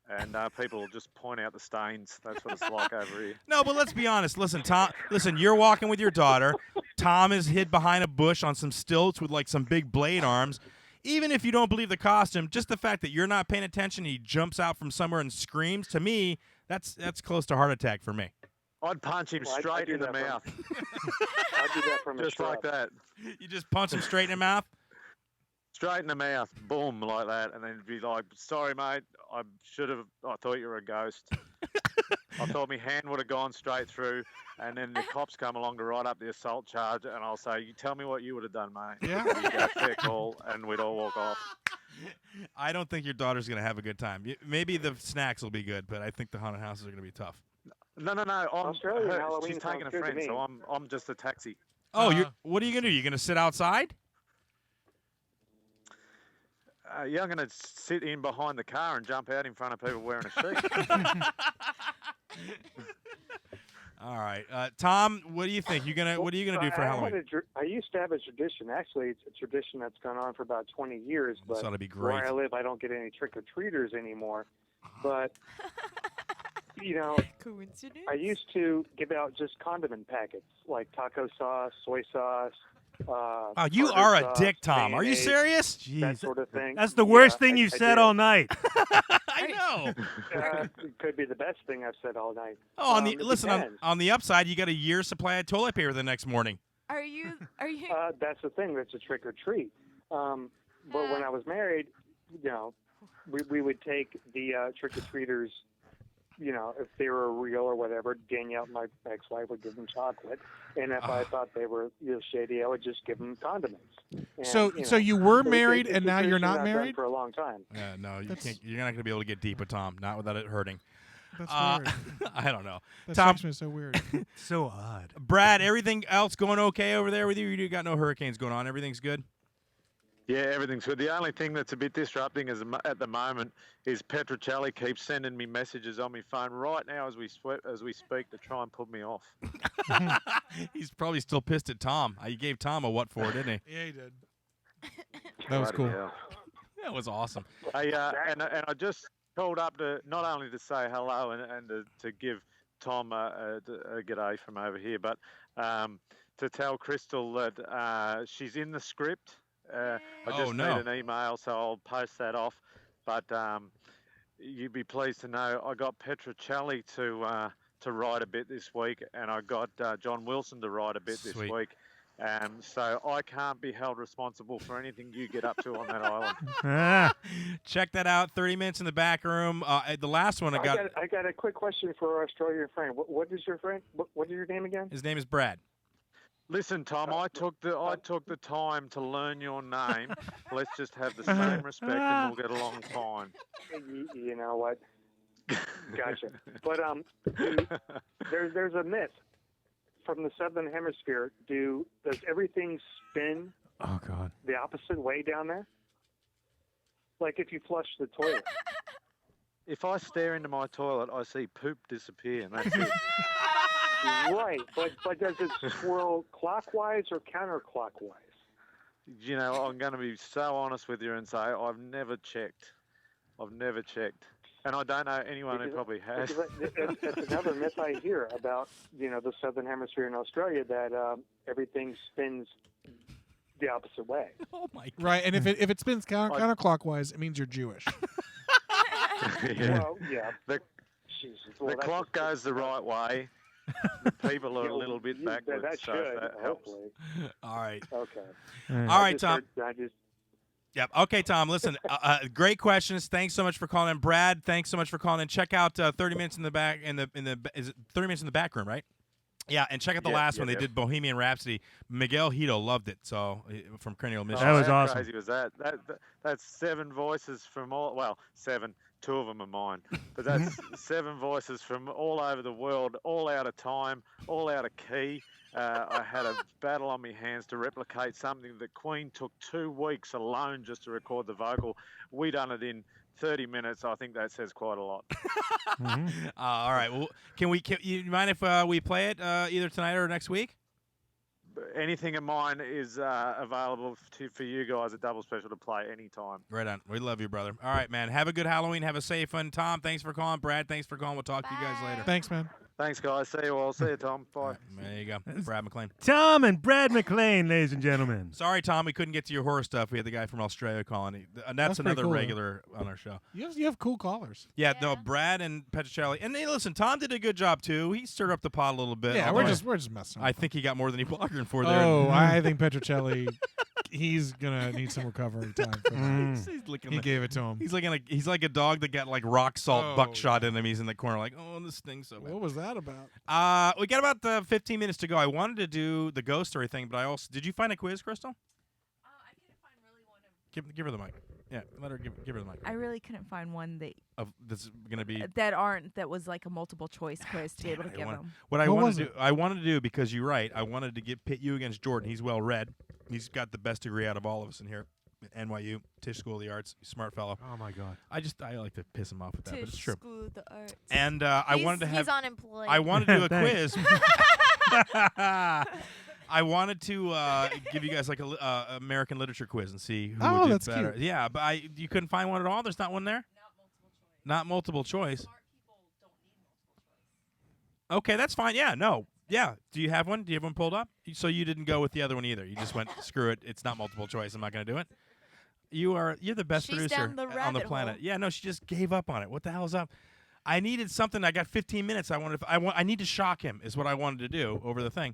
and people will just point out the stains. That's what it's like over here. No, but let's be honest. Listen, Tom. Listen, you're walking with your daughter. Tom is hid behind a bush on some stilts with like some big blade arms. Even if you don't believe the costume, just the fact that you're not paying attention, he jumps out from somewhere and screams. To me, that's close to heart attack for me. I'd punch him Well, I straight do in the that from- mouth, I do that from a just like shrub. that. You just punch him straight in the mouth. Straight in the mouth, boom, like that, and then be like, "Sorry, mate, I thought you were a ghost. I thought my hand would have gone straight through." And then the cops come along to write up the assault charge, and I'll say, "You tell me what you would have done, mate." Yeah. And you go, "Fair call," and we'd all walk off. I don't think your daughter's gonna have a good time. Maybe the snacks will be good, but I think the haunted houses are gonna be tough. No. Australian Halloween She's sounds taking a good to friend, me. so I'm just a taxi. Oh, what are you gonna do? You gonna sit outside? Yeah, I'm going to sit in behind the car and jump out in front of people wearing a sheet. All right, Tom. What do you think? What are you gonna do for Halloween? I used to have a tradition. Actually, it's a tradition that's gone on for about 20 years. But This ought to be where great. I live, I don't get any trick-or-treaters anymore. But, Coincidence? I used to give out just condiment packets, like taco sauce, soy sauce. Oh, you tartar are a sauce, dick, Tom. Are you mayonnaise, serious? That Jeez, sort of thing. that's the worst Yeah, thing you've I said did. all night. I know. It could be the best thing I've said all night. Oh, on the It listen depends. on the upside, you got a year's supply of toilet paper the next morning. Are you? That's the thing. That's a trick or treat. But when I was married, we would take the trick or treaters. If they were real or whatever, Danielle, my ex-wife, would give them chocolate, and if I thought they were shady, I would just give them condiments. And, So you were it's married a and now you're tradition not I've done married? for a long time. Yeah, no, you can't. You're not gonna be able to get deep with Tom, not without it hurting. That's weird. I don't know. That Tom, strikes me as so weird. So odd. Brad, everything else going okay over there with you? You got no hurricanes going on. Everything's good. Yeah, everything's good. The only thing that's a bit disrupting at the moment is Petchra Chelli keeps sending me messages on my phone right now as we speak to try and put me off. He's probably still pissed at Tom. You gave Tom a what for, didn't he? Yeah, he did. That was Bloody cool. hell. That was awesome. Hey, and I just called up to not only to say hello and to give Tom a g'day from over here, but to tell Crystal that she's in the script. I just need an email, so I'll post that off. But you'd be pleased to know I got Petchra Chelli to write a bit this week, and I got John Wilson to write a bit this Sweet. week. So I can't be held responsible for anything you get up to on that island. Check that out. 30 minutes in the back room. The last one I got. I got a quick question for our Australian friend. What is your friend? What is your name again? His name is Brad. Listen, Tom, I took the time to learn your name. Let's just have the same respect, and we'll get along fine. You know what? Gotcha. But there's a myth from the southern hemisphere. Does everything spin? Oh God. The opposite way down there? Like if you flush the toilet. If I stare into my toilet, I see poop disappear, and that's it. Right, but does it swirl clockwise or counterclockwise? You know, I'm going to be so honest with you and say I've never checked. And I don't know anyone who probably has. It's another myth I hear about, the southern hemisphere in Australia, that everything spins the opposite way. Oh my God. Right, and if it spins counterclockwise, it means you're Jewish. Well, yeah. The clock goes the right way. The people are a little bit backwards. That so should, that helps. hopefully. All right. Okay. All right, Tom. Yep. Okay, Tom. Listen, great questions. Thanks so much for calling in, Brad. Thanks so much for calling in. Check out 30 minutes in the back. Is it 30 minutes in the back room, right? Yeah, and check out the last one. They did Bohemian Rhapsody. Miguel Hito loved it. So from Cranial Mission. That was how awesome. Crazy was that? That's 7 voices from all. Well, 7. 2 of them are mine. But that's 7 voices from all over the world, all out of time, all out of key. I had a battle on my hands to replicate something that Queen took 2 weeks alone just to record the vocal. We done it in 30 minutes. I think that says quite a lot. All right. Well, you mind if we play it either tonight or next week? Anything of mine is available for you guys at Double Special to play anytime. Right on. We love you, brother. All right, man. Have a good Halloween. Have a safe one. Tom, thanks for calling. Brad, thanks for calling. We'll talk to you guys later. Thanks, man. Thanks, guys. See you all. See you, Tom. Bye. There you go. Brad Maclean. Tom and Brad Maclean, ladies and gentlemen. Sorry, Tom, we couldn't get to your horror stuff. We had the guy from Australia calling. And that's pretty another cool, regular on our show. You have cool callers. Yeah, no, Brad and Petchra Chelli. And hey, listen, Tom did a good job too. He stirred up the pot a little bit. Yeah, although we're just messing. I think he got more than he bargained for there. Oh, I think Petchra Chelli, he's gonna need some recovery time. For that. He gave it to him. He's like a dog that got like rock salt buckshot in him. He's in the corner like, oh, this stinks so bad. What was that about? We got about 15 minutes to go. I wanted to do the ghost story thing, but I also did you find a quiz, Crystal? I couldn't find really one of. Give her the mic. Yeah, let her give her the mic. I really couldn't find one That's gonna be that was like a multiple choice quiz to be able to give them. What I wanted to do because you're right. I wanted to pit you against Jordan. He's well read. He's got the best degree out of all of us in here. NYU, Tisch School of the Arts, smart fellow. Oh my God! I like to piss him off with that, but it's Tisch true. School of the Arts. And I wanted to have. He's unemployed. I wanted to do a quiz. I wanted to give you guys like a American literature quiz and see who did that's better. cute. Yeah, but you couldn't find one at all. There's not one there. Not multiple choice. Smart people don't need multiple choice. Okay, that's fine. Yeah, no. Yeah. Do you have one? Do you have one pulled up? So you didn't go with the other one either. You just went, screw it. It's not multiple choice. I'm not going to do it. You're the best She's producer down the on the rabbit planet. hole. Yeah, no, she just gave up on it. What the hell is up? I needed something. I got 15 minutes. I need to shock him. Is what I wanted to do over the thing.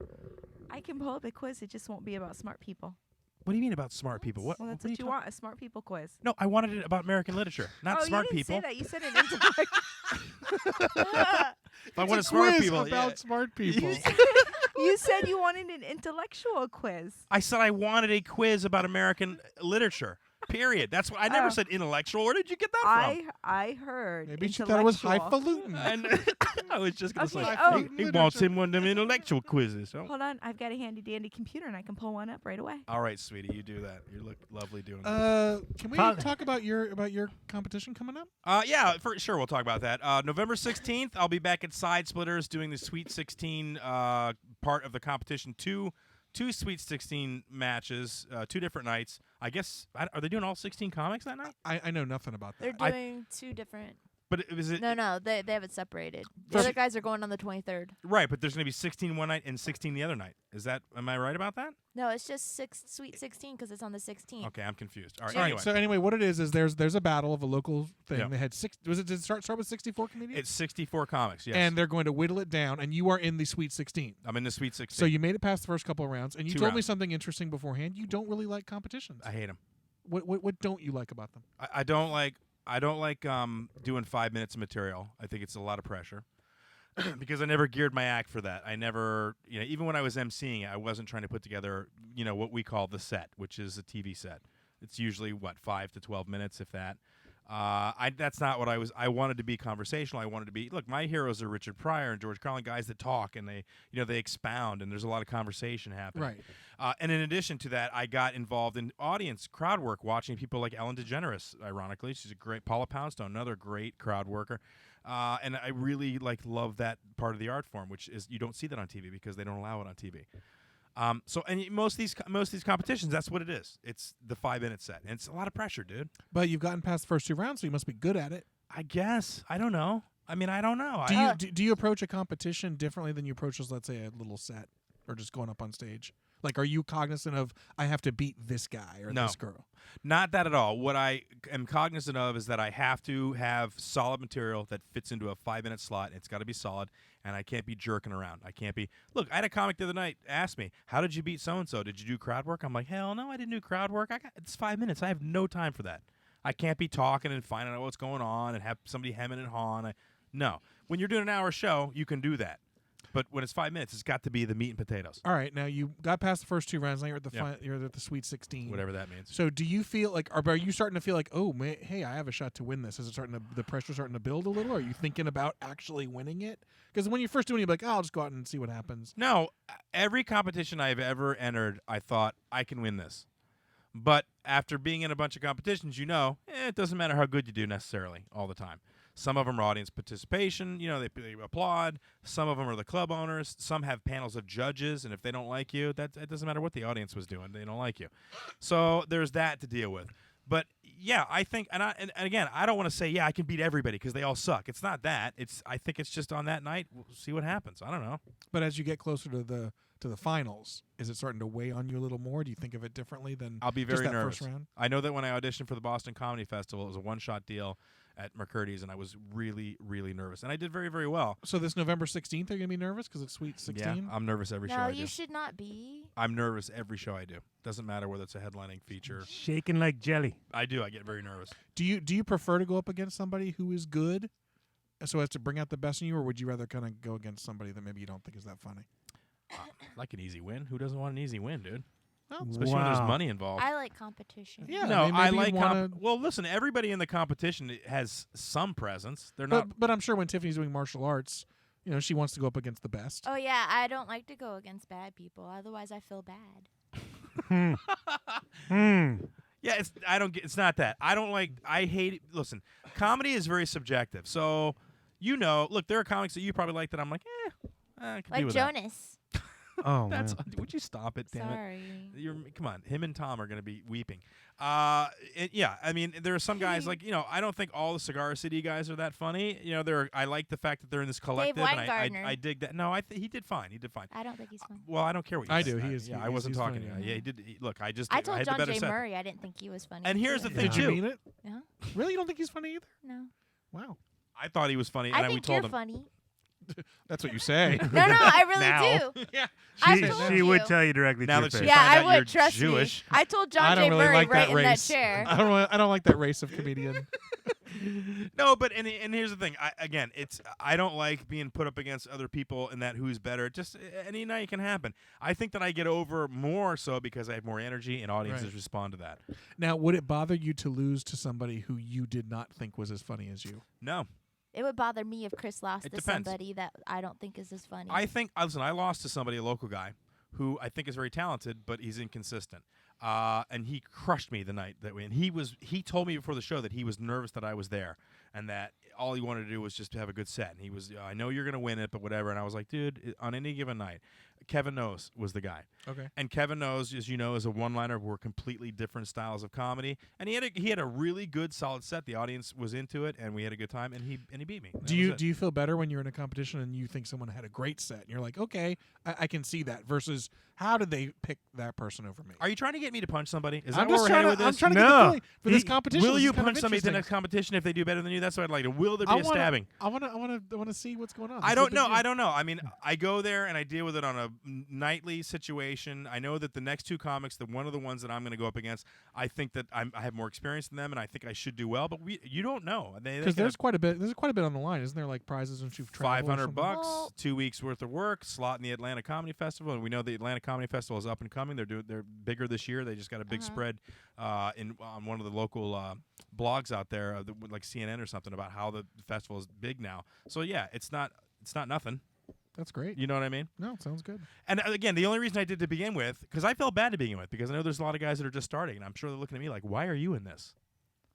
I can pull up a quiz. It just won't be about smart people. What do you mean about smart people? What? Well, that's what what you want, a smart people quiz. No, I wanted it about American literature, not smart you didn't people. Say that. You said an intellect. If I wanted smart people, about smart people. You said you wanted an intellectual quiz. I said I wanted a quiz about American literature. Period. That's what I never said intellectual. Where did you get that from? I heard. Maybe she thought it was highfalutin. And I was just going to Okay, say, he wants him one of them intellectual quizzes. So. Hold on, I've got a handy dandy computer and I can pull one up right away. All right, sweetie, you do that. You look lovely doing that. Can we talk about your competition coming up? Yeah, for sure. We'll talk about that. November 16th, I'll be back at Side Splitters doing the Sweet 16 part of the competition. Two Sweet 16 matches, 2 different nights. I guess, are they doing all 16 comics that night? I know nothing about that. They're doing 2 different. But is it No, they have it separated. The First- other guys are going on the 23rd. right? But there's going to be 16 one night and 16 the other night. Am I right about that? No, it's just Sweet 16 because it's on the 16th. Okay, I'm confused. All right. All right. Anyway, So anyway, what it is there's a battle of a local thing. Yeah. They had did it start with 64 comedians? it's 64 comics. Yes. And they're going to whittle it down, and you are in the Sweet 16. I'm in the Sweet 16. So you made it past the first couple of rounds, and you 2 told me rounds. something interesting beforehand. You don't really like competitions. I hate them. What don't you like about them? I don't like doing 5 minutes of material. I think it's a lot of pressure because I never geared my act for that. I never, even when I was emceeing it, I wasn't trying to put together, what we call the set, which is a TV set. It's usually 5 to 12 minutes, if that. That's not what I was. I wanted to be conversational. I wanted to be. Look, my heroes are Richard Pryor and George Carlin, guys that talk and they expound and there's a lot of conversation happening. Right. And in addition to that, I got involved in audience crowd work, watching people like Ellen DeGeneres. Ironically, she's a great Paula Poundstone, another great crowd worker. And I really love that part of the art form, which is you don't see that on TV because they don't allow it on TV. And most of these competitions, that's what it is. It's the 5-minute set, and it's a lot of pressure, dude. But you've gotten past the first 2 rounds, so you must be good at it. I guess. I don't know. I mean, I don't know. Do you approach a competition differently than you approach, let's say, a little set or just going up on stage? Like, are you cognizant of I have to beat this guy or No. this girl? Not that at all. What I am cognizant of is that I have to have solid material that fits into a 5-minute slot. It's got to be solid, and I can't be jerking around. I can't be. Look, I had a comic the other night ask me, "How did you beat so and so? Did you do crowd work?" I'm like, "Hell no, I didn't do crowd work. It's 5 minutes. I have no time for that. I can't be talking and finding out what's going on and have somebody hemming and hawing. No. When you're doing an hour show, you can do that. But when it's 5 minutes, it's got to be the meat and potatoes. All right, now you got past the first 2 rounds. Now you're at the Yep. you're at the Sweet 16, Whatever that means. So do you feel like, are you starting to feel like, oh man, hey, I have a shot to win this? Is it starting to the pressure starting to build a little? Are you thinking about actually winning it? Because when you're first doing it, you're like, oh, I'll just go out and see what happens. No, every competition I've ever entered, I thought I can win this. But after being in a bunch of competitions, it doesn't matter how good you do necessarily all the time. Some of them are audience participation. They applaud. Some of them are the club owners. Some have panels of judges, and if they don't like you, it doesn't matter what the audience was doing. They don't like you. So there's that to deal with. But yeah, I think, and again, I don't want to say, yeah, I can beat everybody because they all suck. It's not that. I think it's just on that night, we'll see what happens. I don't know. But as you get closer to the finals, is it starting to weigh on you a little more? Do you think of it differently than I'll be just very that nervous. first round? I know that when I auditioned for the Boston Comedy Festival, it was a one-shot deal at McCurdy's, and I was really, really nervous. And I did very, very well. So this November 16th, are you going to be nervous because it's Sweet 16? Yeah, I'm nervous every show No, I you do. should not be. I'm nervous every show I do. Doesn't matter whether it's a headlining feature. Shaking like jelly. I do. I get very nervous. Do you prefer to go up against somebody who is good so as to bring out the best in you, or would you rather kind of go against somebody that maybe you don't think is that funny? Like an easy win. Who doesn't want an easy win, dude? Well, Especially when there's money involved. I like competition. Yeah, No, maybe I you like wanna- well, listen, everybody in the competition has some presence. They're But, not but I'm sure when Tiffany's doing martial arts, she wants to go up against the best. Oh yeah, I don't like to go against bad people. Otherwise, I feel bad. Yeah, it's not that. I hate it. Listen, comedy is very subjective. So, look, there are comics that you probably like that I'm like, I can Like do with that. Jonas. Oh, That's man. would you stop it, damn Sorry. it? Come on, him and Tom are going to be weeping. Yeah, I mean, there are some guys like I don't think all the Cigar City guys are that funny. I like the fact that they're in this collective, and Weingartner. I dig that. No, he did fine. He did fine. I don't think he's funny. Well, I don't care what you I say. do. He is- Yeah, he I is- wasn't he's talking. funny, Yeah, he did. Look, I I had told the John better J. set. Murray I didn't think he was funny. And here's the too. thing, Did you too. mean it? Yeah. Really? You don't think he's funny either? No. Wow. I thought he was funny, and I we think told you're him. funny. That's what you say. No, I really Now. do. Yeah. I She, told she you. would tell you directly Now to your that she face. Yeah, find I out would. you're Trust Jewish. me. I told I John don't J. really Murray like right that in that race. chair. I don't like that race of comedian. No, but and here's the thing. I don't like being put up against other people and that who's better. Just any night can happen. I think that I get over more so because I have more energy and audiences Right. respond to that. Now, would it bother you to lose to somebody who you did not think was as funny as you? No, It would bother me if Chris lost It to depends. somebody that I don't think is as funny. I lost to somebody, a local guy, who I think is very talented, but he's inconsistent. And he crushed me the night that we. And he told me before the show that he was nervous that I was there, and that all he wanted to do was just to have a good set. And he was, I know you're gonna win it, but whatever. And I was like, dude, on any given night, Kevin Knows was the guy. Okay. And Kevin Knows, as you know, is a one-liner. We're completely different styles of comedy, and he had a really good, solid set. The audience was into it, and we had a good time. And he beat me. Do you feel better when you're in a competition and you think someone had a great set, and you're like, okay, I can see that, versus how did they pick that person over me? Are you trying to get me to punch somebody? Is I'm that where just we're trying headed to, with this? I'm trying to get the feeling for this competition. Will This you is kind of punch somebody at the interesting. next competition if they do better than you? That's what I'd like to. Will there be a stabbing? I want to see what's going on. I don't know. I don't know. I mean, I go there and I deal with it on a nightly situation. I know that the next two comics, one of the ones that I'm going to go up against, I think that I have more experience than them, and I think I should do well. But you don't know because there's quite a bit. There's quite a bit on the line, isn't there? Like prizes and you've traveled. $500, 2 weeks worth of work, slot in the Atlanta Comedy Festival, and we know the Atlanta Comedy Festival is up and coming. They're bigger this year. They just got a big spread on one of the local blogs out there, like CNN or something, about how the festival is big now. So yeah, it's not nothing. That's great. You know what I mean? No, sounds good. And again, the only reason I did to begin with, because I felt bad to begin with, because I know there's a lot of guys that are just starting, and I'm sure they're looking at me like, why are you in this?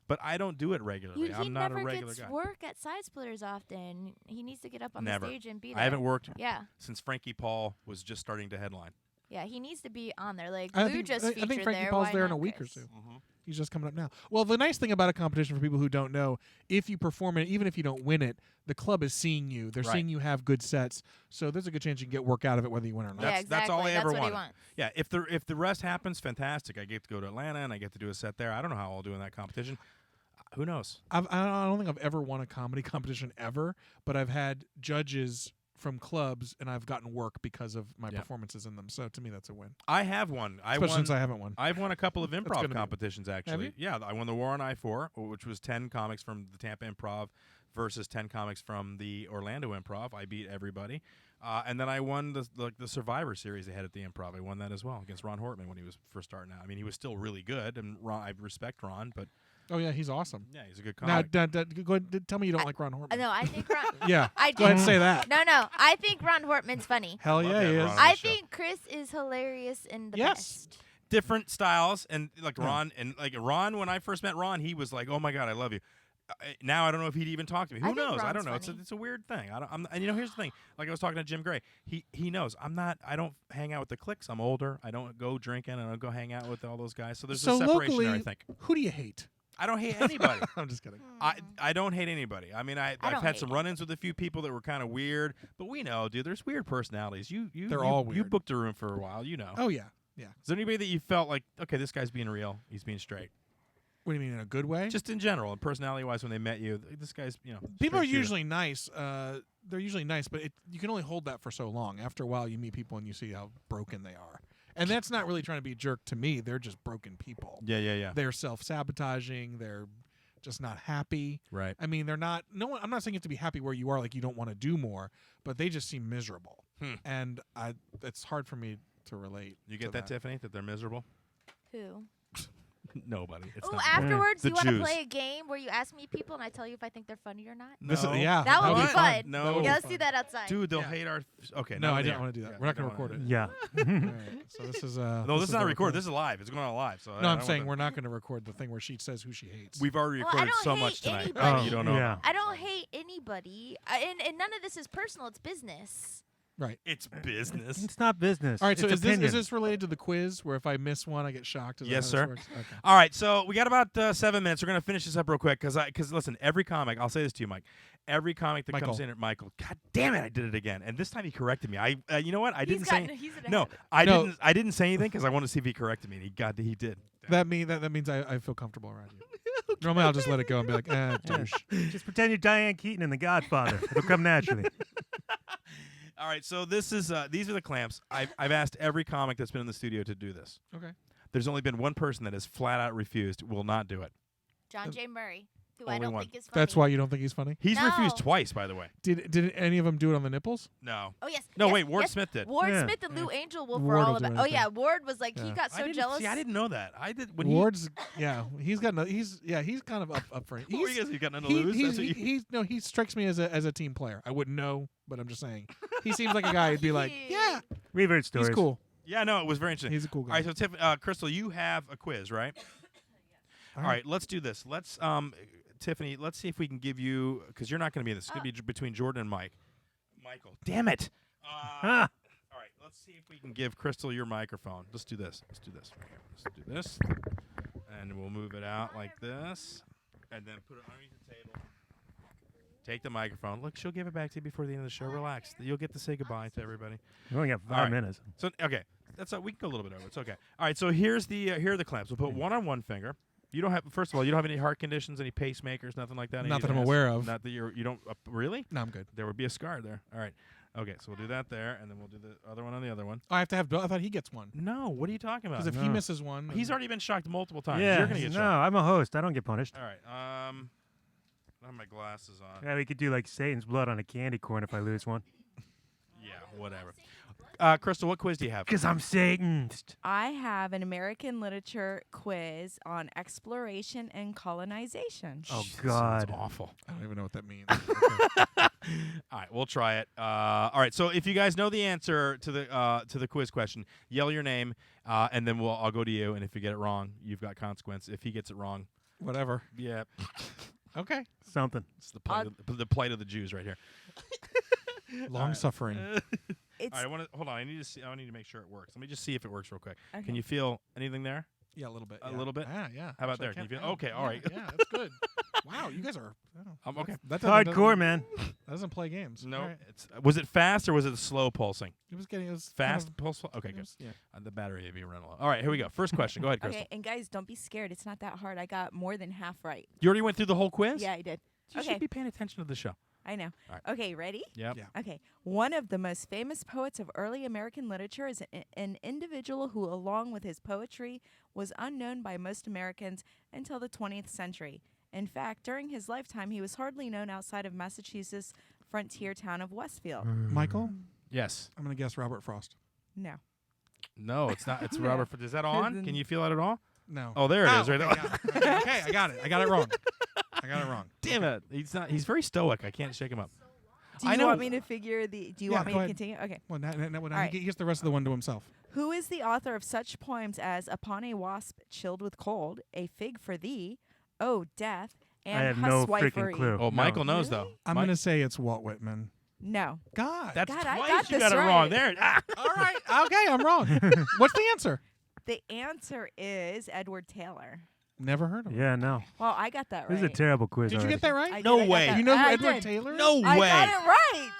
But I don't do it regularly. I'm not a regular He never gets guy. work at Side Splitters often. He needs to get up on Never. the stage and be there. I haven't worked since Frankie Paul was just starting to headline. Yeah, he needs to be on there. Like, I Lou think, just I featured think Frankie there. Paul's Why there in not a week Chris? or 2. He's just coming up now. Well, the nice thing about a competition for people who don't know, if you perform it, even if you don't win it, the club is seeing you. They're seeing you have good sets, so there's a good chance you can get work out of it whether you win or not. That's all I ever That's what he wanted. wants. Yeah, if the rest happens, fantastic. I get to go to Atlanta and I get to do a set there. I don't know how I'll do in that competition. Who knows? I don't think I've ever won a comedy competition ever, but I've had judges from clubs and I've gotten work because of my performances in them. So to me, that's a win. I have won. Especially since I haven't won. I've won a couple of That's improv gonna be- competitions, actually. Have you? Yeah, I won the War on I-4, which was 10 comics from the Tampa Improv versus 10 comics from the Orlando Improv. I beat everybody. And then I won the Survivor Series they had at the Improv. I won that as well against Ron Hortman when he was first starting out. I mean, he was still really good, and I respect Ron, but... Oh, yeah, he's awesome. Yeah, he's a good comic. Now, go ahead, tell me you don't like Ron Hortman. No, I think Ron. Yeah, I go ahead and say that. No, I think Ron Hortman's funny. Hell yeah, he is. I think Chris is hilarious in the best. Different styles, and Ron, when I first met Ron, he was like, "Oh my God, I love you." Now I don't know if he'd even talk to me. Who knows? I don't know. It's a weird thing. And here's the thing. Like I was talking to Jim Gray. He knows I'm not. I don't hang out with the cliques. I'm older. I don't go drinking. I don't go hang out with all those guys. So there's a separation locally, there. I think. Who do you hate? I don't hate anybody. I'm just kidding. I don't hate anybody. I mean, I've had some run-ins with a few people that were kind of weird, but we know, dude. There's weird personalities. They're all You weird. booked a room for a while. You know. Oh yeah. Is there anybody that you felt like, okay, this guy's being real. He's being straight. What do you mean, in a good way? Just in general, and personality-wise, when they met you, this guy's, People are straight shooter. usually nice. They're usually nice, but you can only hold that for so long. After a while, you meet people and you see how broken they are. And that's not really trying to be a jerk to me. They're just broken people. Yeah. They're self-sabotaging. They're just not happy. Right. I mean, they're not. No one. I'm not saying you have to be happy where you are, like you don't want to do more, but they just seem miserable. And it's hard for me to relate. You get that, Tiffany? That they're miserable? Who? Nobody. It's Oh, not afterwards, the you want to Jews. play a game where you ask me people and I tell you if I think they're funny or not? No. That would be What? fun. No. Yeah, let's do that outside. Dude, they'll hate our. Okay. No, not I on the don't air. want to do that. Yeah, We're not we going to don't record it. Yeah. All right, so this is. No, this is not recorded. This is live. It's going on live. So No, I'm saying we're not going to record the thing where she says who she hates. We've already Well, I recorded don't so hate much tonight. anybody. You don't know. Yeah. I don't hate anybody. And none of this is personal. It's business. Right. It's business. It's not business. All right, It's so is opinion. this related to the quiz where if I miss one, I get shocked? Is that Yes, how this sir. works? Okay. All right, so we got about 7 minutes. We're going to finish this up real quick because listen, every comic, I'll say this to you, Mike, every comic that comes in at Michael, God damn it, I did it again. And this time he corrected me. You know what? I didn't say I didn't say anything because I wanted to see if he corrected me, and he did. That means I feel comfortable around you. Normally I'll just let it go and be like, douche. Just pretend you're Diane Keaton in The Godfather. It'll come naturally. All right, so this is these are the clamps. I've asked every comic that's been in the studio to do this. Okay. There's only been one person that has flat out refused, will not do it. John J. Murray, who I Only don't one. think is funny. That's why you don't think he's funny? He's No. refused twice, by the way. Did any of them do it on the nipples? No. Oh, yes. No, yes, wait, Ward yes. Smith did. Ward Yeah. Smith and Lou Angel were Ward all will do about. Oh, yeah. anything. Ward was like, he Yeah. got so jealous. See, I didn't know that. I did when Ward's he's got he's kind of up for it. What were you guys- you got nothing to lose? That's what he strikes me as a team player. I wouldn't know, but I'm just saying. He seems like a guy who'd be like, yeah, We've heard stories. he's cool. Yeah, no, it was very interesting. He's a cool guy. All right, so Crystal, you have a quiz, right? All right, let's do this. Let's Tiffany, let's see if we can give you, because you're not going to be in this. It's going to be between Jordan and Michael. Damn it. All right, let's see if we can give Crystal your microphone. Let's do this. Let's do this. Right here. Let's do this. And we'll move it out like this. And then put it underneath the table. Take the microphone. Look, she'll give it back to you before the end of the show. Relax. You'll get to say goodbye to everybody. We only got 5 All right. minutes. So okay, that's we can go a little bit over. It's okay. All right. So here are the clamps. We'll put one on one finger. You don't have. First of all, you don't have any heart conditions, any pacemakers, nothing like that. Not that I'm aware of. Not that you don't. Really? No, I'm good. There would be a scar there. All right. Okay. So we'll do that there, and then we'll do the other one on the other one. Oh, I have to have. I thought he gets one. No. What are you talking about? Because if he misses one, He's already been shocked multiple times. Yeah, You're gonna get no, shocked. I'm a host. I don't get punished. All right. I have my glasses on. Yeah, we could do like Satan's blood on a candy corn if I lose one. Yeah. Whatever. Crystal, what quiz do you have? Because I'm Satanist. I have an American literature quiz on exploration and colonization. Oh, Sounds God. awful. I don't even know what that means. All right, we'll try it. All right, so if you guys know the answer to the quiz question, yell your name, and then I'll go to you. And if you get it wrong, you've got consequence. If he gets it wrong, Whatever. yeah, Okay. Something. it's the plight of the Jews right here. Long suffering. It's All right, I want to hold on. I need to see. I need to make sure it works. Let me just see if it works real quick. Okay. Can you feel anything there? Yeah, a little bit. A yeah. little bit? Yeah. How about Actually, there? I Can you can't- feel? Okay, all yeah, right. Yeah, that's good. Wow, you guys are. Okay. That Hardcore, man. That doesn't play games. No, All right. was it fast or was it slow pulsing? It was getting. It was Fast pulse. Okay, it good. was- yeah. The battery would be running low. All right, here we go. First question. Go ahead, Crystal. okay, and guys, don't be scared. It's not that hard. I got more than half right. You already went through the whole quiz? Yeah, I did. You Okay. should be paying attention to the show. I know. All right. Okay, ready? Yep. Yeah. Okay. One of the most famous poets of early American literature is an individual who, along with his poetry, was unknown by most Americans until the 20th century. In fact, during his lifetime, he was hardly known outside of Massachusetts' frontier town of Westfield. Michael, Yes. I'm gonna guess Robert Frost. No. No, it's not. It's Robert. Is that on? Can you feel that at all? No. Oh, there it is. Right okay, there. okay, I got it. I got it wrong. I got it wrong. Damn it. He's not. He's very stoic. I can't shake him up. Do I you know. want me to figure the? Do you Yeah, want me go to ahead. continue? Okay. Well, All right. he gets the rest of the one to himself. Who is the author of such poems as "Upon a Wasp Chilled with Cold," "A Fig for Thee," "Oh Death," and I have no "Huswifery"? freaking clue. Oh, No. Michael knows Really? though. I'm gonna say it's Walt Whitman. No. God. That's God, I twice got you this got it wrong. right. There. Ah. All right. Okay, I'm wrong. What's the answer? The answer is Edward Taylor. Never heard of him. Yeah, no. Well, I got that right. This is a terrible quiz. Did you get that right? I No did, I got way. that. You know who I Edward did. Taylor is? No I way. got it right.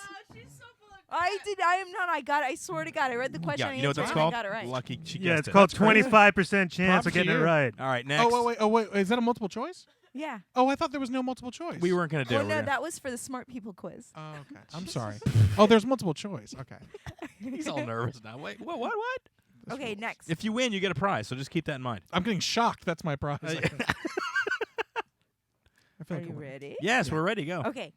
I did. I am not. I got it. I swear to God. I read the question. Yeah. and You know what that's answered, and called? I got it right. Lucky she Yeah, guessed it's it. called That's crazy. 25% chance Props of to getting it you. right. All right. Next. Oh wait. Is that a multiple choice? Yeah. Oh, I thought there was no multiple choice. We weren't gonna do Well, it. no, We're that was for the smart people quiz. Oh, okay. I'm sorry. Oh, there's multiple choice. Okay. He's all nervous now. Wait. What? Okay, next. If you win, you get a prize. So just keep that in mind. I'm getting shocked. That's my prize. I feel Are like you a- ready? Yes, we're ready. Go. Okay.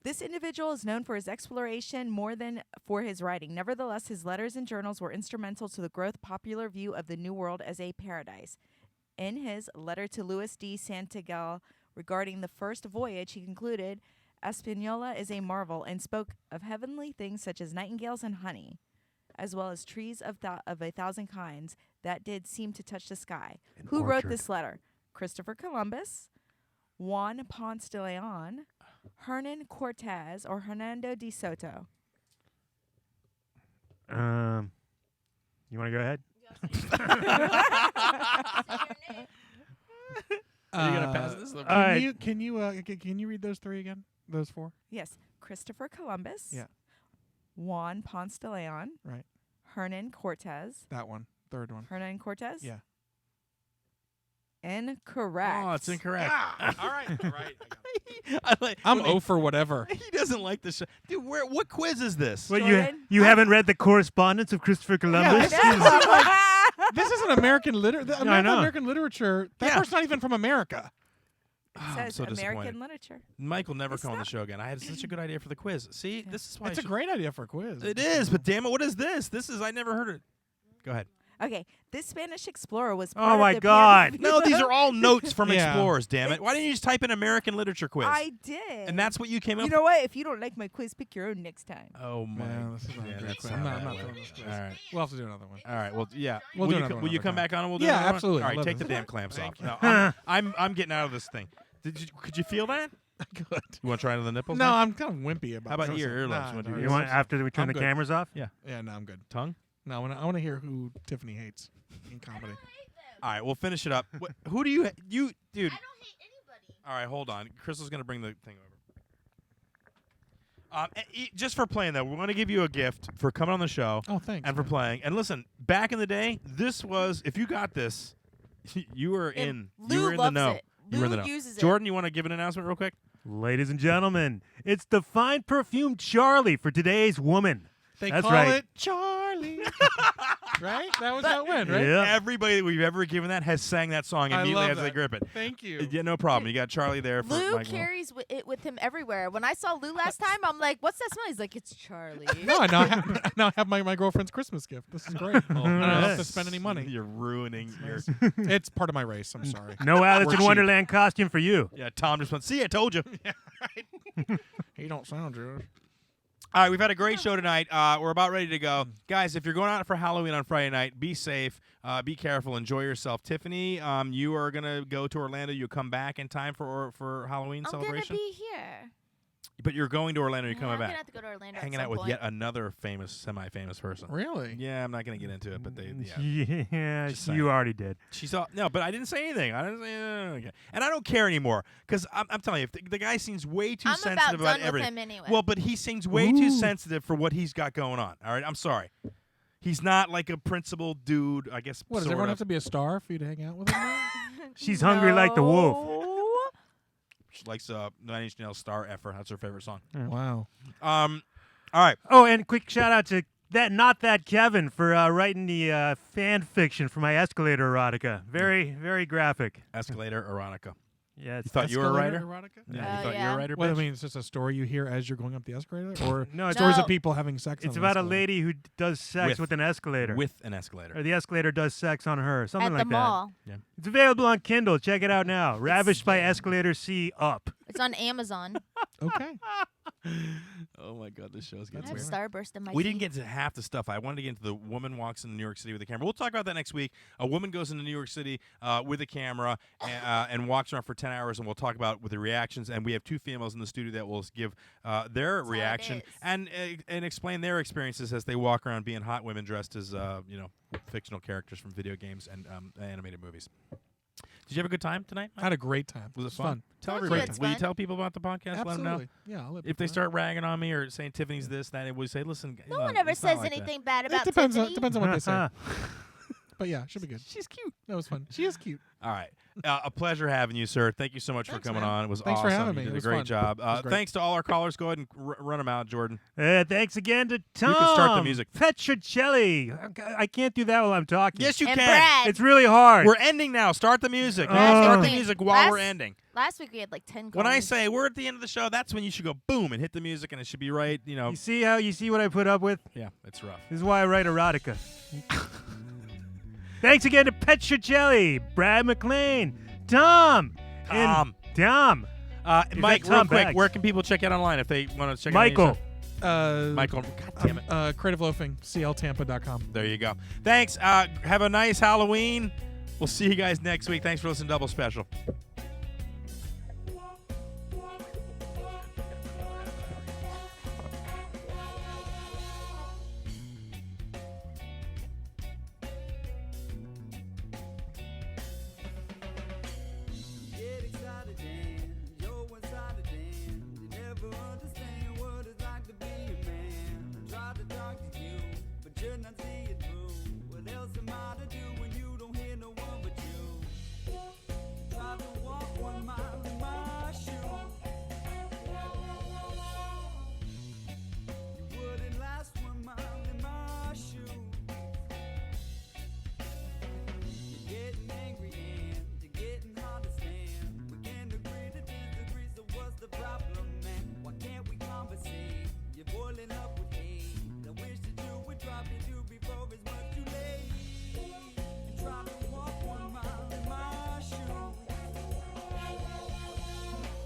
This individual is known for his exploration more than for his writing. Nevertheless, his letters and journals were instrumental to the growth popular view of the New World as a paradise. In his letter to Louis de Santiago regarding the first voyage, he concluded, Espanola is a marvel, and spoke of heavenly things such as nightingales and honey, as well as trees of a thousand kinds that did seem to touch the sky. Who wrote orchard. this letter? Christopher Columbus, Juan Ponce de Leon, Hernan Cortez, or Hernando de Soto? You want to go ahead? Are you gonna pass this? All right. Can you read those three again? Those four? Yes. Christopher Columbus. Yeah. Juan Ponce de Leon. Right. Hernan Cortez. That one. Third one. Hernan Cortez? Yeah. Incorrect. Oh, it's incorrect. All right. All right. I'm I'm O for whatever. He doesn't like the show. Dude, what quiz is this? Well, Jordan? you haven't read the correspondence of Christopher Columbus? This is an American I know. American literature. That Yeah. person's not even from America. It I'm says so disappointed. American literature. Michael never It's come on the not- show again. I had such a good idea for the quiz. See, this is why It's a great idea for a quiz. It is, but damn it, what is this? I never heard it. Go ahead. Okay. This Spanish explorer was Oh part of my the God. No, these are all notes from Yeah. explorers. Damn it! Why didn't you just type in American literature quiz? I did. And that's what you came up. You know what? If you don't like my quiz, pick your own next time. Oh my! Man, this is not a Yeah, great that's quiz. not I'm that not way. doing this quiz. All right. We'll have to do another one. All right. Well, yeah. We'll will do you, another one will you another come time. back on and we'll do Yeah, another one? absolutely. All I'd right, love take to. the damn clamps off. Thank you. No, I'm getting out of this thing. Could you feel that? Good. You want to try it on the nipples? No, now? I'm kind of wimpy about. How about it. earlobes? Nah, You wanna do no, earlobes? You want after we turn I'm the good. cameras off? Yeah. Yeah, no, I'm good. Tongue? No, I want to hear who Tiffany hates in comedy. All right, we'll finish it up. Who do you dude? I don't hate anybody. All right, hold on. Crystal's gonna bring the thing over. Just for playing though, we want to give you a gift for coming on the show. Oh, thanks. And for man. playing. And listen, back in the day, this was if you got this, you were in. Lou You were in the loves know. it. You were in Lou the know. uses it. Jordan, you want to give an announcement real quick? Ladies and gentlemen, it's the fine perfume Charlie for today's woman. They That's call right. it Charlie. Right? That was how it went, right? Yeah. Everybody that we've ever given that has sang that song I immediately love as they that. grip it. Thank you. Yeah, no problem. You got Charlie there for Lou Michael. carries it with him everywhere. When I saw Lou last time, I'm like, "What's that smell?" He's like, "It's Charlie." No, I now have my girlfriend's Christmas gift. This is great. I don't have to spend any money. You're ruining your. It's part of my race. I'm sorry. No Alice We're in cheap. Wonderland costume for you. Yeah, Tom just went. See, I told you. He don't sound Jewish. All right, we've had a great show tonight. We're about ready to go. Guys, if you're going out for Halloween on Friday night, be safe, be careful, enjoy yourself. Tiffany, you are going to go to Orlando. You'll come back in time for Halloween I'm celebration? gonna be here. But you're going to Orlando. You're Yeah, coming I'm back. gonna have to go to Orlando. Hanging at out some with point. yet another semi-famous person. Really? Yeah, I'm not going to get into it, but they, yeah. Yeah, Just saying. you already did. She saw no, but I didn't say anything. I didn't say okay. And I don't care anymore because I'm telling you, if the guy seems way too I'm sensitive about done everything. with him anyway. Well, but he seems way too sensitive for what he's got going on. All right, I'm sorry. He's not like a principled dude. I guess. What, does sort everyone of. have to be a star for you to hang out with him now? She's hungry like the wolf. She likes Nine Inch Nails Star Effer. That's her favorite song. Wow. All right. Oh, and quick shout out to that Kevin for writing the fan fiction for my Escalator erotica. Very, very graphic. Escalator erotica. Yeah, You thought you were a writer? Erotica? Yeah, you thought you were yeah. a writer? What, I bitch? mean, it's just a story you hear as you're going up the escalator? Or No, it's- stories No. of people having sex It's on about the a escalator? lady who does sex With- with an escalator. With an escalator. Or the escalator does sex on her. Something At like the mall. that. It's available on Kindle. Check it out now. Ravished by Escalator C Up. It's on Amazon. Okay. Oh my God, this show's I getting have weird. Starburst in my We teeth. didn't get to half the stuff. I wanted to get into the woman walks into New York City with a camera. We'll talk about that next week. A woman goes into New York City with a camera and walks around for 10 hours, and we'll talk about with the reactions. And we have two females in the studio that will give their That's how it reaction is. and explain their experiences as they walk around being hot women dressed as fictional characters from video games and animated movies. Did you have a good time tonight, I Mike? had a great time. Was it It's fun? Tell Told you everybody. it's Will you fun. tell people about the podcast? Let them know. Absolutely. Yeah, I'll let If they people start ragging on me or saying Tiffany's this, that, we say, listen. No one ever it's not says like that. anything bad know. about It depends Tiffany. on what they say. But yeah, should be good. She's cute. That was fun. She is cute. All right. A pleasure having you, sir. Thank you so much Thanks, for coming man. on. It was Thanks for awesome. having me. You It did a was great fun. job. It was great. Thanks to all our callers. Go ahead and run them out, Jordan. Thanks again to Tom. can start the music. Petchra Chelli. I can't do that while I'm talking. Yes, you And can. Brad. It's really hard. We're ending now. Start the music. Brad, Start the Brad. music while we're Last- ending. Last week we had like 10 calls. When I say we're at the end of the show, that's when you should go boom and hit the music, and it should be right. You see what I put up with? Yeah, it's rough. This is why I write erotica. Thanks again to Petchra Chelli, Brad Maclean, Tom. Tom. Tom. Mike, that real Tom quick, Bags? where can people check out online if they want to check Michael. out Michael, God damn it. Creative Loafing, CLTampa.com. There you go. Thanks. Have a nice Halloween. We'll see you guys next week. Thanks for listening to Double Special.